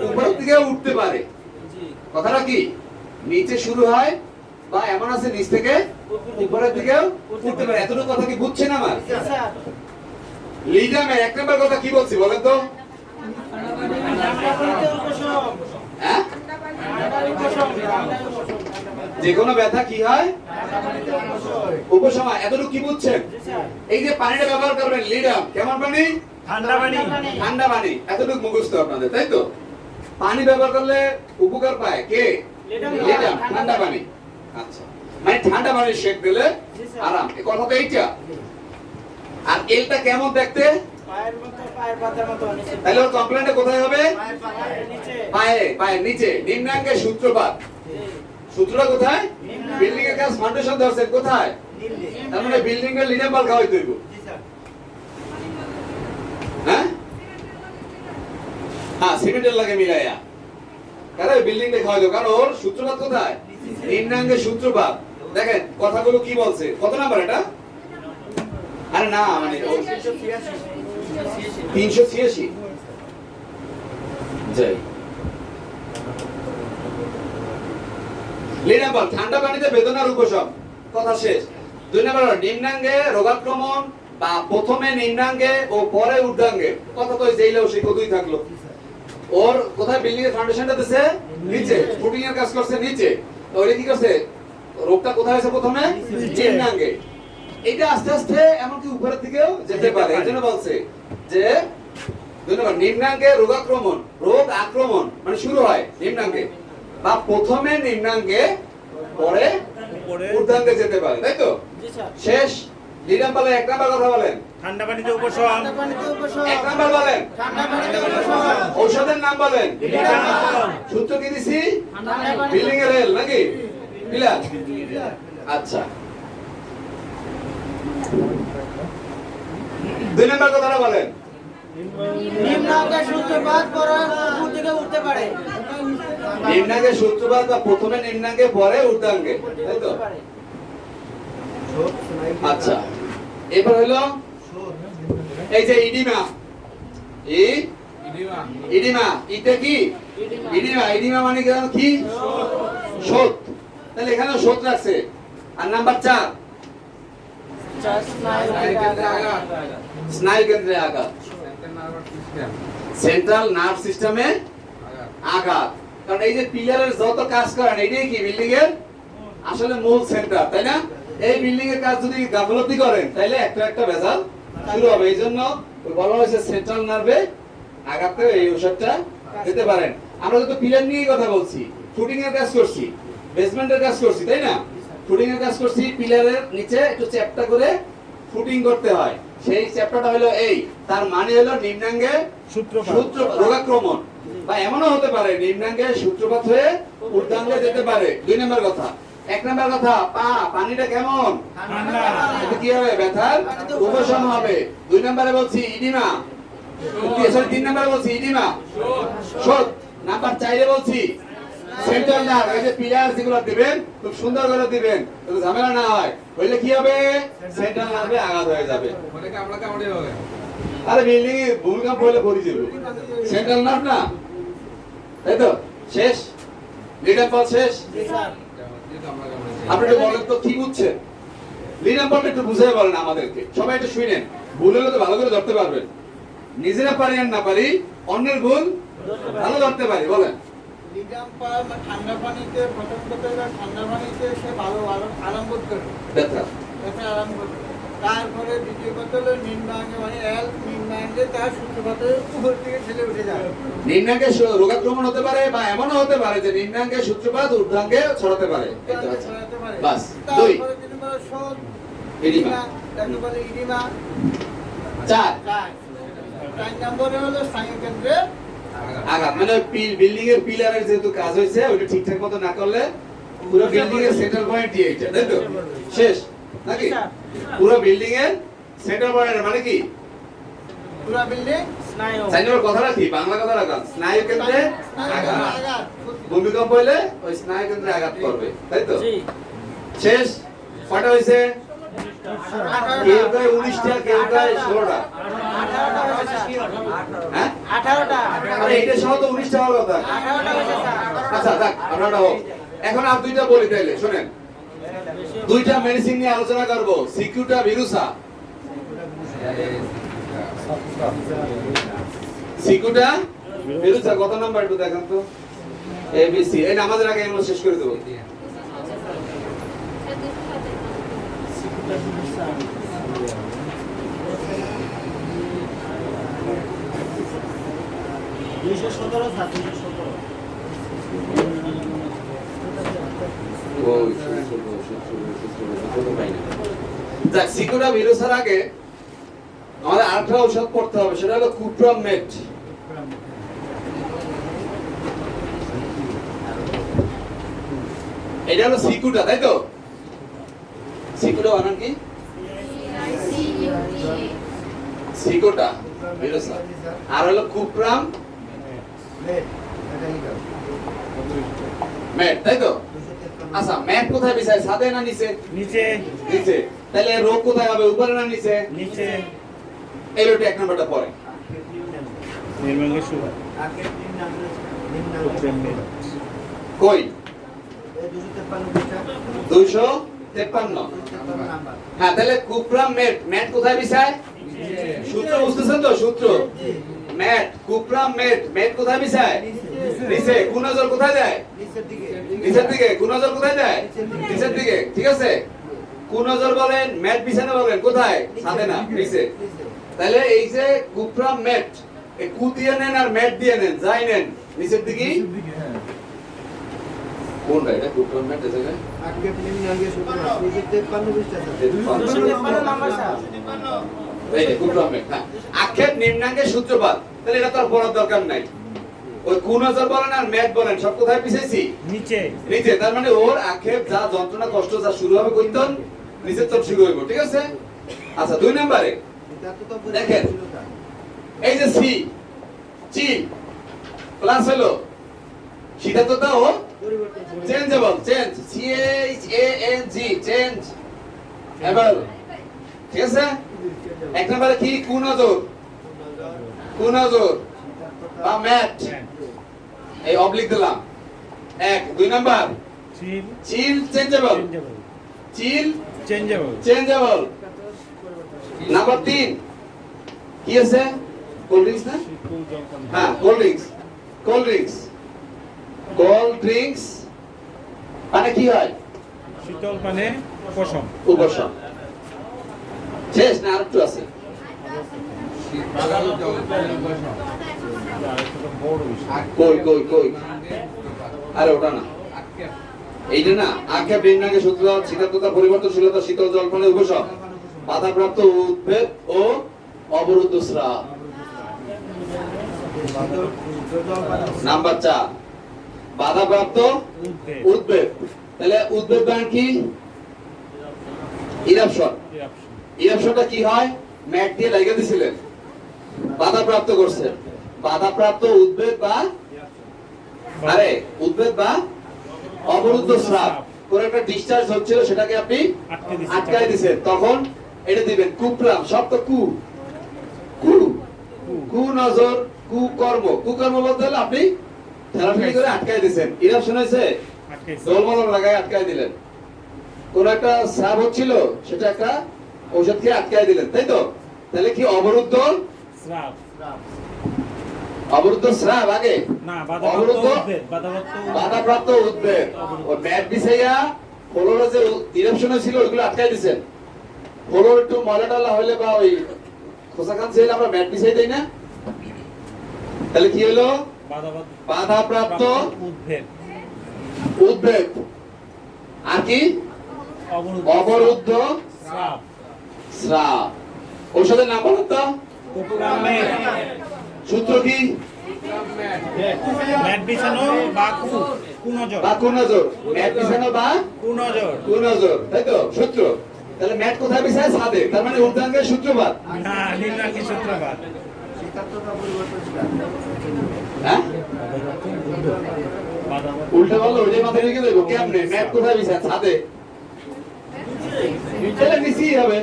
উপরের দিকে উঠতে পারে কথাটা কি নিচে শুরু হয় বা এমন আছে নিচ থেকে উপরের দিকেও উঠতে পারে এতটুকু কথা কি বুঝছেন আমার লিডামের এক নম্বর কথা কি বলছি বলেন তো হ্যাঁ যে কোনো ব্যথা কি হয় উপশম এতটুকু কি বুঝছেন এই যে পানিটা ব্যবহার করবেন লিডাম কেমন পানি ঠান্ডা পানি এতটুকু মুখস্থ আপনাদের তাই তো পানি ব্যবহার করলে উপকার পায় কে লিডাম ঠান্ডা পানি আচ্ছা মানে ঠান্ডা পানি শেক দিলে আরাম এই কথা তো এইটা আর এলটা কেমন দেখতে পায়ের মতো পায়ের পাতার মতো নিচে তাহলে ওর কমপ্লেন্টটা কোথায় হবে পায়ের পাতার নিচে পায়ের নিচে নিম্নাঙ্গে সূত্রপাত সূত্রটা কোথায় বিল্ডিং এর কাজ ফাউন্ডেশন ধরছে কোথায় তার মানে বিল্ডিং এর লিডাম পাল খাওয়াই দেব হ্যাঁ হ্যাঁ সিমেন্টের লাগে মিলাইয়া কারণ বিল্ডিং এ খাওয়াই দেব কারণ ওর সূত্রপাত কোথায় নিম্নাঙ্গে সূত্রপাত দেখেন কথাগুলো কি বলছে কত নাম্বার এটা আরে না মানে 386 যাই লিডাম বল ঠান্ডা পানিতে বেদনার উপশম কথা শেষ দুই নম্বর নিম্নাঙ্গে রোগাক্রমণ বা প্রথমে নিম্নাঙ্গে ও পরে ঊর্ধ্বাঙ্গে কথা তো যেইলেও সেই কতই থাকলো ওর কোথায় বিল্ডিং এর ফাউন্ডেশনটা দিছে নিচে ফুটিং এর কাজ করছে নিচে তো ওরে কি করছে রোগটা কোথায় হয়েছে প্রথমে নিম্নাঙ্গে এটা আস্তে আস্তে এমনকি উপরের দিকেও যেতে পারে এজন্য বলছে যে দুই নম্বর নিম্নাঙ্গে রোগ আক্রমণ মানে শুরু হয় নিম্নাঙ্গে বা প্রথমে নিম্নাঙ্গে পরে ঊর্ধ্বাঙ্গে যেতে পারে তাই তো শেষ লিডাম পালে এক নাম্বার কথা বলেন ঠান্ডা পানিতে উপশম এক নাম্বার বলেন ঔষধের নাম বলেন সূত্র কি দিছি বিল্ডিং এর রেল নাকি পিলার আচ্ছা দুই নাম্বার কথাটা বলেন নিম্নাঙ্গে সূত্রপাত পরে উপর দিকে উঠতে পারে নিম্নাঙ্গে সূত্রপাত বা প্রথমে নিম্নাঙ্গে পরে ঊর্ধ্বাঙ্গে তাই তো আচ্ছা, এবার হলো এই যে ইডিমা, ইডিমা, এটা কি ইডিমা? ইডিমা মানে কি? শোথ। তাহলে এখানে শোথ রাখছে। আর নাম্বার 4 স্নায়ুকেন্দ্রে আঘাত, সেন্ট্রাল নার্ভ সিস্টেমে আঘাত। কারণ এই যে পিলারের যত কাজ করেন এটাই কি বিল্ডিং এর আসলে মূল সেন্টার, তাই না? এই বিল্ডিং এর কাজ যদি গাফলতি করেন তাহলে একটা একটা ভেজাল শুরু হবে। এই জন্য বলা হয়েছে সেন্ট্রাল নার্ভে আঘাতে এই ওষুধটা দিতে পারেন। আমরা তো পিলার নিয়ে কথা বলছি, ফুটিং এর কাজ করছি, বেসমেন্টের কাজ করছি, তাই না? ফুটিং এর কাজ করছি, পিলারের নিচে একটু চ্যাপ্টা করে ফুটিং করতে হয়। সেই চ্যাপ্টাটা হলো এই, তার মানে হলো নিম্নাঙ্গে সূত্র রোগাক্রমণ, বা এমনও হতে পারে নিম্নাঙ্গে সূত্রপাত হয়ে ঊর্ধ্বাঙ্গে যেতে পারে। 2 নম্বর কথা। 1 নম্বর কথা, পানিটা কেমন? এটা কি হবে? ব্যথার উপশম হবে। 2 নম্বরে বলছি ইডিমা, 3 নম্বরে বলছি ইডিমা, শোথ। নাম্বার 4 এ বলছি সেন্ট্রাল নার্ভ। এই যে পিলার যেগুলো দিবেন খুব সুন্দর করে দিবেন, যাতে ঝামেলা না হয়। হইলে কি হবে? সেন্ট্রাল নার্ভে আঘাত হয়ে যাবে। আরে বিল্ডিং এ ভূমিকম্প হলে পড়ে যাবে, সেন্ট্রাল নার্ভ না, তাই তো? শেষ, লিডার পল শেষ। আপনি একটু বলেন তো কি বুঝছেন? লিডার পলটা একটু বুঝিয়ে বলেন আমাদেরকে, সবাই একটু শুনেন। ভুল হলে তো ভালো করে ধরতে পারবেন। নিজেরা পারি আর না পারি, অন্যের ভুল ভালো ধরতে পারি। বলেন। ঠান্ডা পানিতে প্রথম কথা ঠান্ডা পানিতে সে ভালো আরাম বোধ করে, ব্যথা আরাম বোধ করে। তারপরে দ্বিতীয় কথা হলো নিম্নাঙ্গে, মানে নিম্নাঙ্গে তার সূত্রপাতের উপর থেকে ঠেলে উঠে যায়। নিম্নাঙ্গে রোগাক্রমণ হতে পারে, বা এমনও হতে পারে যে নিম্নাঙ্গে সূত্রপাত ঊর্ধ্বাঙ্গে ছড়াতে পারে। বাস। 2 তারপরে 3 নম্বর শোথ, ইডিমা, 4 নম্বরে হলো স্নায়ুকেন্দ্রে আঘাত। মানে বিল্ডিং এর পিলারের যেহেতু কাজ হয়েছে ওটা ঠিকঠাক মতো না করলে পুরো বিল্ডিং এর সেন্টার পয়েন্ট দিয়ে এটা, তাই তো? শেষ নাকি? পুরো বিল্ডিং এর সেন্টার পয়েন্ট মানে কি? পুরো বিল্ডিং স্নায়ু। স্নায়ুর কথাটা কি? বাংলা কথা রাখুন, স্নায়ু কেন্দ্রে আঘাত। ভূমিকম্প হলে ওই স্নায়ু কেন্দ্রে আঘাত করবে, তাই তো? শেষ। কয়টা হয়েছে? কেউ কয় 19টা, কেউ কয় 16টা। হ্যাঁ 18টা। আরে এটা সহ তো 19টা হওয়ার কথা। আচ্ছা যাক, 18টা হোক। এখন আর 2টা বলি তাইলে, শুনেন। 2টা মেডিসিন নিয়ে আলোচনা করব। সিকিউটা ভিরুসা, সিকিউটা ভিরুসা কত নাম্বার একটু দেখান তো? এবিসি। এই নামাজের আগে এগুলো শেষ করে দেবো। সিকিউরা ভিরুসের আগে আমাদের আরেকটা ঔষধ পড়তে হবে, সেটা হলো কুপ্রামেট। এটা হলো সিকিউটা, তাই তো? সিকিউটা বানান কি? সিকিউটা ভিরুসা। আর হলো কুপ্রাম মেট, তাই তো? আচ্ছা, মেট কোথায় বিছায়? ছাদে না নিচে? নিচে। নিচে। তাহলে রোগ কোথায় হবে? উপরে না নিচে? নিচে। এই রোগটা 1 নম্বরটা পড়ে। নিম্নাঙ্গে সুগার। কই? 253। হ্যাঁ, তাহলে কুপ্রাম মেট। মেট কোথায় বিছায়? সূত্র বুঝতেছেন তো? সূত্র মেট, কুপ্রাম মেট। মেট কোথায় বিছায়? নিচে। কুনজর কোথায় দেয়? নিচের দিকে। কুনজর কোথায় দেয়? নিচের দিকে। ঠিক আছে? কুনজর বলেন, ম্যাট বিছানো বলেন কোথায়? ছাদে না, নিচে। তাহলে এই যে কুপ্রাম ম্যাট, এই কু দিয়ে নেন আর ম্যাট দিয়ে নেন, যাই নেন নিচের দিকে। কোনটা এটা? কুপ্রাম ম্যাট এই জায়গায় আগে নিম্নাঙ্গে সূত্রপাত 253 নাম্বার স্যার। এই যে কুপ্রাম ম্যাট। হ্যাঁ, আক্ষেপ নিম্নাঙ্গে সূত্রপাত। তাহলে এটা তো আর পড়ার দরকার নাই। ওই কুনজর বলেন আর ম্যাট বলেন সব কোথায় পিছাইছি? নিচে। নিচে। তার মানে ওর আক্ষেপ যা যন্ত্রণা কষ্ট যা শুরু হবে কইতন নিচের তরফ শুরু হইব। ঠিক আছে? আচ্ছা, 2 নম্বরে দেখেন, এই যে সি, চিল প্লাস হলো সিদ্ধান্তটা ও changeable, change, C H A N G, change. এবার ঠিক আছে, এক নম্বরে কি কুনজর, কুনজর বা ম্যাট, এই অবলিক দিলাম এক। দুই নাম্বার চিল চিল চেঞ্জেবল, চেঞ্জেবল চিল চেঞ্জেবল চেঞ্জেবল। নাম্বার 3 কি আছে? কোল্ড ড্রিঙ্কস না? শীতল জলপান হ্যাঁ cold drinks, cold drinks, cold drinks মানে কি হয়? শীতল পানে উপশম উপশম। শেষ না আর একটু আছে? শীতকাল জলপানের উপশম। আর একটা বড় বিষয় কই কই কই, আরে ওটা না, এইটা না। আক্ষেপ নিম্নাঙ্গে সূত্রতা, শীতার্থতা, পরিবর্তনশীলতা, শীতল জলপানের উপশম, বাধাপ্রাপ্ত উদ্বেগ ও অবরুদ্ধ স্রাব। নাম্বার 4 বাধাপ্রাপ্ত উদ্বেগ উদ্বেগ। তাহলে উদ্বেগ মানে কি? ইরাপশন। ইরাপশনটা কি হয়? ম্যাট দিয়ে লাগিয়ে দিছিলেন, বাধাপ্রাপ্ত করছেন, বাধাপ্রাপ্ত উদ্বেগ বা আরে উদ্বেগ বা অবরুদ্ধ স্রাব করে একটা ডিসচার্জ হচ্ছিল, সেটাকে আপনি আটকাই দিয়েছেন, তখন এটা দিবেন কুপ্রাম। শব্দ কু, কু, কু নজর, কু কর্ম। কুকর্ম বলতে হলে আপনি থেরাপি করে আটকাই দিয়েছেন। ইরাপশন হয়েছে, দলমলম লাগাই আটকাই দিলেন। কোন একটা স্রাব হচ্ছিল, সেটা একটা ঔষধ খেয়ে আটকাই দিলেন, তাই তো? তাহলে কি অবরুদ্ধ স্রাব অবরুদ্ধ স্রাব আগে না, বাধাপ্রাপ্ত অবরুদ্ধ উদ্বেগ, বাধাপ্রাপ্ত বাধাপ্রাপ্ত উদ্বেগ। ও ম্যাট বিছাইয়া ফলোরে যে ইরাপশন ছিল ওইগুলো আটকাই দিয়েছেন। ফলোর একটু ময়লা টলা হইলে বা ওই খোসা খান ছিল, আমরা ম্যাট বিছাই দেই না? তাহলে কি হলো? বাধাপ্রাপ্ত উদ্বেগ, উদ্বেগ। আর কি? অবরুদ্ধ স্রাব, স্রাব। ঔষধের নাম বলুন তো। সূত্র কি? ম্যাট বিছানো বা কুনজর, বা কুনজর। ম্যাট বিছানো বা কুনজর কুনজর, তাই তো সূত্র। তাহলে ম্যাট কোথায় বিছায়? ছাদে। তার মানে ঊর্ধ্বাঙ্গের সূত্রপাত। না, নিম্নাঙ্গের সূত্রপাত। হ্যাঁ উল্টা বললো, ওইটাই মাথায় রেখে দেবো। কেমনে? ম্যাট কোথায় বিছায়? ছাদে। তাহলে নিচেই হবে।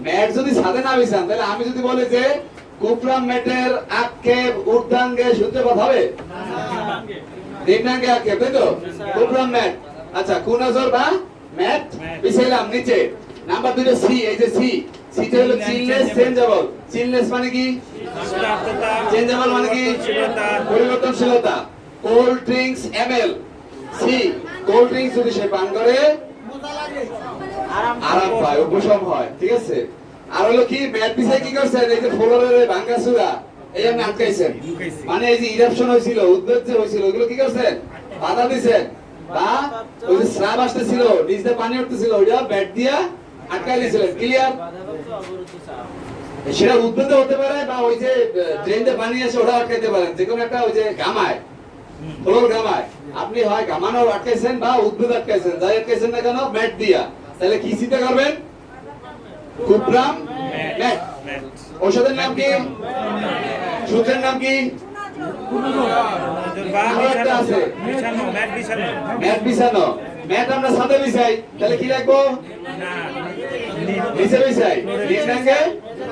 ম্যাট যদি ছাদে না বিছান, তাহলে আমি যদি বলি যে কুপ্রাম ম্যাটের আক্ষেপ ঊর্ধ্বাঙ্গে সূত্রপাত হবে, নিম্নাঙ্গে আক্ষেপ, তাই তো? Cuprum met. আচ্ছা, কুনজর বা ম্যাট বিছাইলাম নিচে। নাম্বার 2 সি, এই যে সি, সিটা হলো চিললেস চেঞ্জেবল। চিললেস মানে কি? চেঞ্জেবল মানে কি? পরিবর্তনশীলতা। Cold drinks ML. C, cold drinks যদি সে পান করে আরাম পায়, উপশম হয়, ঠিক আছে? আর হলো কি? ম্যাট বিছাই কি করছেন? এই যে ফ্লোরের ভাঙা চূড়া এই আপনি আটকাইছেন, মানে এই যে ইরাপশন হয়েছিল, উদ্বেগ যে হয়েছিল, ওগুলো কি করছেন? বাধা দিছেন। বা ওই যে স্রাব আসতেছিল, নিচ দিয়ে পানি উঠতেছিল, ওইটা ব্যাট দিয়া আটকাই দিয়েছিলেন। ক্লিয়ার? সেটা উদ্বেগ হতে পারে, বা ওই যে ড্রেন দিয়ে পানি আসে ওটা আটকাইতে পারেন। যে কোনো একটা ওই যে গামায়, ফ্লোর গামায়, আপনি হয় গামানো আটকাইছেন বা উদ্বেগ আটকাইছেন, যাই আটকাইছেন না কেন ম্যাট দিয়া। তাহলে কি চিন্তা করবেন? Cuprum met. ঔষধের নাম কি? সূত্রের নাম কি? আরো একটা আছে, ম্যাট বিছানো। ম্যাট আমরা ছাদে বিছাই, তাহলে কি রাখবো? নিচে বিছাই, নিম্নাঙ্গে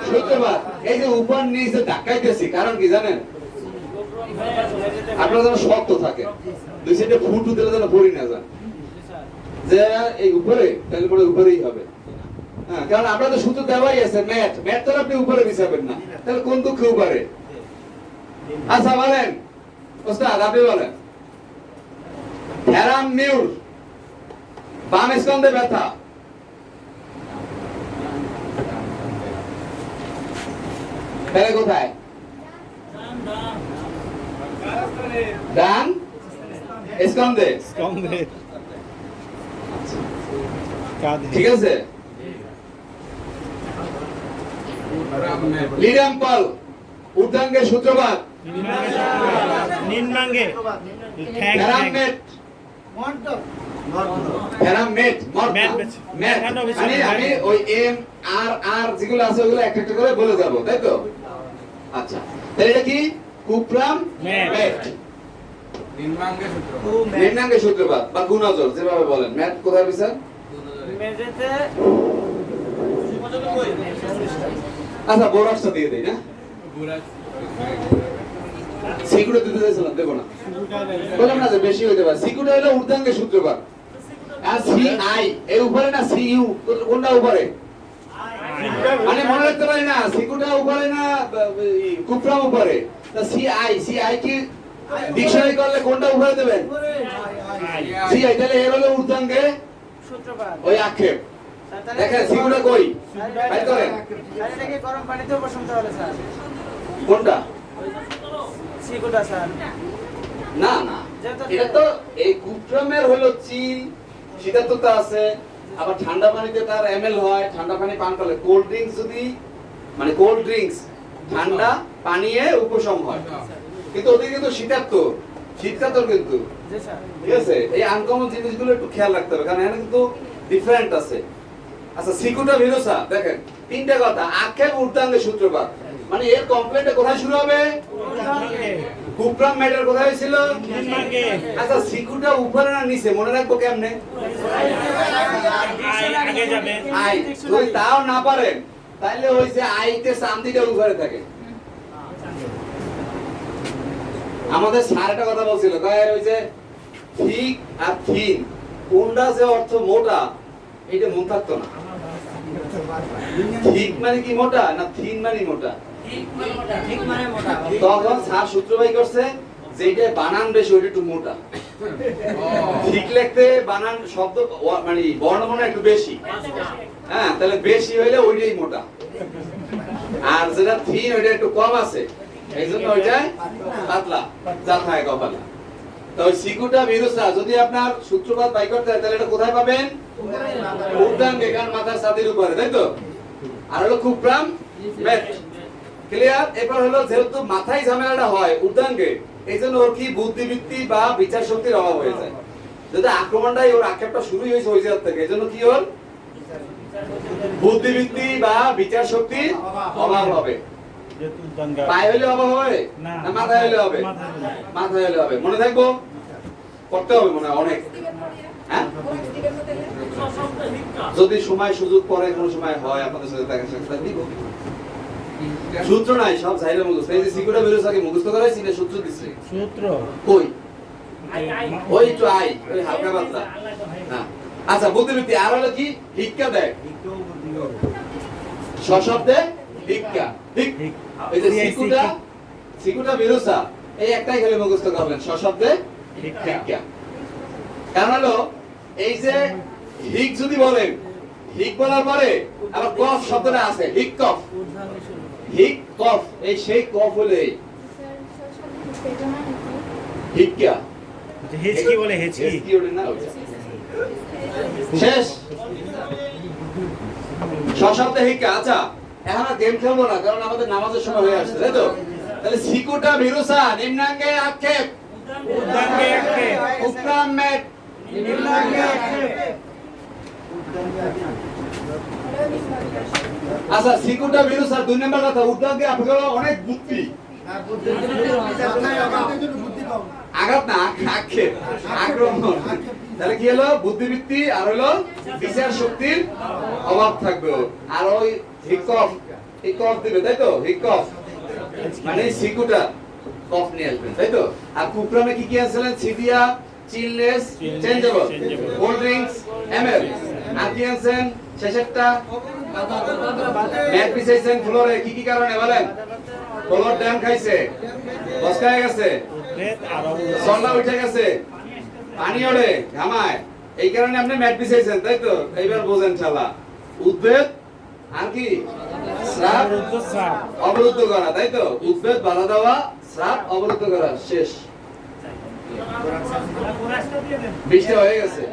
সূত্রপাত। এই যে উপর নিচে ধাক্কাইতেছি, কারণ কি জানেন? আপনারা যেন শক্ত থাকে, দুই সাইডে ফুটু দিলে যেন পড়ি না যান, যে এই উপরে, তাহলে পরে উপরেই হবে। হ্যাঁ, কারণ আমরা তো সূত্র দেওয়াই আছে ম্যাট, ম্যাট তো আপনি উপরে বিছাবেন না, তাহলে কোন দুঃখে উপরে? আচ্ছা বলেন ওস্তাদ, আপনি বলেন। হ্যারাম নিউর, বাম স্কন্ধে ব্যথা, তাহলে কোথায়? ডান স্কন্ধে। স্কন্ধে, কাঁধে, ঠিক আছে। লিডাম্পল, ঊর্ধ্বাঙ্গের সূত্রপাত, নিম্নাঙ্গে ঠ্যাং, প্যারামেট, প্যারামেট, ম্যাট। আমি ওই এম আর আর যেগুলো আছে ওগুলো একটা একটা করে বলে যাব, তাই তো? আচ্ছা, তাহলে এটা কি? কুপ্রাম ম্যাট। নিম্নাঙ্গের সূত্রপাত বা গুণজর, যেভাবে বলেন। ম্যাট কোথায় বিছান? মেঝেতে আচ্ছা বোরাক্সটা দিয়ে দেই না, সিকুটা দিতে চাইছিলাম, দেবো না, বললাম না যে বেশি হইতে পারে। সিকুটা হলো ঊর্ধ্বাঙ্গের সূত্রপাত, আর সি আই এই উপরে না সি ইউ, কোনটা উপরে? মানে মনে রাখতে পারি না, সিকুটা উপরে না কুপ্রাম উপরে, তা সি আই কি ডিকশনারি করলে কোনটা উপরে দেবেন? C I. তাহলে এর হলো ঊর্ধ্বাঙ্গে সূত্রপাত। ওই আক্ষেপ। দেখেন সিকুটা কই বাইর করেন, স্যার এটাকে গরম পানিতে বসাতে হবে স্যার। কোনটা? সিকুটা স্যার। না না, এটা তো এই কুপ্রামের হলো চিল শীতার্থতা আছে, আবার ঠান্ডা পানিতে তার এমএল হয়, ঠান্ডা পানি পান করলে কোল্ড ড্রিঙ্কস যদি মানে কোল্ড ড্রিঙ্কস ঠান্ডা পানিয়ে উপশম হয়, কিন্তু ওদিকে কিন্তু শীতকাতর কিন্তু, জি স্যার। ঠিক আছে? এই আনকমন জিনিসগুলো একটু খেয়াল রাখতে হবে, কারণ এখানে কিন্তু ডিফারেন্ট আছে। আচ্ছা সিকুটা ভিরুসা দেখেন তিনটা কথা, আক্ষেপ ঊর্ধ্বাঙ্গের সূত্রপাত, মানে এর কমপ্লেন্টে কোথায় শুরু হবে? কুপ্রাম ম্যাটার কোথায় হয়েছিল? আচ্ছা সিকুটা উপরে না নিচে, মনে রাখবো কেমনে? আগে যাবে। আই যদি তাও না পারেন তাহলে ওই যে আইতে সামদিটা উপরে থাকে। আমাদের স্যার একটা কথা বলছিল, কয় ওই যে ঠিক আর থিন কোনটা যে অর্থ মোটা এটা মন থাকতো না। ঠিক মানে কি মোটা, না থিন মানে মোটা? ঠিক মানে মোটা। তখন স্যার সূত্র বাই করছে যেটা বানান বেশি ওইটা একটু মোটা, ঠিক লিখতে বানান শব্দ মানে বর্ণমালা একটু বেশি, হ্যাঁ তাহলে বেশি হইলে ওইটাই মোটা, আর যেটা থিন ওইটা একটু কম আছে এই জন্য ওইটা পাতলা, যা থাকে কপালে। তো ওই সিকুটা ভিরুসা যদি আপনার সূত্রপাত বাই করতে হয় তাহলে এটা কোথায় পাবেন? ঊর্ধ্বাঙ্গে, কারণ মাথার ছাতির উপরে, তাই তো? আর হলো কুপ্রাম ম্যাট, ক্লিয়ার? এরপর হলো যেহেতু মাথায় ঝামেলাটা হয় ঊর্ধ্বাঙ্গে, এই জন্য ওর কি বুদ্ধিবৃত্তি বা বিচার শক্তির অভাব হয়ে যায়। যদি আক্রমণটাই ওর আক্ষেপটা শুরুই হয়েছে ওই জায়গা থেকে, এই জন্য কি ওর বুদ্ধিবৃত্তি বা বিচার শক্তির অভাব হবে। পায়ে হইলে অভাব হবে না মাথায় হইলে হবে? মাথায় হইলে হবে। মনে থাকবো, করতে হবে মনে হয় অনেক, হ্যাঁ? যদি সময় সুযোগ পরে কোনো সময় হয় আপনাদের সাথে দেখা সাক্ষাৎ দিব। সূত্র নাই, সব জাইরা মুখস্থ। এই যে সিকুটা ভিরুসাকে মুখস্থ করাইছি না সূত্র দিছি? সূত্র কই? ওই তো আই, ওই হালকা পাতলা। হ্যাঁ আচ্ছা বুদ্ধিবৃত্তি। আর হলো কি? ভিক্ষা দেয়, সশব্দে ভিক্ষা। ঠিক, এই যে সিকুটা ভিরুসা এই একটাই খালি মুখস্থ করবেন, সশব্দে ভিক্ষা। কারণ হলো এই যে হিক যদি বলেন, হিক বলার পরে আবার কফ শব্দটা আছে, হিক কফ, হিক কফ, এই সেই কফ হলে ভিক্ষা। হেচকি বলে, হেচকি। হেচকি ওটা না, ওটা শেষ সশব্দে ভিক্ষা। আচ্ছা এখন আর গেম খেলবো না, কারণ আমাদের নামাজের সময় হয়ে আসছে, তাই তো? তাহলে সিকুটা ভিরুসা নিম্নাঙ্গে আক্ষেপ, ঊর্ধ্বাঙ্গে আক্ষেপ, কুপ্রাম ম্যাট, নিম্নাঙ্গে আক্ষেপ। আচ্ছা সিকুটা ভিরুসা দুই নম্বর কথা, ঊর্ধ্বাঙ্গে আপনার অনেক বুদ্ধি, আঘাত না আক্ষেপ, আক্রমণ। তাহলে কি হলো? বুদ্ধিবৃত্তি আর হলো বিচার শক্তির অভাব থাকবে। আর ওই হিকফ, হিকফ দিবে, তাই তো? হিকফ মানে সিকুটা কফ নিয়ে আসবেন, তাই তো? আর কুপ্রামে কি কি আনছিলেন? সিডিয়া, চিলনেস, চেঞ্জেবল, কোল্ড ড্রিঙ্কস, এমএল। আর কি আনছেন শেষেরটা? ম্যাট পিছাইছেন ফ্লোরে, কি কি কারণে বলেন? ফ্লোর ড্যাম খাইছে, বসকায় গেছে, সন্ধ্যা উঠে গেছে, পানি ওড়ে, ঘামায়, এই কারণে আপনি ম্যাট পিছাইছেন, তাই তো? এইবার বোঝেন শালা। উদ্ভিদ আর কি? স্রাব অবরুদ্ধ করা, তাই তো? উদ্ভিদ বাধা দেওয়া, স্রাব অবরুদ্ধ করা, শেষ। 20টা হয়ে গেছে।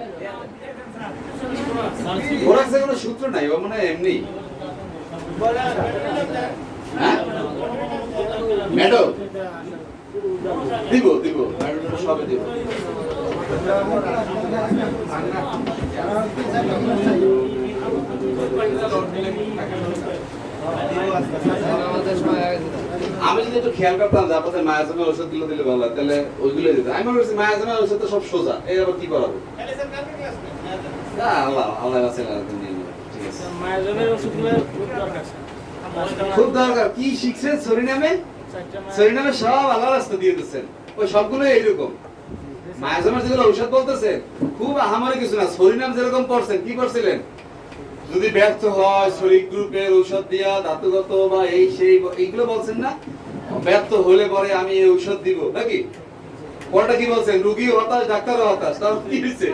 বোরাক্সের কোনো সূত্র নাই, ও মনে হয় এমনি। হ্যাঁ ম্যাডাম দিব দিব, ম্যাডাম সবে দিব। আমি যদি একটু খেয়াল করতাম যে আপনাদের মায়াজমের ওষুধ গুলো দিলে ভালো, তাহলে ওইগুলো দিতে। আমি মনে করছি মায়াজমের ওষুধ তো সব সোজা, এই আবার কি করাবো? আল্লাহ আল্লাহ আছে, ঠিক আছে। মায়াজমের ওষুধগুলো খুব দরকার স্যার। খুব দরকার। কি শিখছেন সরিনামে? সরিনামে সব আল্লাহ রাস্তা দিয়ে দিচ্ছেন, ওই সবগুলো এইরকম। মায়াজমের যেগুলো ঔষধ বলতেছে খুব আহামরি কিছু না। সরিনাম যেরকম পড়ছেন, কি পড়ছিলেন? যদি ব্যর্থ হয় শরীর গ্রুপের ঔষধ দিয়া, ধাতুগত বা এই সেই এইগুলো বলছেন না? ব্যর্থ হলে পরে আমি এই ঔষধ দিব নাকি? পরটা কি বলছেন? রোগী হতাশ, ডাক্তারও হতাশ। তাহলে কি হচ্ছে?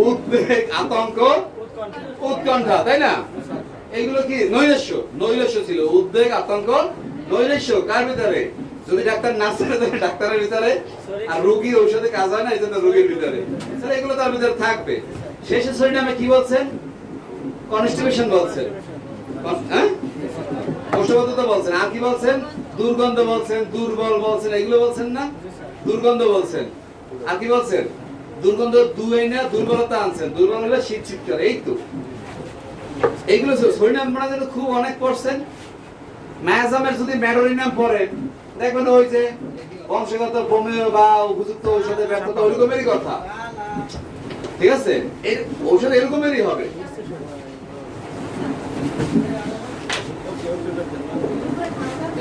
উদ্বেগ, আতঙ্ক, উৎকণ্ঠা, তাই না? এইগুলো কি নৈরাশ্য? নৈরাশ্য ছিল। উদ্বেগ, আতঙ্ক, নৈরাশ্য কার ভিতরে? যদি ডাক্তার না ছিল তাহলে ডাক্তারের ভিতরে, আর রোগীর ঔষধে কাজ হয় না এই জন্য রোগীর ভিতরে, তাহলে এগুলো তার ভিতরে থাকবে। শেষে সরিনামে কি বলছেন? কনস্টিপেশন বলছেন, হ্যাঁ, কোষ্ঠবদ্ধতা বলছেন। আর কি বলছেন? দুর্গন্ধ বলছেন, দুর্বল বলছেন, এগুলো বলছেন না? দুর্গন্ধ বলছেন। আর কি বলছেন? দুর্গন্ধ দুই না দুর্বলতা আনছেন, দুর্বল হলে শীত শীত করে, এই তো এইগুলো সরিনাম পড়া কিন্তু খুব অনেক পড়ছেন। ম্যাজামের যদি ম্যাডোরিনাম পড়েন দেখবেন ওই যে বংশগত হোমিও বা উপযুক্ত ঔষধের ব্যর্থতা ওইরকমেরই কথা, ঠিক আছে? এই ঔষধ এরকমেরই হবে।